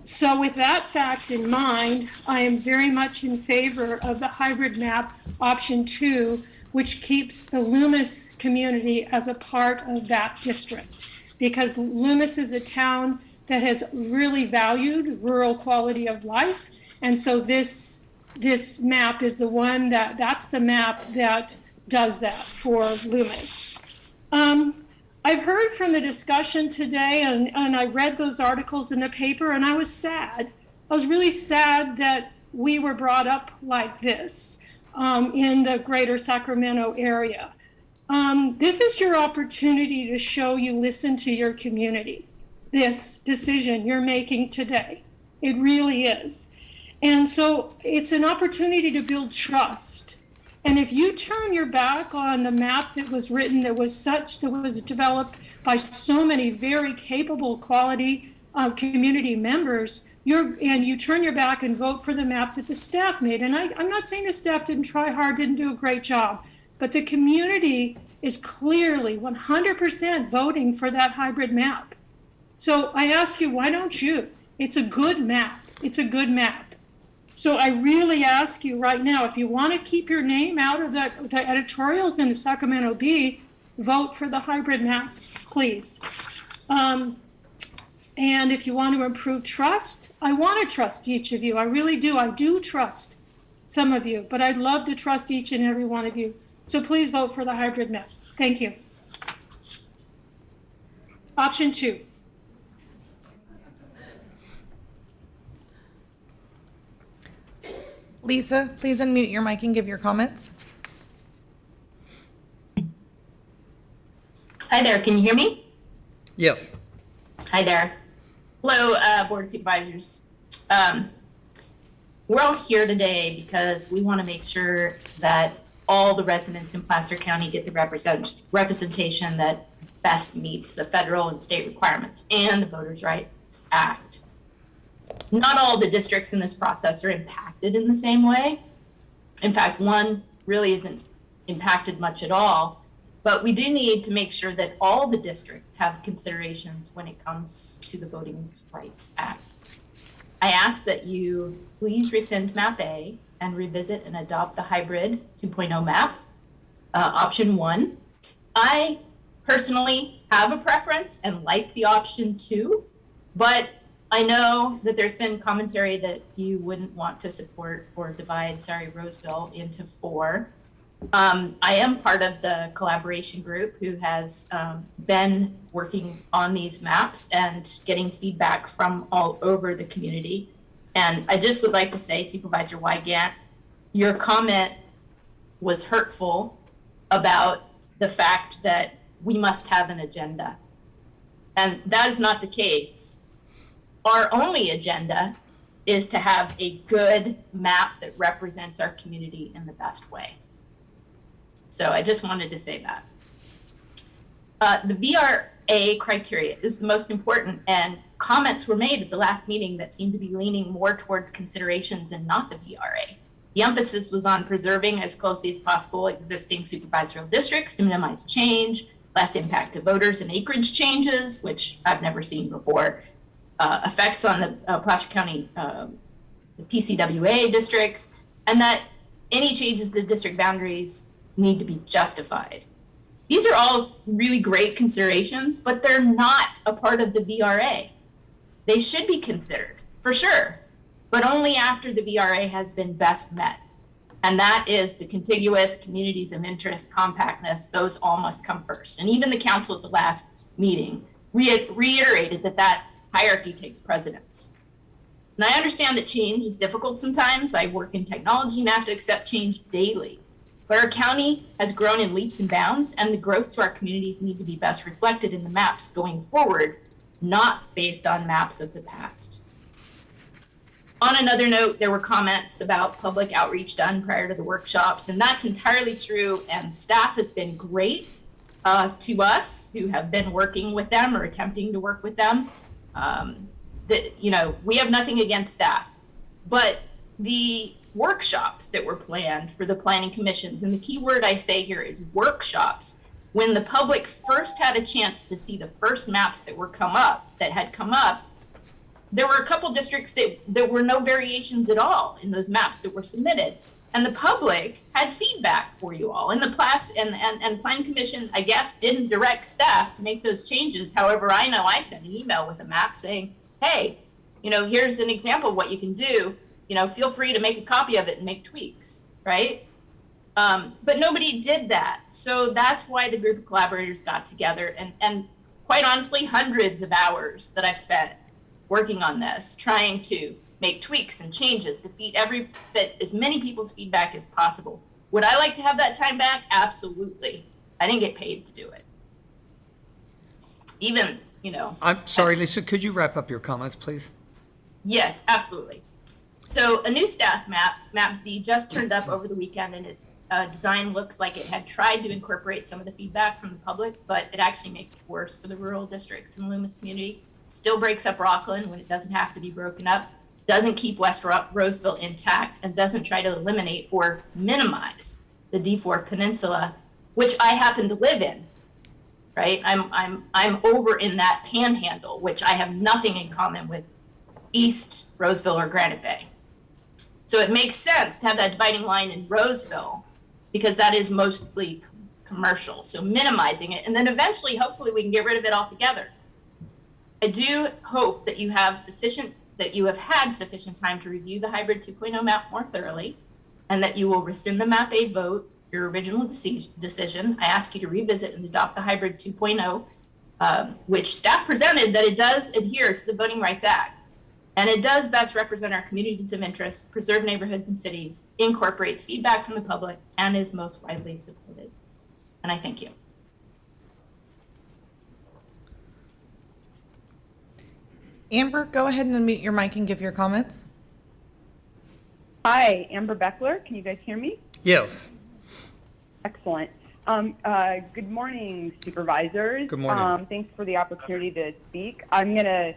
So with that fact in mind, I am very much in favor of the hybrid map option 2, which keeps the Loomis community as a part of that district. Because Loomis is a town that has really valued rural quality of life. And so this map is the one that's the map that does that for Loomis. I've heard from the discussion today, and I read those articles in the paper, and I was sad. I was really sad that we were brought up like this in the greater Sacramento area. This is your opportunity to show you listen to your community. This decision you're making today, it really is. And so it's an opportunity to build trust. And if you turn your back on the map that was written, that was developed by so many very capable quality community members, and you turn your back and vote for the map that the staff made. And I'm not saying the staff didn't try hard, didn't do a great job, but the community is clearly 100% voting for that hybrid map. So I ask you, why don't you? It's a good map. It's a good map. So I really ask you right now, if you want to keep your name out of the editorials in the Sacramento Bee, vote for the hybrid map, please. And if you want to improve trust, I want to trust each of you. I really do. I do trust some of you, but I'd love to trust each and every one of you. So please vote for the hybrid map. Thank you. Option 2. Lisa, please unmute your mic and give your comments. Hi there, can you hear me? Yes. Hi there. Hello, Board of Supervisors. We're all here today because we want to make sure that all the residents in Placer County get the representation that best meets the federal and state requirements and the Voters' Rights Act. Not all the districts in this process are impacted in the same way. In fact, one really isn't impacted much at all, but we do need to make sure that all the districts have considerations when it comes to the Voting Rights Act. I ask that you please rescind map A and revisit and adopt the hybrid 2.0 map, option 1. I personally have a preference and like the option 2, but I know that there's been commentary that you wouldn't want to support or divide, Roseville into 4. I am part of the collaboration group who has been working on these maps and getting feedback from all over the community. And I just would like to say, Supervisor Wygant, your comment was hurtful about the fact that we must have an agenda. And that is not the case. Our only agenda is to have a good map that represents our community in the best way. So I just wanted to say that. The VRA criteria is the most important, and comments were made at the last meeting that seemed to be leaning more towards considerations and not the VRA. The emphasis was on preserving as closely as possible existing supervisorial districts to minimize change, less impact to voters and acreage changes, which I've never seen before, effects on the Placer County the PCWA districts, and that any changes to district boundaries need to be justified. These are all really great considerations, but they're not a part of the VRA. They should be considered, for sure, but only after the VRA has been best met. And that is the contiguous communities of interest, compactness, those all must come first. And even the council at the last meeting reiterated that hierarchy takes precedence. And I understand that change is difficult sometimes. I work in technology and have to accept change daily. But our county has grown in leaps and bounds, and the growth to our communities need to be best reflected in the maps going forward, not based on maps of the past. On another note, there were comments about public outreach done prior to the workshops, and that's entirely true, and staff has been great to us who have been working with them or attempting to work with them. We have nothing against staff, but the workshops that were planned for the planning commissions, and the key word I say here is workshops, when the public first had a chance to see the first maps that had come up, there were a couple districts that there were no variations at all in those maps that were submitted. And the public had feedback for you all. And the planning commission, I guess, didn't direct staff to make those changes. However, I know I sent an email with a map saying, hey, here's an example of what you can do. Feel free to make a copy of it and make tweaks, right? But nobody did that. So that's why the group of collaborators got together, and quite honestly, hundreds of hours that I've spent working on this, trying to make tweaks and changes to fit as many people's feedback as possible. Would I like to have that time back? Absolutely. I didn't get paid to do it. Even, I'm sorry, Lisa, could you wrap up your comments, please? Yes, absolutely. So a new staff map, Map Z, just turned up over the weekend, and its design looks like it had tried to incorporate some of the feedback from the public, but it actually makes it worse for the rural districts in the Loomis community. Still breaks up Rockland when it doesn't have to be broken up, doesn't keep West Roseville intact, and doesn't try to eliminate or minimize the D4 Peninsula, which I happen to live in, right? I'm over in that panhandle, which I have nothing in common with East Roseville or Granite Bay. So it makes sense to have that dividing line in Roseville because that is mostly commercial. So minimizing it, and then eventually, hopefully, we can get rid of it altogether. I do hope that you have had sufficient time to review the hybrid 2.0 map more thoroughly, and that you will rescind the map A vote, your original decision. I ask you to revisit and adopt the hybrid 2.0, which staff presented that it does adhere to the Voting Rights Act, and it does best represent our communities of interest, preserve neighborhoods and cities, incorporates feedback from the public, and is most widely supported. And I thank you. Amber, go ahead and unmute your mic and give your comments. Hi, Amber Beckler. Can you guys hear me? Yes. Excellent. Good morning, supervisors. Good morning. Thanks for the opportunity to speak. I'm going to,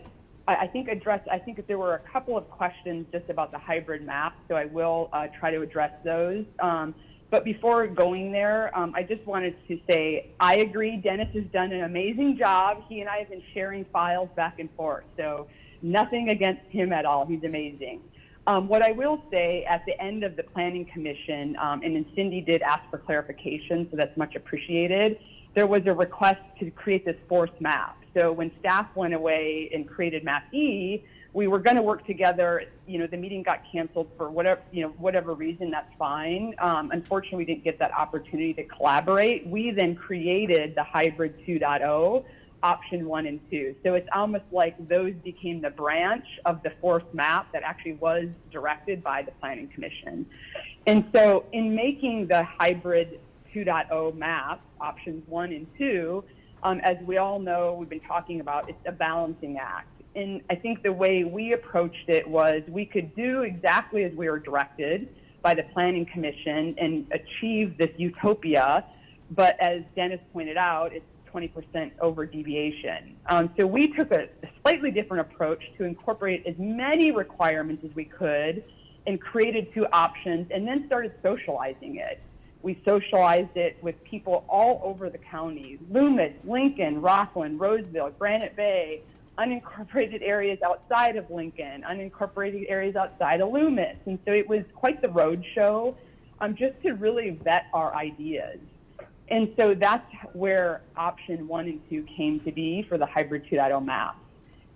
I think that there were a couple of questions just about the hybrid map, so I will try to address those. But before going there, I just wanted to say, I agree, Dennis has done an amazing job. He and I have been sharing files back and forth, so nothing against him at all. He's amazing. What I will say at the end of the Planning Commission, and then Cindy did ask for clarification, so that's much appreciated, there was a request to create this forced map. So when staff went away and created map E, we were going to work together. You know, the meeting got canceled for whatever reason, that's fine. Unfortunately, we didn't get that opportunity to collaborate. We then created the hybrid 2.0, option 1 and 2. So it's almost like those became the branch of the forced map that actually was directed by the Planning Commission. And so in making the hybrid 2.0 map, options 1 and 2, as we all know, we've been talking about, it's a balancing act. And I think the way we approached it was we could do exactly as we were directed by the Planning Commission and achieve this utopia, but as Dennis pointed out, it's 20% over deviation. So we took a slightly different approach to incorporate as many requirements as we could and created 2 options and then started socializing it. We socialized it with people all over the county: Loomis, Lincoln, Rockland, Roseville, Granite Bay, unincorporated areas outside of Lincoln, unincorporated areas outside of Loomis. And so it was quite the road show, just to really vet our ideas. And so that's where option 1 and 2 came to be for the hybrid 2.0 map.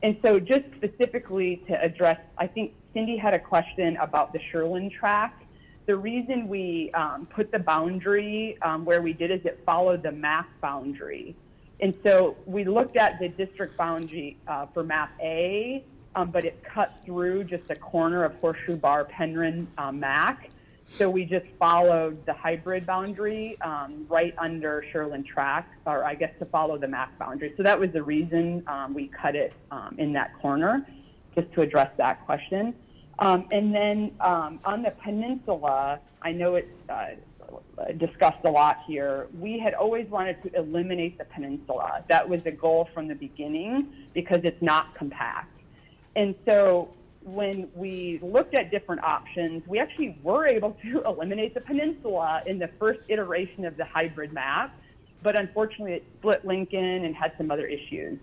And so just specifically to address, I think Cindy had a question about the Sherland track. The reason we put the boundary where we did is it followed the map boundary. And so we looked at the district boundary for map A, but it cut through just a corner of Horseshoe Bar, Penryn, Mac. So we just followed the hybrid boundary right under Sherland Track, or I guess to follow the MAC boundary. So that was the reason we cut it in that corner, just to address that question. And then on the peninsula, I know it's discussed a lot here. We had always wanted to eliminate the peninsula. That was the goal from the beginning because it's not compact. And so when we looked at different options, we actually were able to eliminate the peninsula in the first iteration of the hybrid map, but unfortunately it split Lincoln and had some other issues.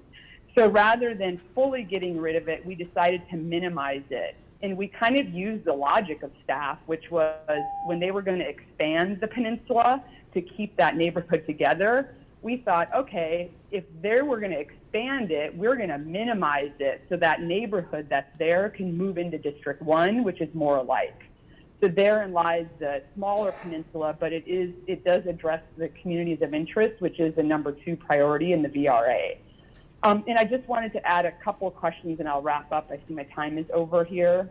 So rather than fully getting rid of it, we decided to minimize it. And we kind of used the logic of staff, which was when they were going to expand the peninsula to keep that neighborhood together, we thought, okay, if they were going to expand it, we're going to minimize it so that neighborhood that's there can move into District 1, which is more alike. So therein lies the smaller peninsula, but it does address the communities of interest, which is the number 2 priority in the VRA. And I just wanted to add a couple of questions and I'll wrap up. I see my time is over here.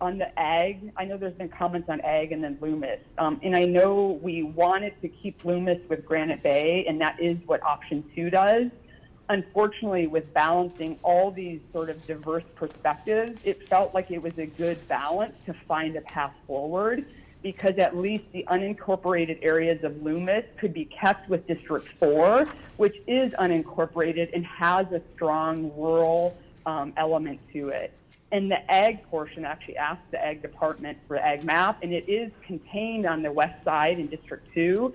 On the ag, I know there's been comments on ag and then Loomis. And I know we wanted to keep Loomis with Granite Bay, and that is what option 2 does. Unfortunately, with balancing all these sort of diverse perspectives, it felt like it was a good balance to find a path forward, because at least the unincorporated areas of Loomis could be kept with District 4, which is unincorporated and has a strong rural element to it. And the ag portion actually asked the ag department for the ag map, and it is contained on the west side in District 2,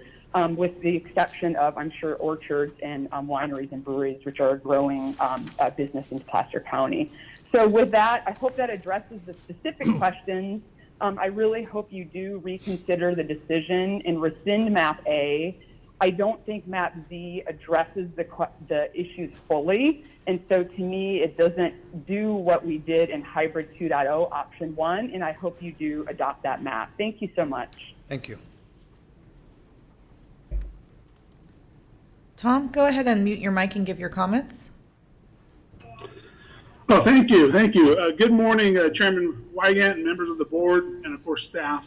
with the exception of, I'm sure, orchards and wineries and breweries, which are a growing business in Placer County. So with that, I hope that addresses the specific questions. I really hope you do reconsider the decision and rescind map A. I don't think map Z addresses the issues fully. And so to me, it doesn't do what we did in hybrid 2.0 option 1. And I hope you do adopt that map. Thank you so much. Thank you. Tom, go ahead and mute your mic and give your comments. Oh, thank you. Thank you. Good morning, Chairman Wygant and members of the board, and of course, staff.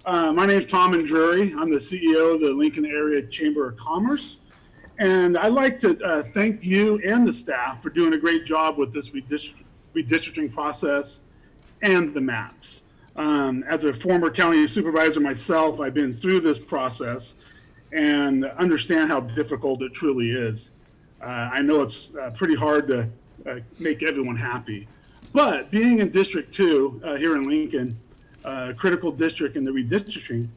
My name is Tom Drury. I'm the CEO of the Lincoln Area Chamber of Commerce. And I'd like to thank you and the staff for doing a great job with this redistricting process and the maps. As a former county supervisor myself, I've been through this process and understand how difficult it truly is. I know it's pretty hard to make everyone happy. But being in District 2 here in Lincoln, critical district in the redistricting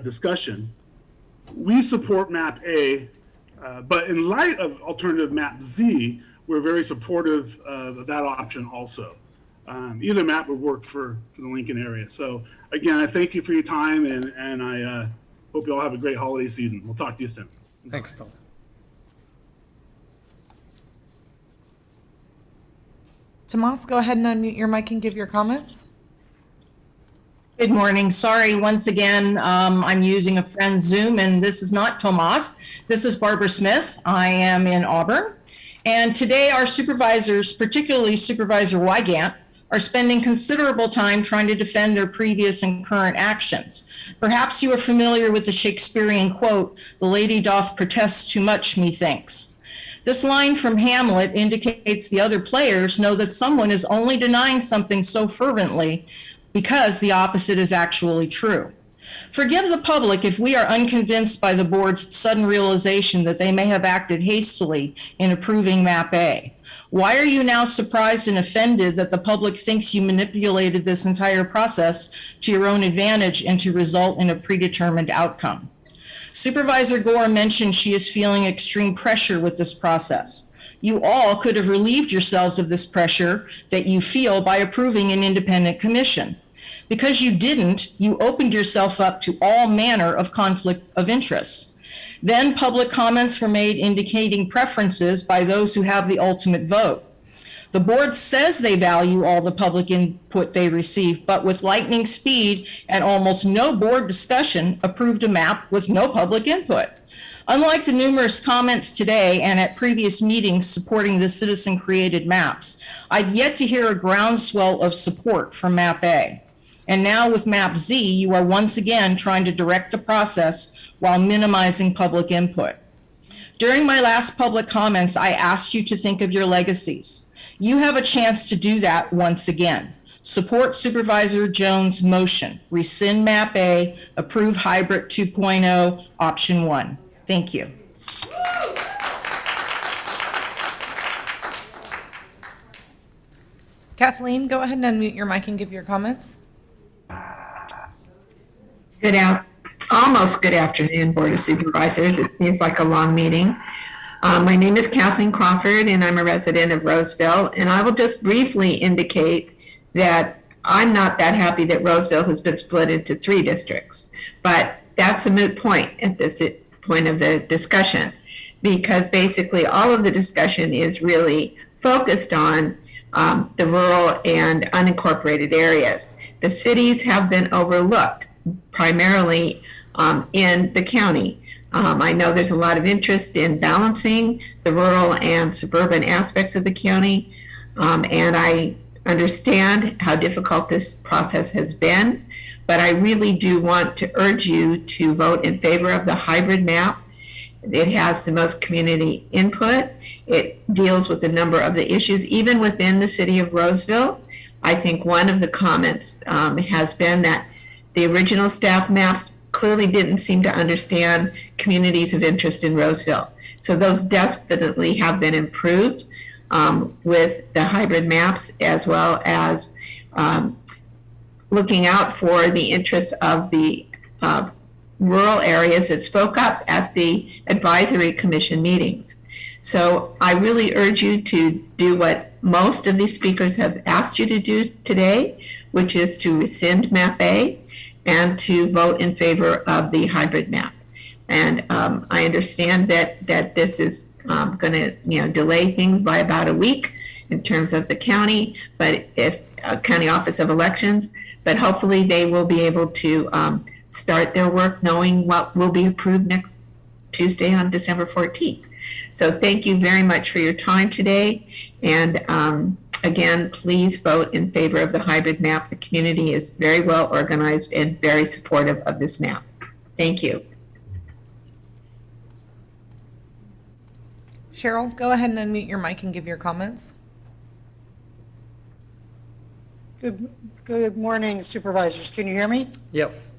discussion, we support Map A, but in light of alternative Map Z, we're very supportive of that option also. Either map would work for the Lincoln area. So again, I thank you for your time, and I hope you all have a great holiday season. We'll talk to you soon. Thanks, Tom. Tomas, go ahead and unmute your mic and give your comments. Good morning. Sorry, once again, I'm using a friend's Zoom, and this is not Tomas. This is Barbara Smith. I am in Auburn. And today our supervisors, particularly Supervisor Wygant, are spending considerable time trying to defend their previous and current actions. Perhaps you are familiar with the Shakespearean quote, "The lady doth protest too much, methinks." This line from Hamlet indicates the other players know that someone is only denying something so fervently because the opposite is actually true. Forgive the public if we are unconvinced by the board's sudden realization that they may have acted hastily in approving Map A. Why are you now surprised and offended that the public thinks you manipulated this entire process to your own advantage and to result in a predetermined outcome? Supervisor Gore mentioned she is feeling extreme pressure with this process. You all could have relieved yourselves of this pressure that you feel by approving an independent commission. Because you didn't, you opened yourself up to all manner of conflict of interest. Then public comments were made indicating preferences by those who have the ultimate vote. The board says they value all the public input they receive, but with lightning speed and almost no board discussion, approved a map with no public input. Unlike the numerous comments today and at previous meetings supporting the citizen-created maps, I've yet to hear a groundswell of support for Map A. And now with Map Z, you are once again trying to direct the process while minimizing public input. During my last public comments, I asked you to think of your legacies. You have a chance to do that once again. Support Supervisor Jones' motion. Rescind Map A, approve Hybrid 2.0, Option 1. Thank you. Kathleen, go ahead and unmute your mic and give your comments. Almost good afternoon, Board of Supervisors. It seems like a long meeting. My name is Kathleen Crawford, and I'm a resident of Roseville. And I will just briefly indicate that I'm not that happy that Roseville has been split into 3 districts. But that's a moot point at this point of the discussion, because basically all of the discussion is really focused on the rural and unincorporated areas. The cities have been overlooked, primarily in the county. I know there's a lot of interest in balancing the rural and suburban aspects of the county, and I understand how difficult this process has been, but I really do want to urge you to vote in favor of the hybrid map. It has the most community input. It deals with a number of the issues, even within the city of Roseville. I think one of the comments has been that the original staff maps clearly didn't seem to understand communities of interest in Roseville. So those definitely have been improved with the hybrid maps, as well as looking out for the interests of the rural areas that spoke up at the advisory commission meetings. So I really urge you to do what most of these speakers have asked you to do today, which is to rescind Map A and to vote in favor of the hybrid map. And I understand that this is going to delay things by about a week in terms of the county, but if County Office of Elections, but hopefully they will be able to start their work knowing what will be approved next Tuesday on December 14th. So thank you very much for your time today. And again, please vote in favor of the hybrid map. The community is very well organized and very supportive of this map. Thank you. Cheryl, go ahead and unmute your mic and give your comments. Good morning, Supervisors. Can you hear me? Yes.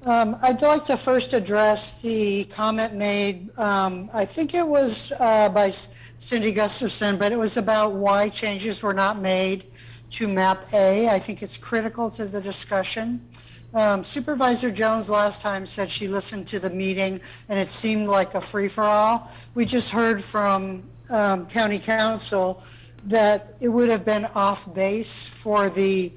I'd like to first address the comment made, I think it was by Cindy Gustafson, but it was about why changes were not made to map A. I think it's critical to the discussion. Supervisor Jones last time said she listened to the meeting and it seemed like a free-for-all. We just heard from County Council that it would have been off base for the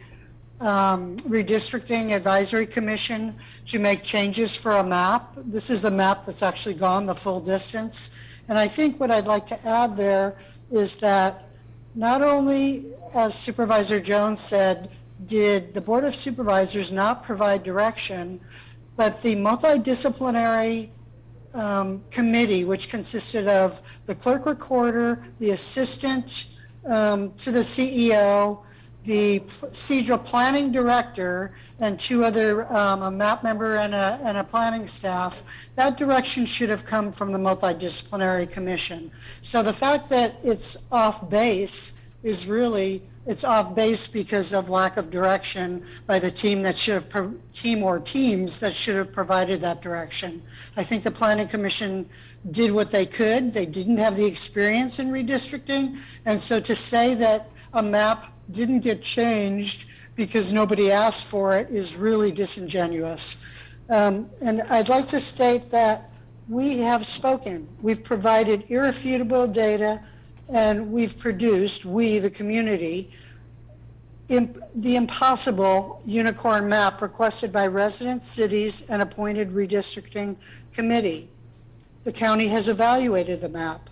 Redistricting Advisory Commission to make changes for a map. This is the map that's actually gone the full distance. And I think what I'd like to add there is that not only, as Supervisor Jones said, did the Board of Supervisors not provide direction, but the multidisciplinary committee, which consisted of the clerk recorder, the assistant to the CEO, the procedural planning director, and two other, a map member and a planning staff, that direction should have come from the multidisciplinary commission. So the fact that it's off base is really, it's off base because of lack of direction by the team that should have, team or teams that should have provided that direction. I think the planning commission did what they could. They didn't have the experience in redistricting. And so to say that a map didn't get changed because nobody asked for it is really disingenuous. And I'd like to state that we have spoken. We've provided irrefutable data, and we've produced, we, the community, the impossible unicorn map requested by residents, cities, and appointed redistricting committee. The county has evaluated the map.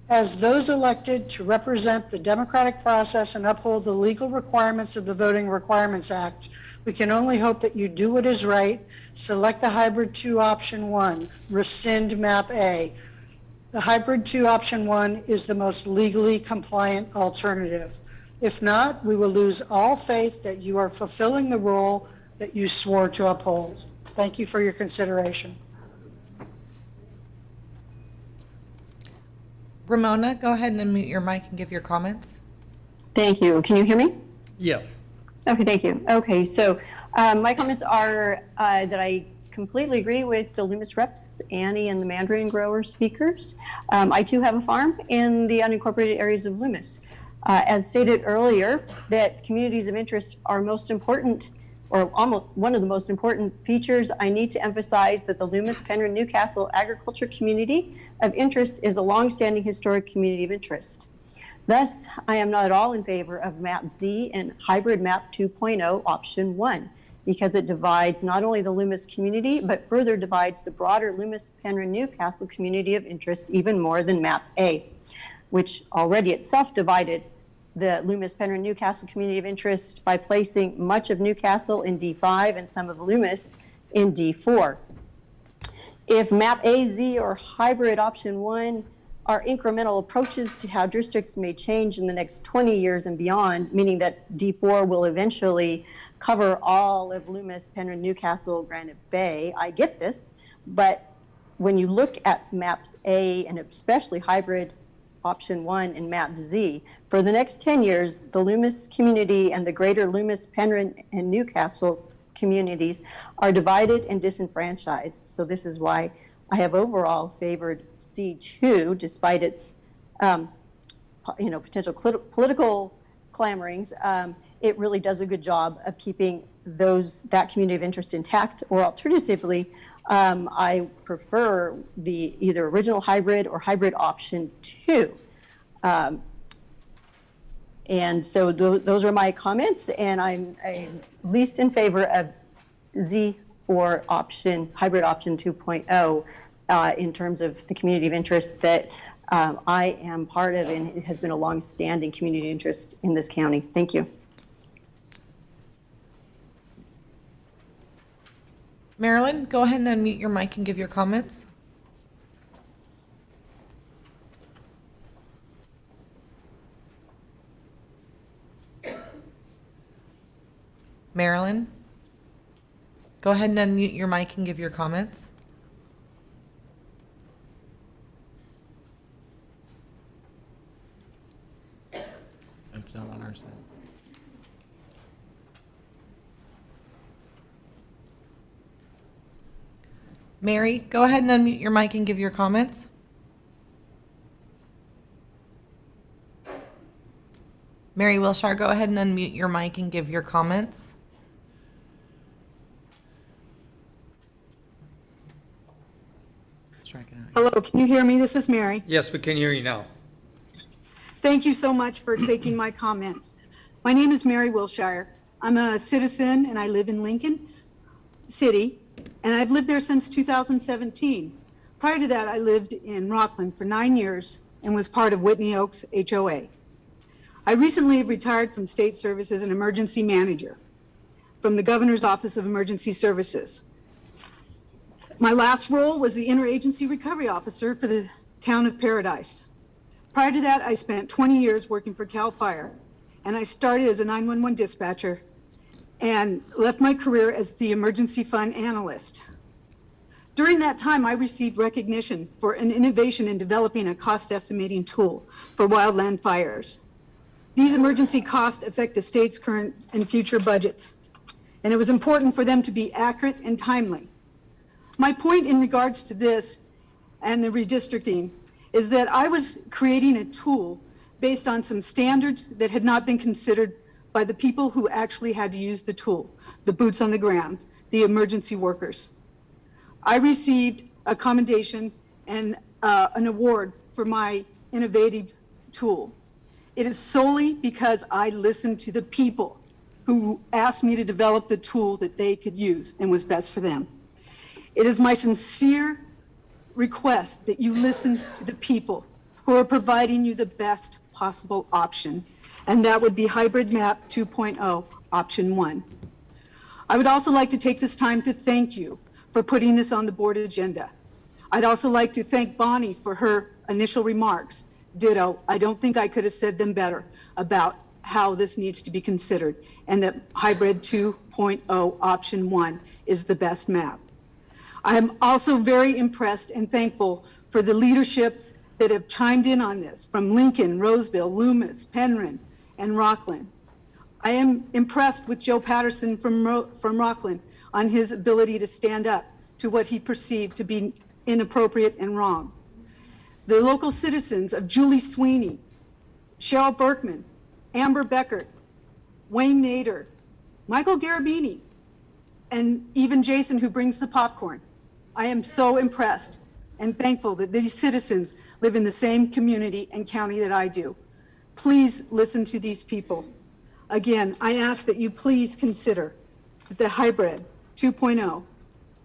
As those elected to represent the democratic process and uphold the legal requirements of the Voting Requirements Act, we can only hope that you do what is right, select the Hybrid 2 Option 1, rescind Map A. The Hybrid 2 Option 1 is the most legally compliant alternative. If not, we will lose all faith that you are fulfilling the role that you swore to uphold. Thank you for your consideration. Ramona, go ahead and unmute your mic and give your comments. Thank you. Can you hear me? Yes. Okay, thank you. Okay, so my comments are that I completely agree with the Loomis reps, Annie, and the Mandarin grower speakers. I too have a farm in the unincorporated areas of Loomis. As stated earlier, that communities of interest are most important, or almost one of the most important features. I need to emphasize that the Loomis, Penryn, Newcastle agriculture community of interest is a longstanding historic community of interest. Thus, I am not at all in favor of Map Z and Hybrid Map 2.0 Option 1, because it divides not only the Loomis community, but further divides the broader Loomis, Penryn, Newcastle community of interest even more than Map A, which already itself divided the Loomis, Penryn, Newcastle community of interest by placing much of Newcastle in D5 and some of Loomis in D4. If Map A, Z, or Hybrid Option 1 are incremental approaches to how districts may change in the next 20 years and beyond, meaning that D4 will eventually cover all of Loomis, Penryn, Newcastle, Granite Bay, I get this, but when you look at Maps A and especially Hybrid Option 1 and Map Z, for the next 10 years, the Loomis community and the greater Loomis, Penryn, and Newcastle communities are divided and disenfranchised. So this is why I have overall favored C2, despite its potential political clamorings. It really does a good job of keeping that community of interest intact, or alternatively, I prefer the either original hybrid or hybrid option 2. And so those are my comments, and I'm least in favor of Z or hybrid option 2.0 in terms of the community of interest that I am part of, and it has been a long-standing community interest in this county. Thank you. Marilyn, go ahead and unmute your mic and give your comments. Marilyn, go ahead and unmute your mic and give your comments. It's not on our side. Mary, go ahead and unmute your mic and give your comments. Mary Wilshire, go ahead and unmute your mic and give your comments. Strike it out. Hello, can you hear me? This is Mary. Yes, we can hear you now. Thank you so much for taking my comments. My name is Mary Wilshire. I'm a citizen and I live in Lincoln City, and I've lived there since 2017. Prior to that, I lived in Rockland for 9 years and was part of Whitney Oaks HOA. I recently retired from state service as an emergency manager from the Governor's Office of Emergency Services. My last role was the Interagency Recovery Officer for the town of Paradise. Prior to that, I spent 20 years working for CAL FIRE, and I started as a 911 dispatcher and left my career as the emergency fund analyst. During that time, I received recognition for an innovation in developing a cost estimating tool for wildland fires. These emergency costs affect the state's current and future budgets, and it was important for them to be accurate and timely. My point in regards to this and the redistricting is that I was creating a tool based on some standards that had not been considered by the people who actually had to use the tool, the boots on the ground, the emergency workers. I received a commendation and an award for my innovative tool. It is solely because I listened to the people who asked me to develop the tool that they could use and was best for them. It is my sincere request that you listen to the people who are providing you the best possible option, and that would be Hybrid Map 2.0, option 1. I would also like to take this time to thank you for putting this on the board agenda. I'd also like to thank Bonnie for her initial remarks. Ditto, I don't think I could have said them better about how this needs to be considered, and that Hybrid 2.0, option 1 is the best map. I am also very impressed and thankful for the leaderships that have chimed in on this, from Lincoln, Roseville, Loomis, Penryn, and Rockland. I am impressed with Joe Patterson from Rockland on his ability to stand up to what he perceived to be inappropriate and wrong. The local citizens of Julie Sweeney, Cheryl Berkman, Amber Beckert, Wayne Nader, Michael Garabini, and even Jason, who brings the popcorn. I am so impressed and thankful that these citizens live in the same community and county that I do. Please listen to these people. Again, I ask that you please consider that the Hybrid 2.0,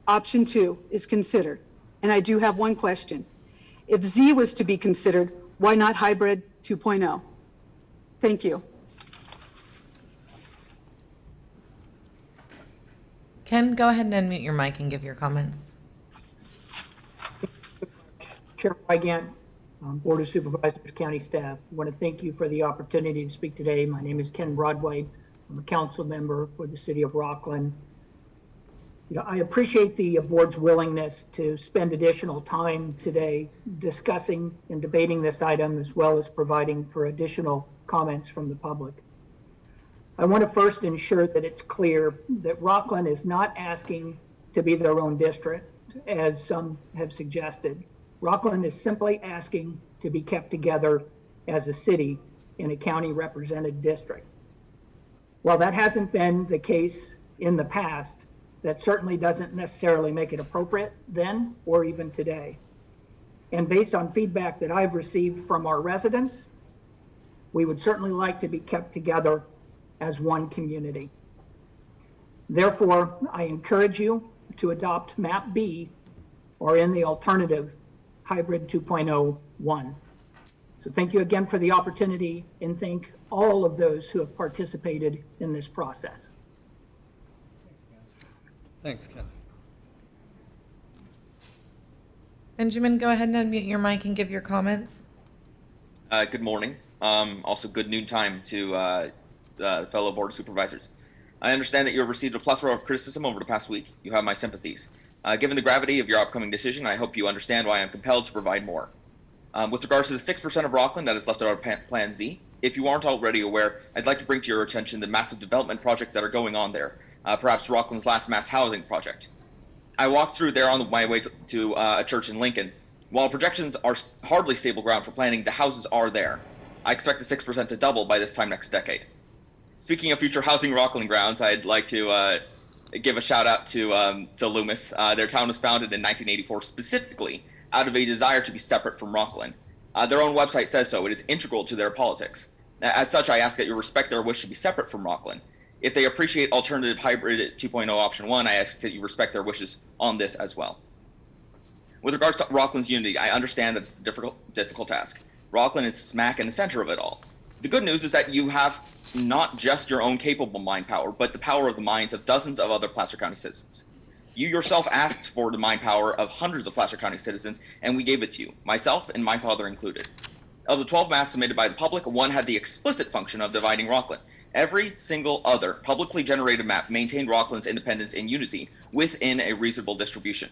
option 2 is considered. And I do have one question. If Z was to be considered, why not Hybrid 2.0? Thank you. Ken, go ahead and unmute your mic and give your comments. Chair Wygant, Board of Supervisors, County staff, I want to thank you for the opportunity to speak today. My name is Ken Broadway. I'm a council member for the city of Rockland. I appreciate the board's willingness to spend additional time today discussing and debating this item, as well as providing for additional comments from the public. I want to first ensure that it's clear that Rockland is not asking to be their own district, as some have suggested. Rockland is simply asking to be kept together as a city in a county represented district. While that hasn't been the case in the past, that certainly doesn't necessarily make it appropriate then or even today. And based on feedback that I've received from our residents, we would certainly like to be kept together as one community. Therefore, I encourage you to adopt Map B, or in the alternative, Hybrid 2.01. So thank you again for the opportunity, and thank all of those who have participated in this process. Thanks, Ken. Benjamin, go ahead and unmute your mic and give your comments. Good morning. Also good noontime to fellow Board of Supervisors. I understand that you have received a plethora of criticism over the past week. You have my sympathies. Given the gravity of your upcoming decision, I hope you understand why I'm compelled to provide more. With regards to the 6% of Rockland that is left out of Plan Z, if you aren't already aware, I'd like to bring to your attention the massive development projects that are going on there. Perhaps Rockland's last mass housing project. I walked through there on my way to a church in Lincoln. While projections are hardly stable ground for planning, the houses are there. I expect the 6% to double by this time next decade. Speaking of future housing Rockland grounds, I'd like to give a shout out to Loomis. Their town was founded in 1984 specifically out of a desire to be separate from Rockland. Their own website says so. It is integral to their politics. As such, I ask that you respect their wish to be separate from Rockland. If they appreciate alternative hybrid 2.0 option 1, I ask that you respect their wishes on this as well. With regards to Rockland's unity, I understand that it's a difficult task. Rockland is smack in the center of it all. The good news is that you have not just your own capable mind power, but the power of the minds of dozens of other Placer County citizens. You yourself asked for the mind power of hundreds of Placer County citizens, and we gave it to you, myself and my father included. Of the 12 maps submitted by the public, one had the explicit function of dividing Rockland. Every single other publicly generated map maintained Rockland's independence and unity within a reasonable distribution.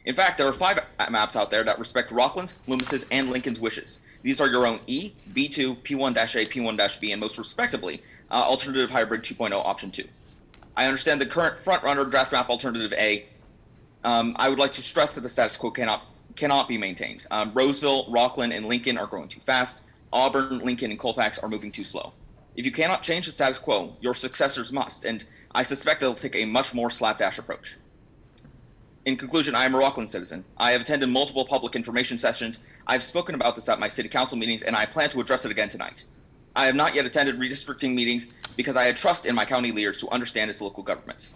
In fact, there are 5 maps out there that respect Rockland's, Loomis's, and Lincoln's wishes. These are your own E, B2, P1-A, P1-B, and most respectively, Alternative Hybrid 2.0 Option 2. I understand the current frontrunner draft map Alternative A. I would like to stress that the status quo cannot be maintained. Roseville, Rockland, and Lincoln are growing too fast. Auburn, Lincoln, and Colfax are moving too slow. If you cannot change the status quo, your successors must, and I suspect they'll take a much more slapdash approach. In conclusion, I am a Rockland citizen. I have attended multiple public information sessions. I've spoken about this at my city council meetings, and I plan to address it again tonight. I have not yet attended redistricting meetings because I had trust in my county leaders to understand its local governments.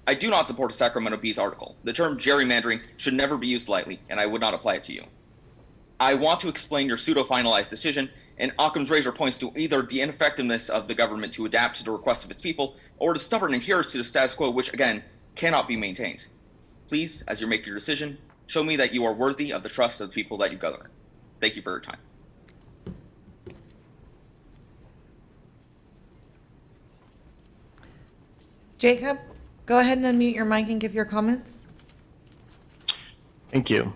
I do not support a Sacramento Bee's article. The term gerrymandering should never be used lightly, and I would not apply it to you. I want to explain your pseudo-finalized decision, and Occam's razor points to either the ineffectiveness of the government to adapt to the requests of its people, or the stubborn adherence to the status quo, which, again, cannot be maintained. Please, as you make your decision, show me that you are worthy of the trust of the people that you govern. Thank you for your time. Jacob, go ahead and unmute your mic and give your comments. Thank you.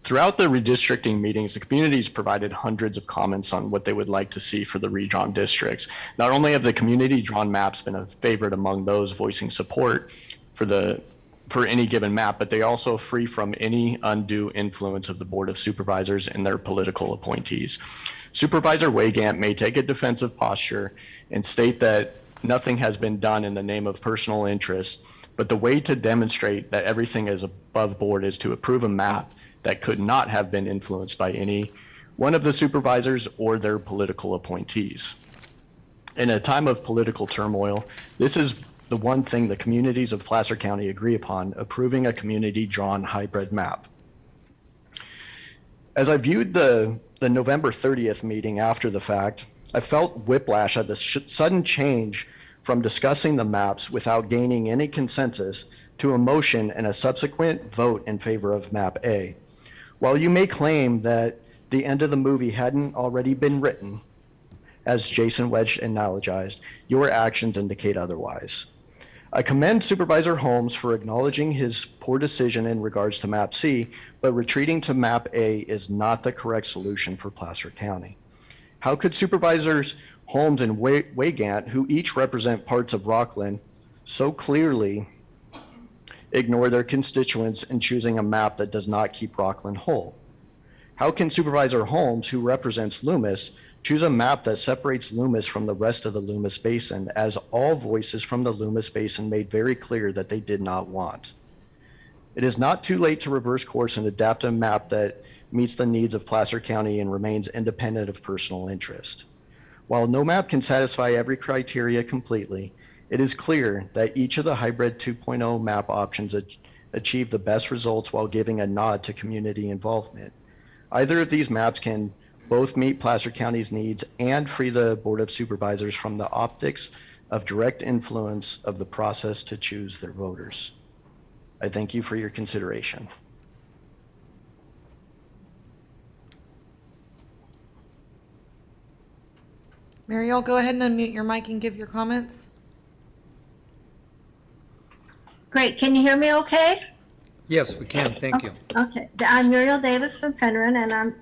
Throughout the redistricting meetings, the communities provided hundreds of comments on what they would like to see for the redrawn districts. Not only have the community-drawn maps been a favorite among those voicing support for any given map, but they also free from any undue influence of the Board of Supervisors and their political appointees. Supervisor Wygant may take a defensive posture and state that nothing has been done in the name of personal interest, but the way to demonstrate that everything is above board is to approve a map that could not have been influenced by any one of the supervisors or their political appointees. In a time of political turmoil, this is the one thing the communities of Placer County agree upon: approving a community-drawn hybrid map. As I viewed the November 30th meeting after the fact, I felt whiplash at the sudden change from discussing the maps without gaining any consensus to a motion and a subsequent vote in favor of Map A. While you may claim that the end of the movie hadn't already been written, as Jason Wedge analogized, your actions indicate otherwise. I commend Supervisor Holmes for acknowledging his poor decision in regards to Map C, but retreating to Map A is not the correct solution for Placer County. How could Supervisors Holmes and Wygant, who each represent parts of Rockland, so clearly ignore their constituents in choosing a map that does not keep Rockland whole? How can Supervisor Holmes, who represents Loomis, choose a map that separates Loomis from the rest of the Loomis Basin, as all voices from the Loomis Basin made very clear that they did not want? It is not too late to reverse course and adapt a map that meets the needs of Placer County and remains independent of personal interest. While no map can satisfy every criteria completely, it is clear that each of the hybrid 2.0 map options achieve the best results while giving a nod to community involvement. Either of these maps can both meet Placer County's needs and free the Board of Supervisors from the optics of direct influence of the process to choose their voters. I thank you for your consideration. Mariel, go ahead and unmute your mic and give your comments. Great. Can you hear me okay? Yes, we can. Thank you. Okay. I'm Muriel Davis from Penryn, and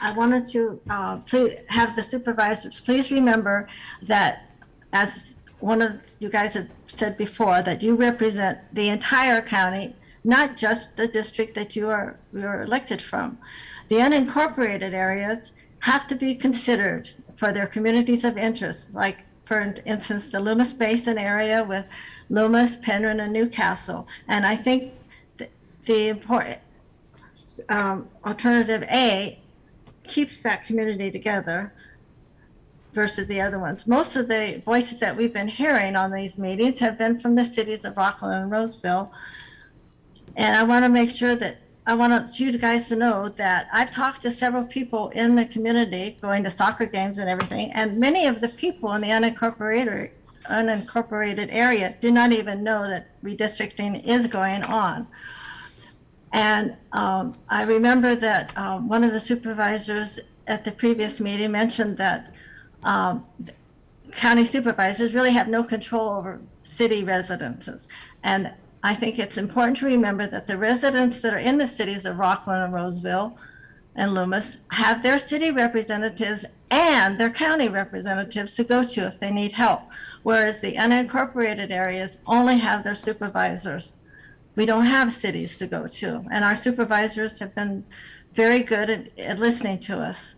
I wanted to please have the supervisors please remember that, as one of you guys have said before, that you represent the entire county, not just the district that you are elected from. The unincorporated areas have to be considered for their communities of interest, like for instance, the Loomis Basin area with Loomis, Penryn, and Newcastle. And I think the important alternative A keeps that community together versus the other ones. Most of the voices that we've been hearing on these meetings have been from the cities of Rockland and Roseville. And I want to make sure that I want you guys to know that I've talked to several people in the community going to soccer games and everything, and many of the people in the unincorporated area do not even know that redistricting is going on. And I remember that one of the supervisors at the previous meeting mentioned that county supervisors really have no control over city residences. And I think it's important to remember that the residents that are in the cities of Rockland and Roseville and Loomis have their city representatives and their county representatives to go to if they need help, whereas the unincorporated areas only have their supervisors. We don't have cities to go to, and our supervisors have been very good at listening to us.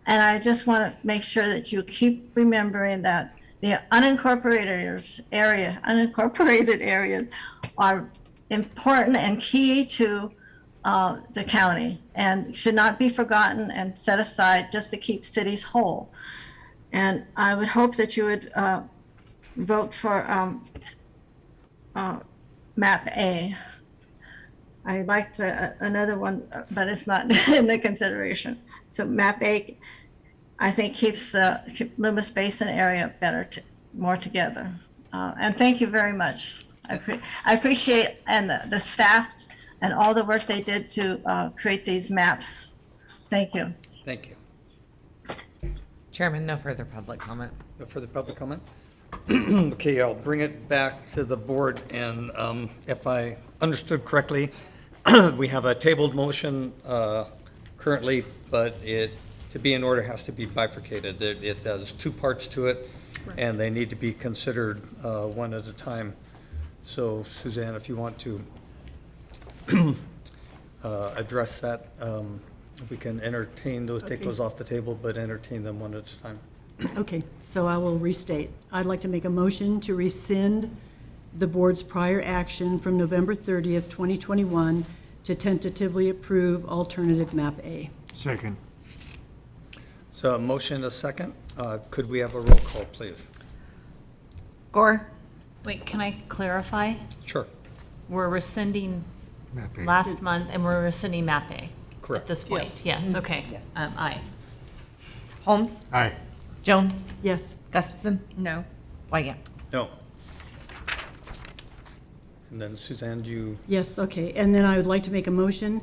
And I just want to make sure that you keep remembering that the unincorporated areas are important and key to the county and should not be forgotten and set aside just to keep cities whole. And I would hope that you would vote for map A. I like another one, but it's not in the consideration. So map A, I think, keeps the Loomis Basin area better, more together. And thank you very much. I appreciate and the staff and all the work they did to create these maps. Thank you. Thank you. Chairman, no further public comment. No further public comment? Okay, I'll bring it back to the board, and if I understood correctly, we have a tabled motion currently, but to be in order, has to be bifurcated. It has two parts to it, and they need to be considered one at a time. So Suzanne, if you want to address that, we can entertain those, take those off the table, but entertain them one at a time. Okay, so I will restate. I'd like to make a motion to rescind the board's prior action from November 30th, 2021 to tentatively approve alternative map A. Second. So a motion, a second. Could we have a roll call, please? Gore? Wait, can I clarify? Sure. We're rescinding Map A. last month, and we're rescinding map A. Correct. At this point, yes, okay. Yes. Aye. Holmes? Aye. Jones? Yes. Gustafson? No. Wygant? No. And then Suzanne, do you? Yes, okay. And then I would like to make a motion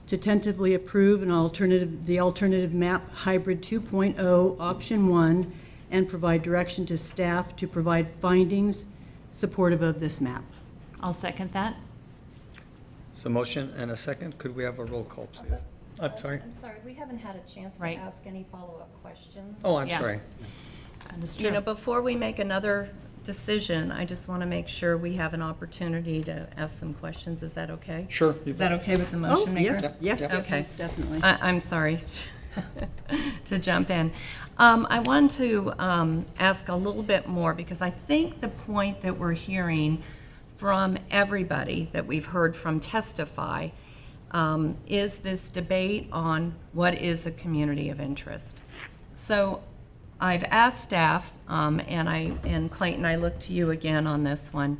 to tentatively approve the alternative map hybrid 2.0 option 1 and provide direction to staff to provide findings supportive of this map. I'll second that. So motion and a second. Could we have a roll call, please? I'm sorry. I'm sorry, we haven't had a chance to Right. ask any follow-up questions. Oh, I'm Yeah. sorry. That is You know, true. before we make another decision, I just want to make sure we have an opportunity to ask some questions. Is that okay? Sure. Is that okay with the motion maker? Yes, yes, yes, Okay. yes, definitely. I'm sorry to jump in. I want to ask a little bit more, because I think the point that we're hearing from everybody that we've heard from testify is this debate on what is a community of interest. So I've asked staff, and Clayton, I look to you again on this one.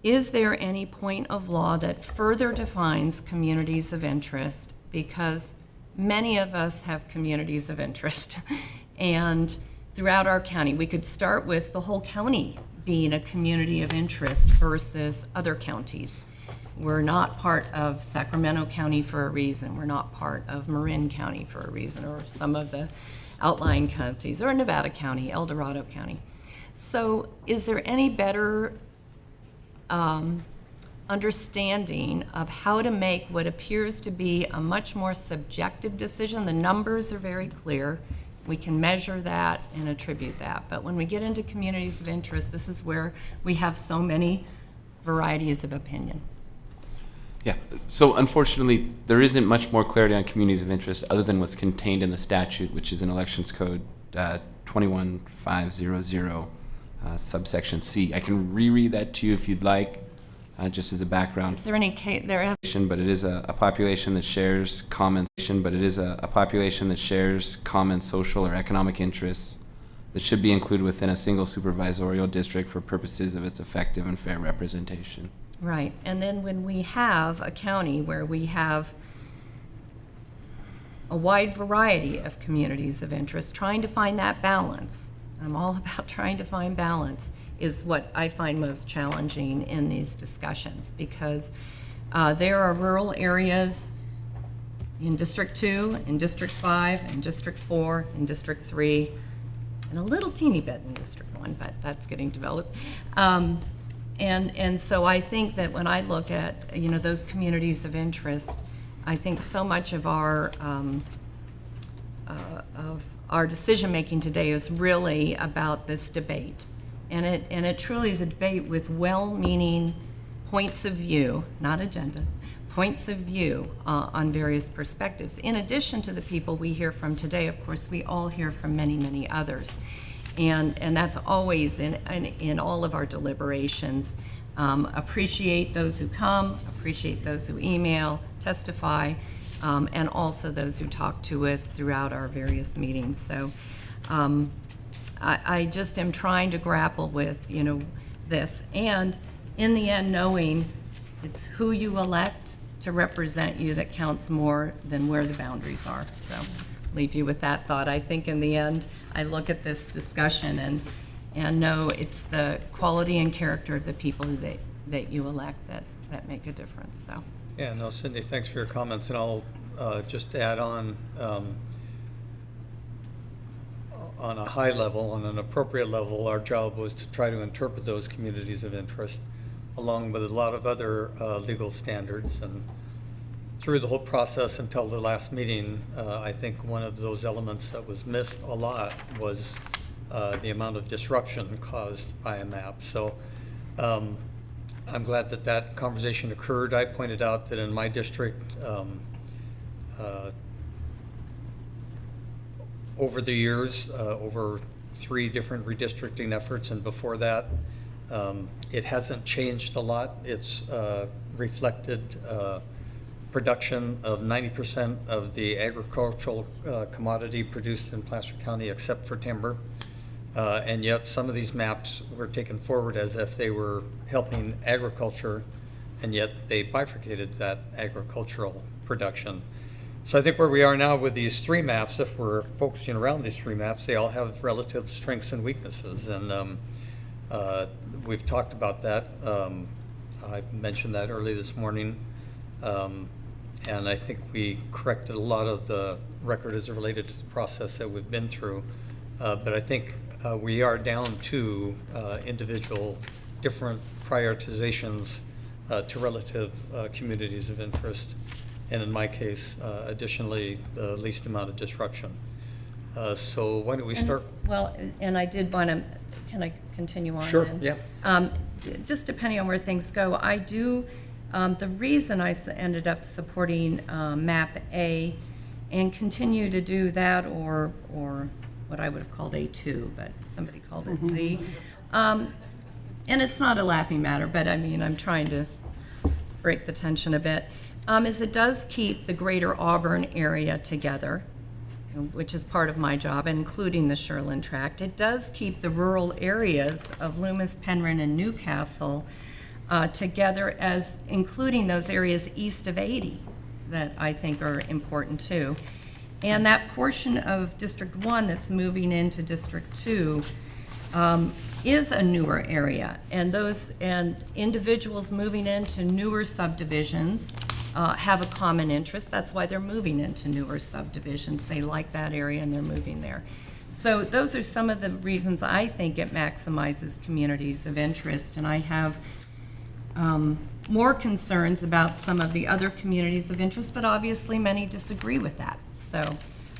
Is there any point of law that further defines communities of interest? Because many of us have communities of interest. And throughout our county, we could start with the whole county being a community of interest versus other counties. We're not part of Sacramento County for a reason. We're not part of Marin County for a reason, or some of the outlying counties, or Nevada County, El Dorado County. So is there any better understanding of how to make what appears to be a much more subjective decision? The numbers are very clear. We can measure that and attribute that. But when we get into communities of interest, this is where we have so many varieties of opinion. Yeah, so unfortunately, there isn't much more clarity on communities of interest other than what's contained in the statute, which is in Elections Code 21500, subsection C. I can reread that to you if you'd like, just as a background. Is there any case, there has, But it is a population that shares common, but it is a population that shares common social or economic interests that should be included within a single supervisorial district for purposes of its effective and fair representation. right, and then when we have a county where we have a wide variety of communities of interest, trying to find that balance, I'm all about trying to find balance, is what I find most challenging in these discussions, because there are rural areas in District 2, in District 5, in District 4, in District 3, and a little teeny bit in District 1, but that's getting developed. And so I think that when I look at, those communities of interest, I think so much of our decision-making today is really about this debate. And it truly is a debate with well-meaning points of view, not agendas, points of view on various perspectives. In addition to the people we hear from today, of course, we all hear from many, many others. And that's always in all of our deliberations. Appreciate those who come, appreciate those who email, testify, and also those who talk to us throughout our various meetings. So I just am trying to grapple with, this. And in the end, knowing it's who you elect to represent you that counts more than where the boundaries are. So leave you with that thought. I think in the end, I look at this discussion and know it's the quality and character of the people that you elect that make a difference. So. Yeah, no, Cindy, thanks for your comments, and I'll just add on a high level, on an appropriate level, our job was to try to interpret those communities of interest along with a lot of other legal standards. And through the whole process until the last meeting, I think one of those elements that was missed a lot was the amount of disruption caused by a map. So I'm glad that that conversation occurred. I pointed out that in my district, over the years, over 3 different redistricting efforts, and before that, it hasn't changed a lot. It's reflected production of 90% of the agricultural commodity produced in Placer County except for timber. And yet some of these maps were taken forward as if they were helping agriculture, and yet they bifurcated that agricultural production. So I think where we are now with these 3 maps, if we're focusing around these 3 maps, they all have relative strengths and weaknesses. And we've talked about that. I mentioned that early this morning. And I think we corrected a lot of the record as it related to the process that we've been through. But I think we are down to individual different prioritizations to relative communities of interest. And in my case, additionally, the least amount of disruption. So why don't we start? Well, and I did want to, can I continue on? Sure, then? yeah. Just depending on where things go, I do, the reason I ended up supporting MAP A and continue to do that, or what I would have called A2, but somebody called it Z. And it's not a laughing matter, but I mean, I'm trying to break the tension a bit. Is it does keep the greater Auburn area together, which is part of my job, including the Sherland Tract. It does keep the rural areas of Loomis, Penryn, and Newcastle together, as including those areas east of 80 that I think are important too. And that portion of District 1 that's moving into District 2 is a newer area, and individuals moving into newer subdivisions have a common interest. That's why they're moving into newer subdivisions. They like that area and they're moving there. So those are some of the reasons I think it maximizes communities of interest, and I have more concerns about some of the other communities of interest, but obviously many disagree with that. So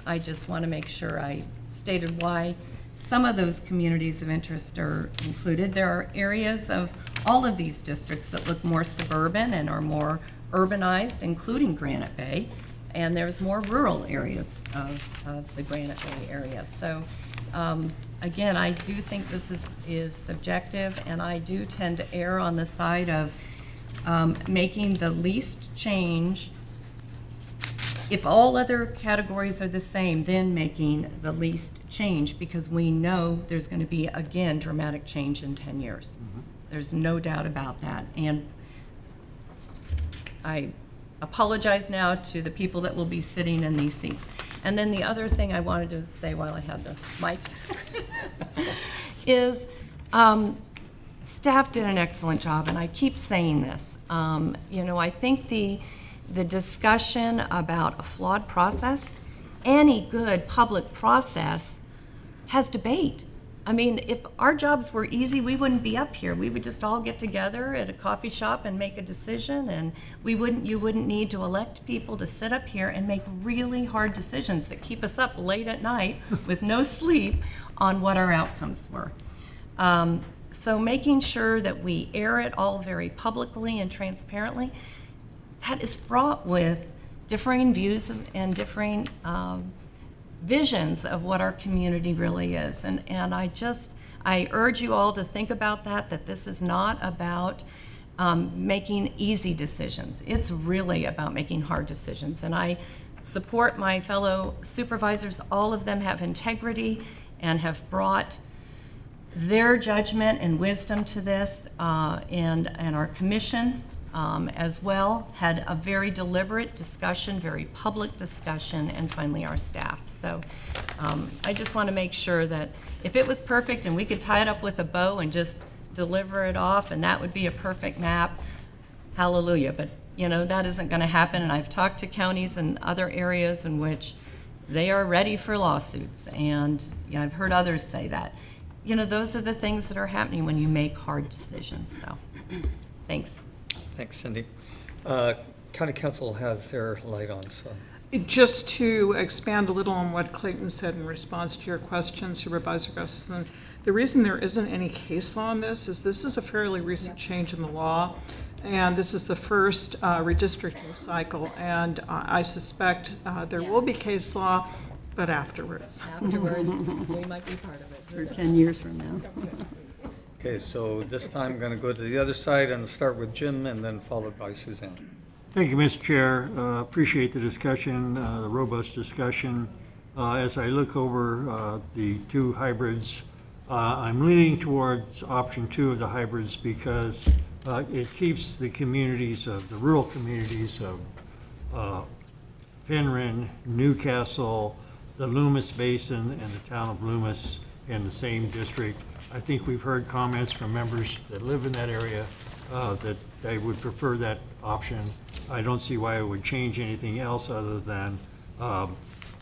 I just want to make sure I stated why some of those communities of interest are included. There are areas of all of these districts that look more suburban and are more urbanized, including Granite Bay, and there's more rural areas of the Granite Bay area. So again, I do think this is subjective, and I do tend to err on the side of making the least change. If all other categories are the same, then making the least change, because we know there's going to be, again, dramatic change in 10 years. There's no doubt about that. And I apologize now to the people that will be sitting in these seats. And then the other thing I wanted to say while I had the mic is staff did an excellent job, and I keep saying this. You know, I think the discussion about a flawed process, any good public process has debate. I mean, if our jobs were easy, we wouldn't be up here. We would just all get together at a coffee shop and make a decision, and you wouldn't need to elect people to sit up here and make really hard decisions that keep us up late at night with no sleep on what our outcomes were. So making sure that we air it all very publicly and transparently, that is fraught with differing views and differing visions of what our community really is. And I urge you all to think about that this is not about making easy decisions. It's really about making hard decisions. And I support my fellow supervisors. All of them have integrity and have brought their judgment and wisdom to this, and our commission as well had a very deliberate discussion, very public discussion, and finally our staff. So I just want to make sure that if it was perfect and we could tie it up with a bow and just deliver it off and that would be a perfect map, hallelujah. But you know, that isn't going to happen, and I've talked to counties and other areas in which they are ready for lawsuits, and you know, I've heard others say that. You know, those are the things that are happening when you make hard decisions. So thanks. Thanks, Cindy. County Council has their light on, so. Just to expand a little on what Clayton said in response to your question, Supervisor Gustafson, the reason there isn't any case law on this is a fairly recent change in the law, and this is the first redistricting cycle, and I suspect there will be case law, but afterwards. Afterwards, we might be part of it. For 10 years from now. Okay, so this time I'm going to go to the other side and start with Jim and then followed by Suzanne. Thank you, Mr. Chair. Appreciate the discussion, the robust discussion. As I look over the two hybrids, I'm leaning towards option 2 of the hybrids because it keeps the communities of the rural communities of Penryn, Newcastle, the Loomis Basin, and the town of Loomis in the same district. I think we've heard comments from members that live in that area that they would prefer that option. I don't see why it would change anything else other than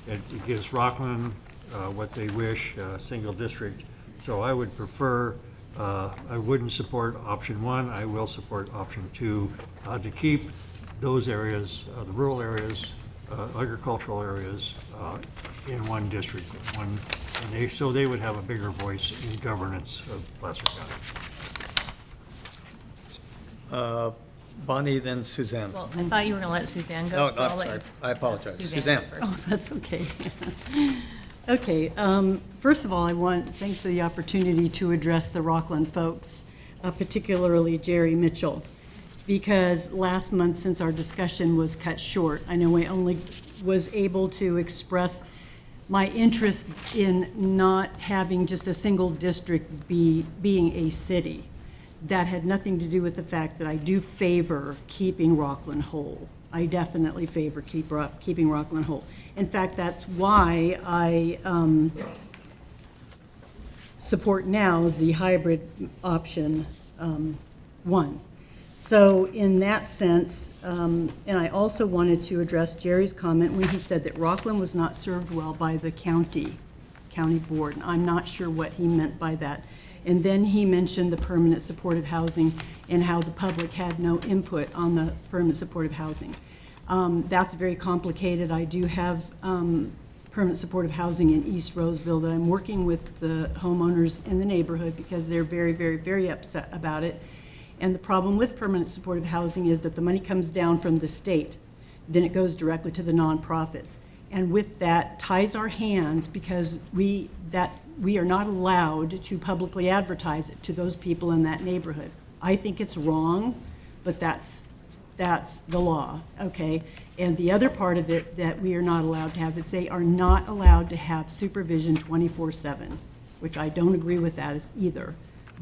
it gives Rockland what they wish, single district. So I would prefer, I wouldn't support option 1. I will support option 2 to keep those areas, the rural areas, agricultural areas in one district, so they would have a bigger voice in governance of Placer County. Bonnie, then Suzanne. Well, I thought you were going to let Suzanne go. No, so I'll I'm let sorry. I apologize. Suzanne Suzanne. go Oh, first. that's okay. Okay, first of all, thanks for the opportunity to address the Rockland folks, particularly Jerry Mitchell, because last month, since our discussion was cut short, I know I only was able to express my interest in not having just a single district being a city. That had nothing to do with the fact that I do favor keeping Rockland whole. I definitely favor keeping Rockland whole. In fact, that's why I support now the hybrid option 1. So in that sense, and I also wanted to address Jerry's comment when he said that Rockland was not served well by the county board. I'm not sure what he meant by that. And then he mentioned the permanent supportive housing and how the public had no input on the permanent supportive housing. That's very complicated. I do have permanent supportive housing in East Roseville that I'm working with the homeowners in the neighborhood because they're very, very, very upset about it. And the problem with permanent supportive housing is that the money comes down from the state, then it goes directly to the nonprofits. And with that ties our hands because we are not allowed to publicly advertise it to those people in that neighborhood. I think it's wrong, but that's the law, okay? And the other part of it that we are not allowed to have is they are not allowed to have supervision 24/7, which I don't agree with that either.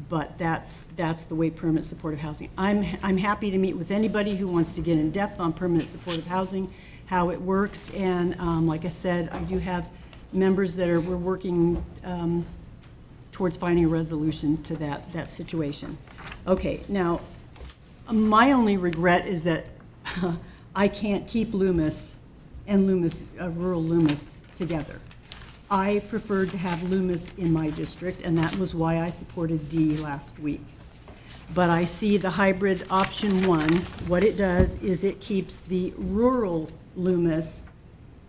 But that's the way permanent supportive housing. I'm happy to meet with anybody who wants to get in depth on permanent supportive housing, how it works, and like I said, I do have members that we're working towards finding a resolution to that situation. Okay, now, my only regret is that I can't keep Loomis and rural Loomis together. I preferred to have Loomis in my district, and that was why I supported D last week. But I see the hybrid option 1, what it does is it keeps the rural Loomis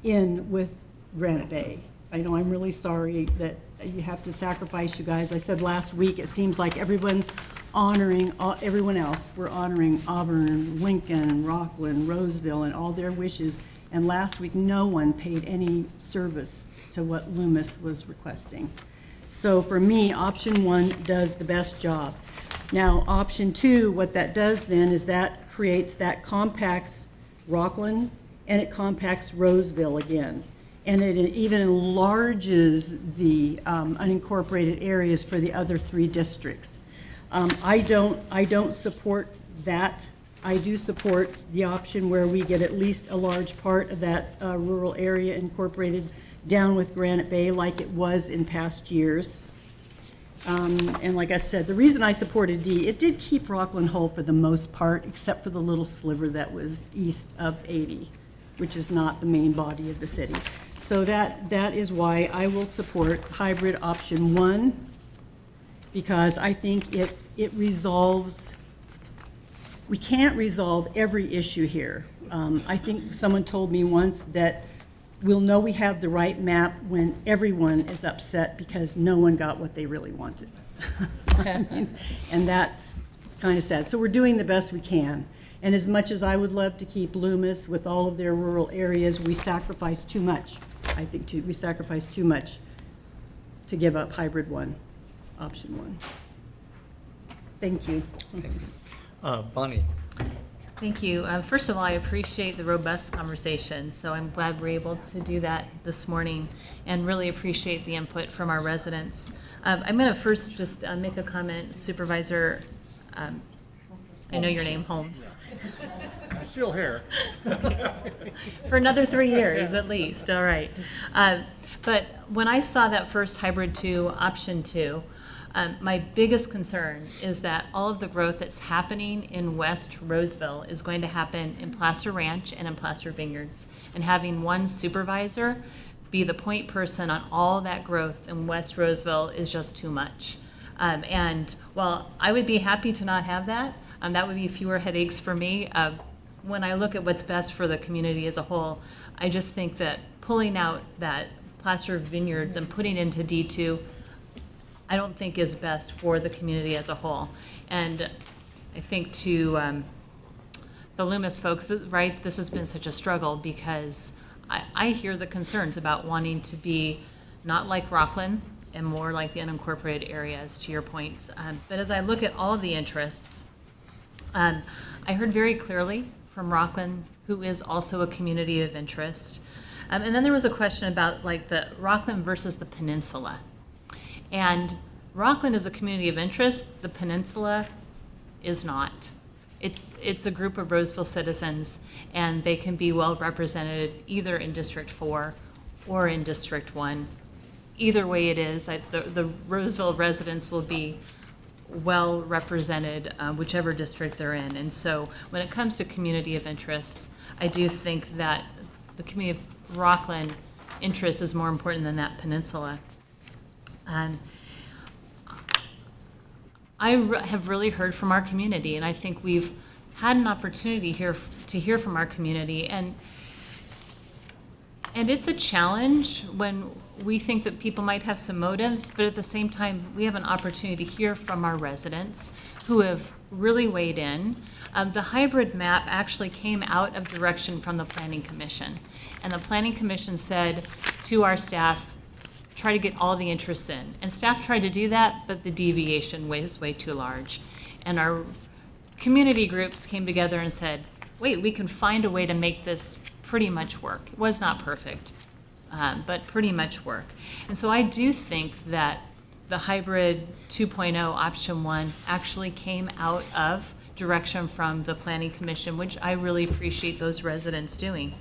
in with Granite Bay. I know I'm really sorry that you have to sacrifice, you guys. I said last week, it seems like everyone's honoring everyone else. We're honoring Auburn, Lincoln, Rockland, Roseville, and all their wishes. And last week, no one paid any service to what Loomis was requesting. So for me, option 1 does the best job. Now, option 2, what that does then is that compacts Rockland and it compacts Roseville again. And it even enlarges the unincorporated areas for the other 3 districts. I don't support that. I do support the option where we get at least a large part of that rural area incorporated down with Granite Bay like it was in past years. And like I said, the reason I supported D, it did keep Rockland whole for the most part, except for the little sliver that was east of 80, which is not the main body of the city. So that is why I will support hybrid option 1, because I think it resolves, we can't resolve every issue here. I think someone told me once that we'll know we have the right map when everyone is upset because no one got what they really wanted. And that's kind of sad. So we're doing the best we can. And as much as I would love to keep Loomis with all of their rural areas, we sacrifice too much. I think we sacrifice too much to give up hybrid 1, option 1. Thank you. Bonnie. Thank you. First of all, I appreciate the robust conversation, so I'm glad we're able to do that this morning and really appreciate the input from our residents. I'm going to first just make a comment, Supervisor, I know your name, Holmes. Still here. For another 3 years at least, all right. But when I saw that first hybrid 2, option 2, my biggest concern is that all of the growth that's happening in West Roseville is going to happen in Placer Ranch and in Placer Vineyards. And having one supervisor be the point person on all that growth in West Roseville is just too much. And while I would be happy to not have that, that would be fewer headaches for me. When I look at what's best for the community as a whole, I just think that pulling out that Placer Vineyards and putting into D2, I don't think is best for the community as a whole. And I think to the Loomis folks, right, this has been such a struggle because I hear the concerns about wanting to be not like Rockland and more like the unincorporated areas, to your points. But as I look at all of the interests, I heard very clearly from Rockland, who is also a community of interest. And then there was a question about like the Rockland versus the peninsula. And Rockland is a community of interest, the peninsula is not. It's a group of Roseville citizens, and they can be well represented either in District 4 or in District 1. Either way it is, the Roseville residents will be well represented, whichever district they're in. And so when it comes to community of interests, I do think that the community of Rockland interest is more important than that peninsula. I have really heard from our community, and I think we've had an opportunity here to hear from our community. And And it's a challenge when we think that people might have some motives, but at the same time, we have an opportunity to hear from our residents who have really weighed in. The hybrid map actually came out of direction from the Planning Commission. And the Planning Commission said to our staff, try to get all the interests in. And staff tried to do that, but the deviation was way too large. And our community groups came together and said, wait, we can find a way to make this pretty much work. It was not perfect, but pretty much work. And so I do think that the hybrid 2.0 option 1 actually came out of direction from the Planning Commission, which I really appreciate those residents doing.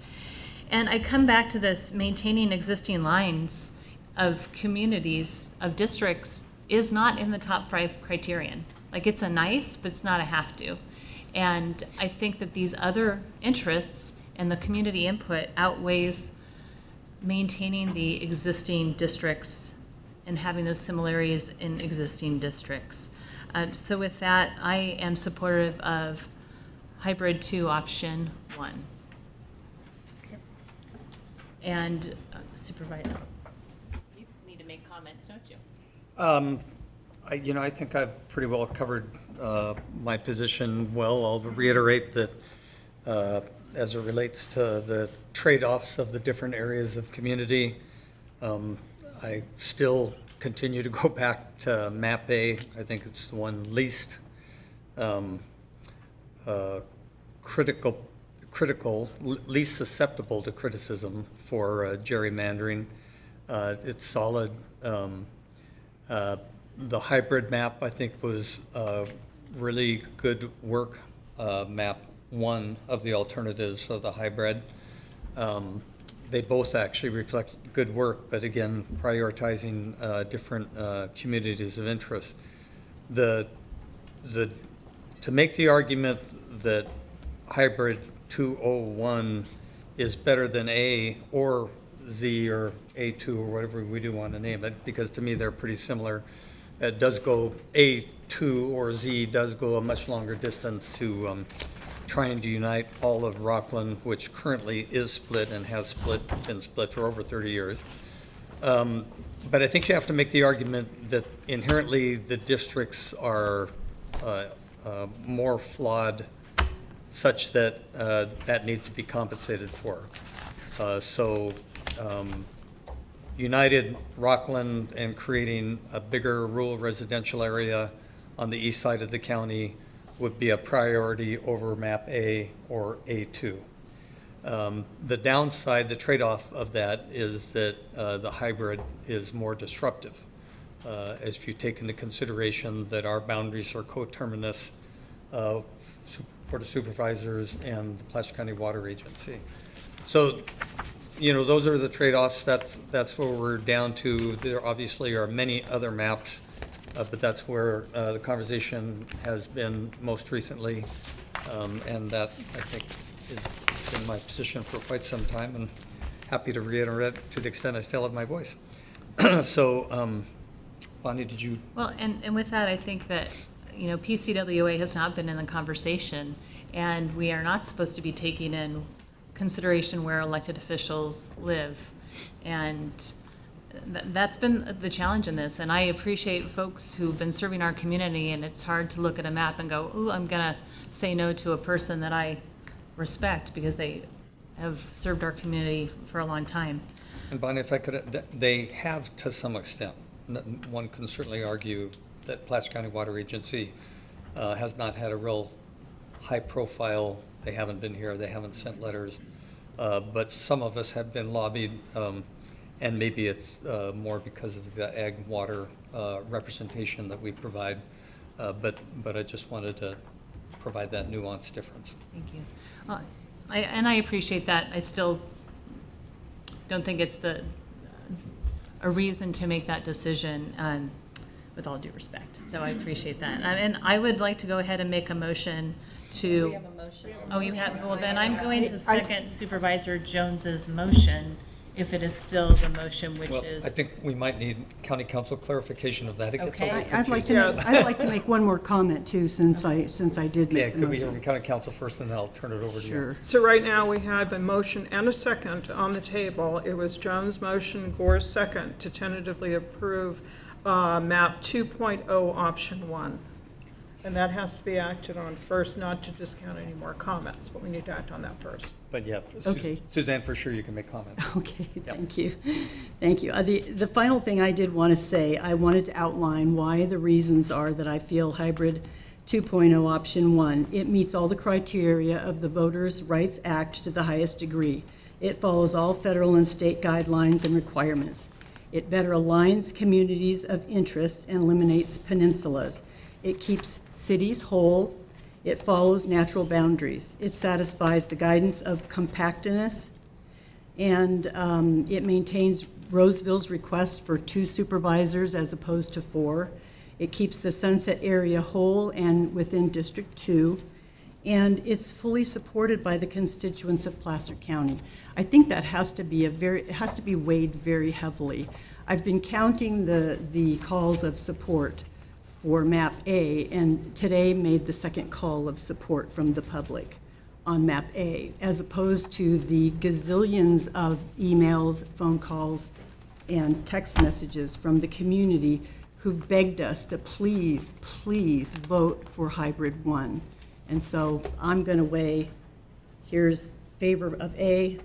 And I come back to this maintaining existing lines of communities, of districts, is not in the top 5 criterion. Like, it's a nice, but it's not a have to. And I think that these other interests and the community input outweighs maintaining the existing districts and having those similarities in existing districts. So with that, I am supportive of hybrid 2 option 1. And Supervisor, you need to make comments, don't you? I think I've pretty well covered my position well. I'll reiterate that as it relates to the trade-offs of the different areas of community, I still continue to go back to map A. I think it's the one least critical, least susceptible to criticism for gerrymandering. It's solid. The hybrid map, I think, was really good work. Map 1 of the alternatives of the hybrid. They both actually reflect good work, but again, prioritizing different communities of interest. To make the argument that hybrid 201 is better than A or Z or A2 or whatever we do want to name it, because to me they're pretty similar. It does go, A2 or Z does go a much longer distance to trying to unite all of Rockland, which currently is split and has been split for over 30 years. But I think you have to make the argument that inherently the districts are more flawed, such that that needs to be compensated for. United Rockland and creating a bigger rural residential area on the east side of the county would be a priority over map A or A2. The downside, the trade-off of that is that the hybrid is more disruptive, as if you take into consideration that our boundaries are coterminous Board of Supervisors and the Placer County Water Agency. So, those are the trade-offs. That's where we're down to. There obviously are many other maps, but that's where the conversation has been most recently, and that, I think, has been my position for quite some time, and happy to reiterate it to the extent I still have my voice. So, Bonnie, did you? Well, and with that, I think that, PCWA has not been in the conversation, and we are not supposed to be taking in consideration where elected officials live. And that's been the challenge in this. And I appreciate folks who've been serving our community, and it's hard to look at a map and go, ooh, I'm gonna say no to a person that I respect because they have served our community for a long time. And Bonnie, if I could, they have to some extent. One can certainly argue that Placer County Water Agency has not had a real high profile. They haven't been here, they haven't sent letters, but some of us have been lobbied, and maybe it's more because of the ag water representation that we provide, but I just wanted to provide that nuanced difference. Thank you. Well, I appreciate that. I still don't think it's a reason to make that decision, with all due respect. So I appreciate that. And I would like to go ahead and make a motion to. We have a motion. Oh, you have, well, then I'm going to second Supervisor Jones's motion if it is still the motion, which Well, is. I think we might need county council clarification of that. It gets a Okay. little I'd like to, confusing. I'd like to make one more comment too, since I did Yeah, make the could we hear motion. from county council first, and then I'll turn it over to you? Sure. So right now, we have a motion and a second on the table. It was Jones' motion, Gore's second, to tentatively approve map 2.0, option 1. And that has to be acted on first, not to discount any more comments, but we need to act on that first. But yeah, Okay. Suzanne, for sure, you can make comments. Okay, thank you. Thank you. The final thing I did want to say, I wanted to outline why the reasons are that I feel hybrid 2.0 option 1. It meets all the criteria of the Voters' Rights Act to the highest degree. It follows all federal and state guidelines and requirements. It better aligns communities of interest and eliminates peninsulas. It keeps cities whole. It follows natural boundaries. It satisfies the guidance of compactness, and it maintains Roseville's request for 2 supervisors as opposed to 4. It keeps the Sunset area whole and within District 2, and it's fully supported by the constituents of Placer County. I think that has to be it has to be weighed very heavily. I've been counting the calls of support for map A, and today made the second call of support from the public on map A, as opposed to the gazillions of emails, phone calls, and text messages from the community who begged us to please, please vote for hybrid 1. And so I'm going to weigh, here's favor of A,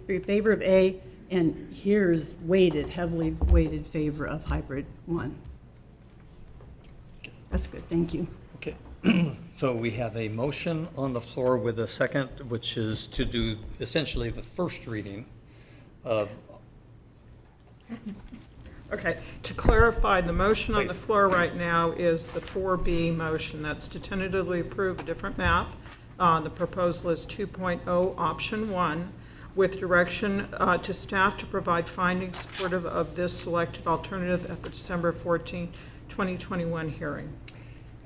and here's heavily weighted favor of hybrid 1. That's good, thank you. Okay, so we have a motion on the floor with a second, which is to do essentially the first reading of. Okay, to clarify, the motion on the floor right now is the 4B motion. That's to tentatively approve a different map. The proposal is 2.0, option 1, with direction to staff to provide findings supportive of this selected alternative at the December 14, 2021 hearing.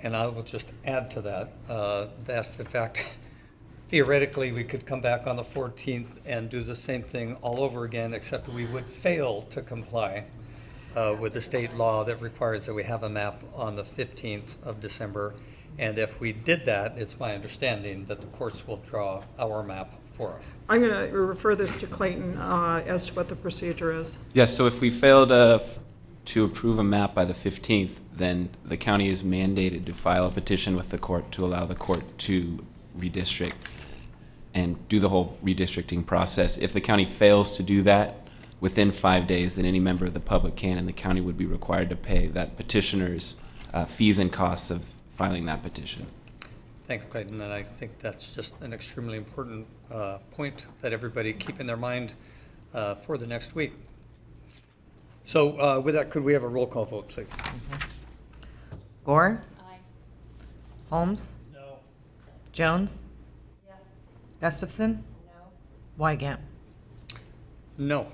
And I will just add to that, that in fact, theoretically, we could come back on the 14th and do the same thing all over again, except we would fail to comply with the state law that requires that we have a map on the 15th of December. And if we did that, it's my understanding that the courts will draw our map for us. I'm going to refer this to Clayton as to what the procedure is. Yes, so if we fail to approve a map by the 15th, then the county is mandated to file a petition with the court to allow the court to redistrict and do the whole redistricting process. If the county fails to do that within 5 days, then any member of the public can, and the county would be required to pay that petitioner's fees and costs of filing that petition. Thanks, Clayton, and I think that's just an extremely important point that everybody keep in their mind for the next week. So with that, could we have a roll call vote, please? Gore? Aye. Holmes? No. Jones? Yes. Gustafson? No. Wygant? No.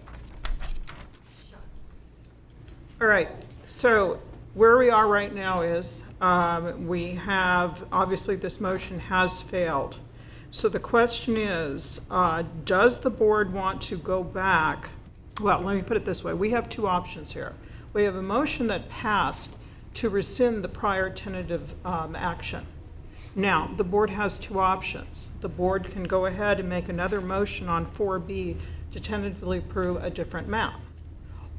All right, so where we are right now is we have, obviously this motion has failed. So the question is, does the board want to go back? Well, let me put it this way. We have 2 options here. We have a motion that passed to rescind the prior tentative action. Now, the board has 2 options. The board can go ahead and make another motion on 4B to tentatively approve a different map.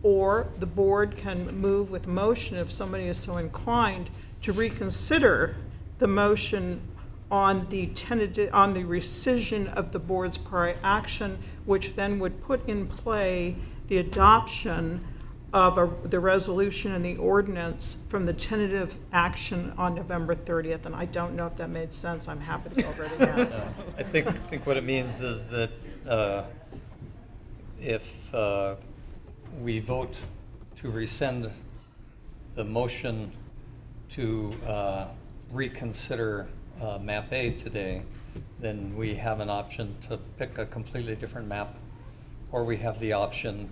Or the board can move with motion, if somebody is so inclined, to reconsider the motion on the rescission of the board's prior action, which then would put in play the adoption of the resolution and the ordinance from the tentative action on November 30th. And I don't know if that made sense. I'm happy to go over it again. I think what it means is that if we vote to rescind the motion to reconsider map A today, then we have an option to pick a completely different map, or we have the option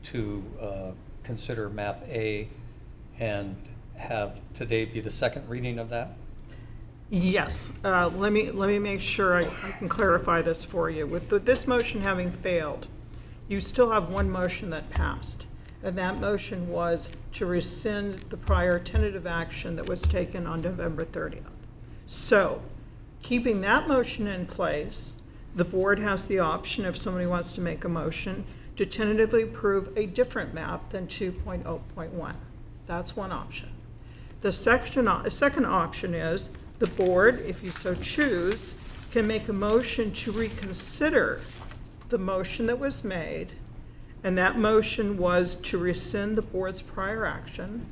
to consider map A and have today be the second reading of that? Yes, let me make sure I can clarify this for you. With this motion having failed, you still have one motion that passed. And that motion was to rescind the prior tentative action that was taken on November 30th. So, keeping that motion in place, the board has the option, if somebody wants to make a motion, to tentatively approve a different map than 2.0.1. That's one option. The second option is the board, if you so choose, can make a motion to reconsider the motion that was made, and that motion was to rescind the board's prior action.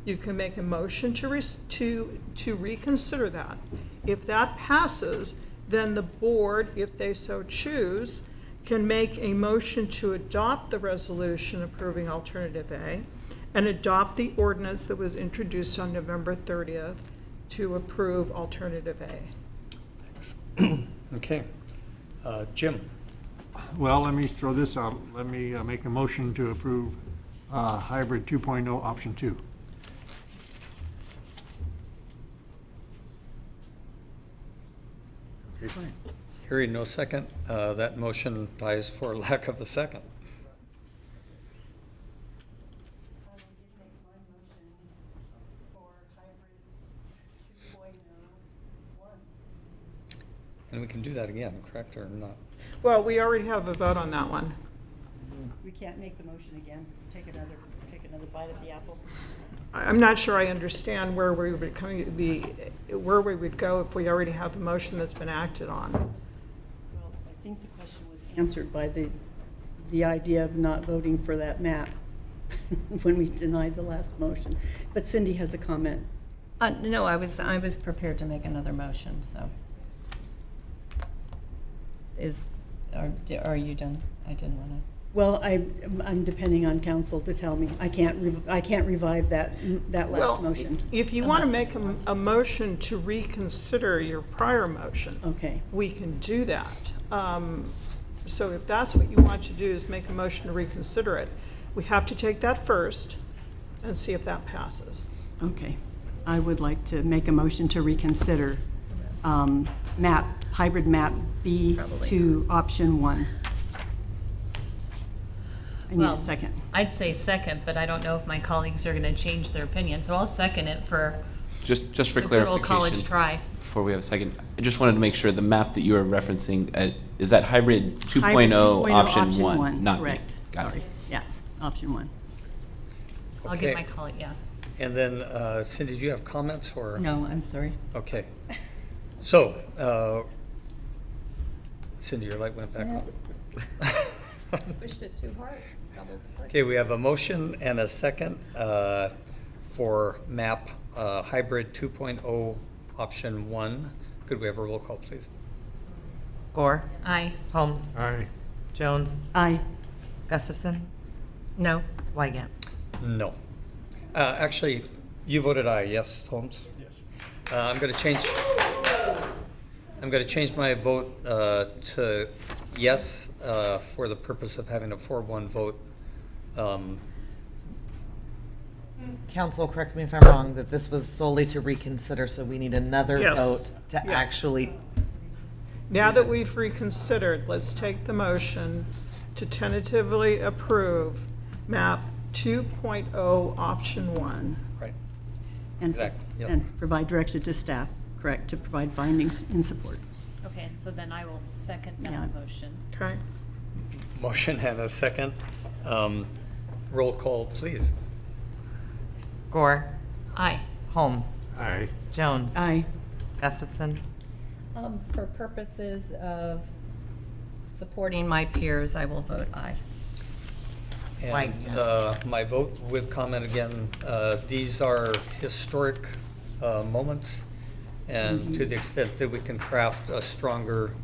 You can make a motion to reconsider that. If that passes, then the board, if they so choose, can make a motion to adopt the resolution approving alternative A and adopt the ordinance that was introduced on November 30th to approve alternative A. Okay. Jim? Well, let me throw this out. Let me make a motion to approve hybrid 2.0 option 2. Okay, fine. Hearing no second, that motion dies for lack of a second. And we can do that again, correct, or not? Well, we already have a vote on that one. We can't make the motion again, take another bite of the apple. I'm not sure I understand where we would go if we already have a motion that's been acted on. Well, I think the question was answered by the idea of not voting for that map when we denied the last motion. But Cindy has a comment. No, I was prepared to make another motion, so. Are you done? I didn't want to. Well, I'm depending on council to tell me. I can't revive that last motion. If you want to make a motion to reconsider your prior motion, okay, we can do that. So if that's what you want to do, is make a motion to reconsider it, we have to take that first and see if that passes. Okay. I would like to make a motion to reconsider hybrid map B to option 1. I need a second. I'd say second, but I don't know if my colleagues are going to change their opinion, so I'll second it for Just for the good old clarification. college try. Before we have a second, I just wanted to make sure the map that you are referencing, is that hybrid 2.0 Hybrid 2.0 option 1, not B? correct. Got it. Sorry. Yeah, option 1. I'll Okay. give my colleague, yeah. And then Cindy, do you have comments or? No, I'm sorry. Okay. So, Cindy, your light went back on. Pushed it too hard. Okay, we have a motion and a second for map hybrid 2.0 option 1. Could we have a roll call, please? Gore. Aye. Holmes. Aye. Jones. Aye. Gustafson. No. Wygant. No. Actually, you voted aye, yes, Holmes? Yes. I'm going to change my vote to yes for the purpose of having a 4-1 vote. Council, correct me if I'm wrong, that this was solely to reconsider, so we need another Yes. vote to Yes. actually. Now that we've reconsidered, let's take the motion to tentatively approve map 2.0 option 1. Right. And, Exactly, yep. and provide direction to staff, correct, to provide findings in support. Okay, so then I will second that Yeah. motion. Okay. Motion and a second. Roll call, please. Gore. Aye. Holmes. Aye. Jones. Aye. Gustafson. For purposes of supporting my peers, I will vote aye. And my vote with comment again, these are historic moments, and to the extent that we can craft a stronger,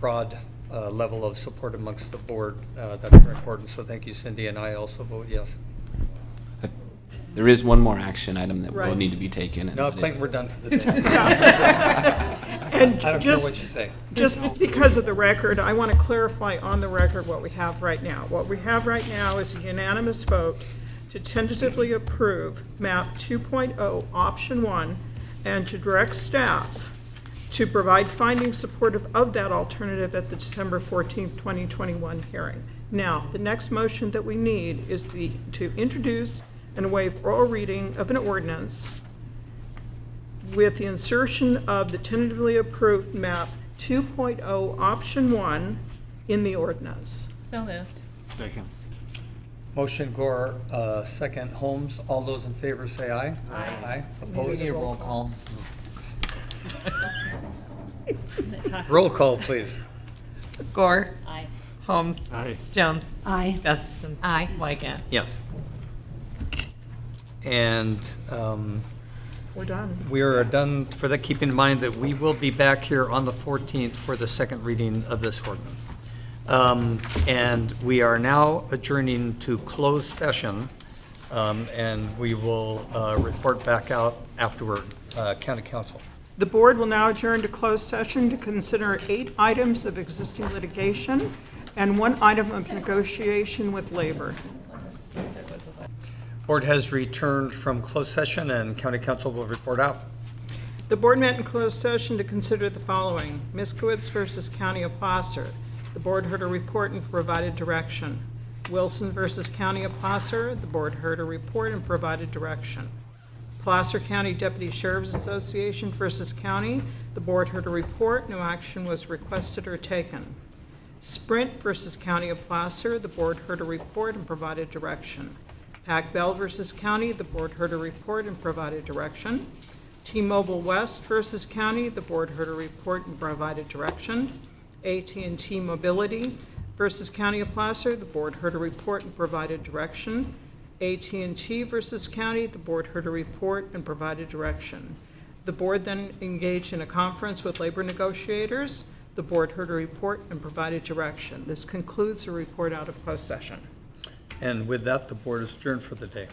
broad level of support amongst the board, that's very important. So thank you, Cindy, and I also vote yes. There is one more action item that will Right. need to be taken. and No, that Clayton, is- we're done for the day. And I don't care what you say. Just because of the record, I want to clarify on the record what we have right now. What we have right now is a unanimous vote to tentatively approve map 2.0 option 1 and to direct staff to provide findings supportive of that alternative at the December 14th, 2021 hearing. Now, the next motion that we need is to introduce and waive oral reading of an ordinance with the insertion of the tentatively approved map 2.0 option 1 in the ordinance. So moved. Second. Motion Gore, second Holmes. All those in favor say aye. Aye. We Opposed? need a roll call. Roll call, please. Gore. Aye. Holmes. Aye. Jones. Aye. Gustafson. Aye. Wygant. Yes. And We're done. we are done for that. Keep in mind that we will be back here on the 14th for the second reading of this ordinance. And we are now adjourning to closed session, and we will report back out afterward, County Council. The board will now adjourn to closed session to consider 8 items of existing litigation and 1 item of negotiation with labor. Board has returned from closed session, and County Council will report out. The board met in closed session to consider the following: Miskowitz versus County of Placer. The board heard a report and provided direction. Wilson versus County of Placer. The board heard a report and provided direction. Placer County Deputy Sheriff's Association versus County. The board heard a report. No action was requested or taken. Sprint versus County of Placer. The board heard a report and provided direction. Pac Bell versus County. The board heard a report and provided direction. T-Mobile West versus County. The board heard a report and provided direction. AT&T Mobility versus County of Placer. The board heard a report and provided direction. AT&T versus County. The board heard a report and provided direction. The board then engaged in a conference with labor negotiators. The board heard a report and provided direction. This concludes the report out of closed session. And with that, the board is adjourned for the day.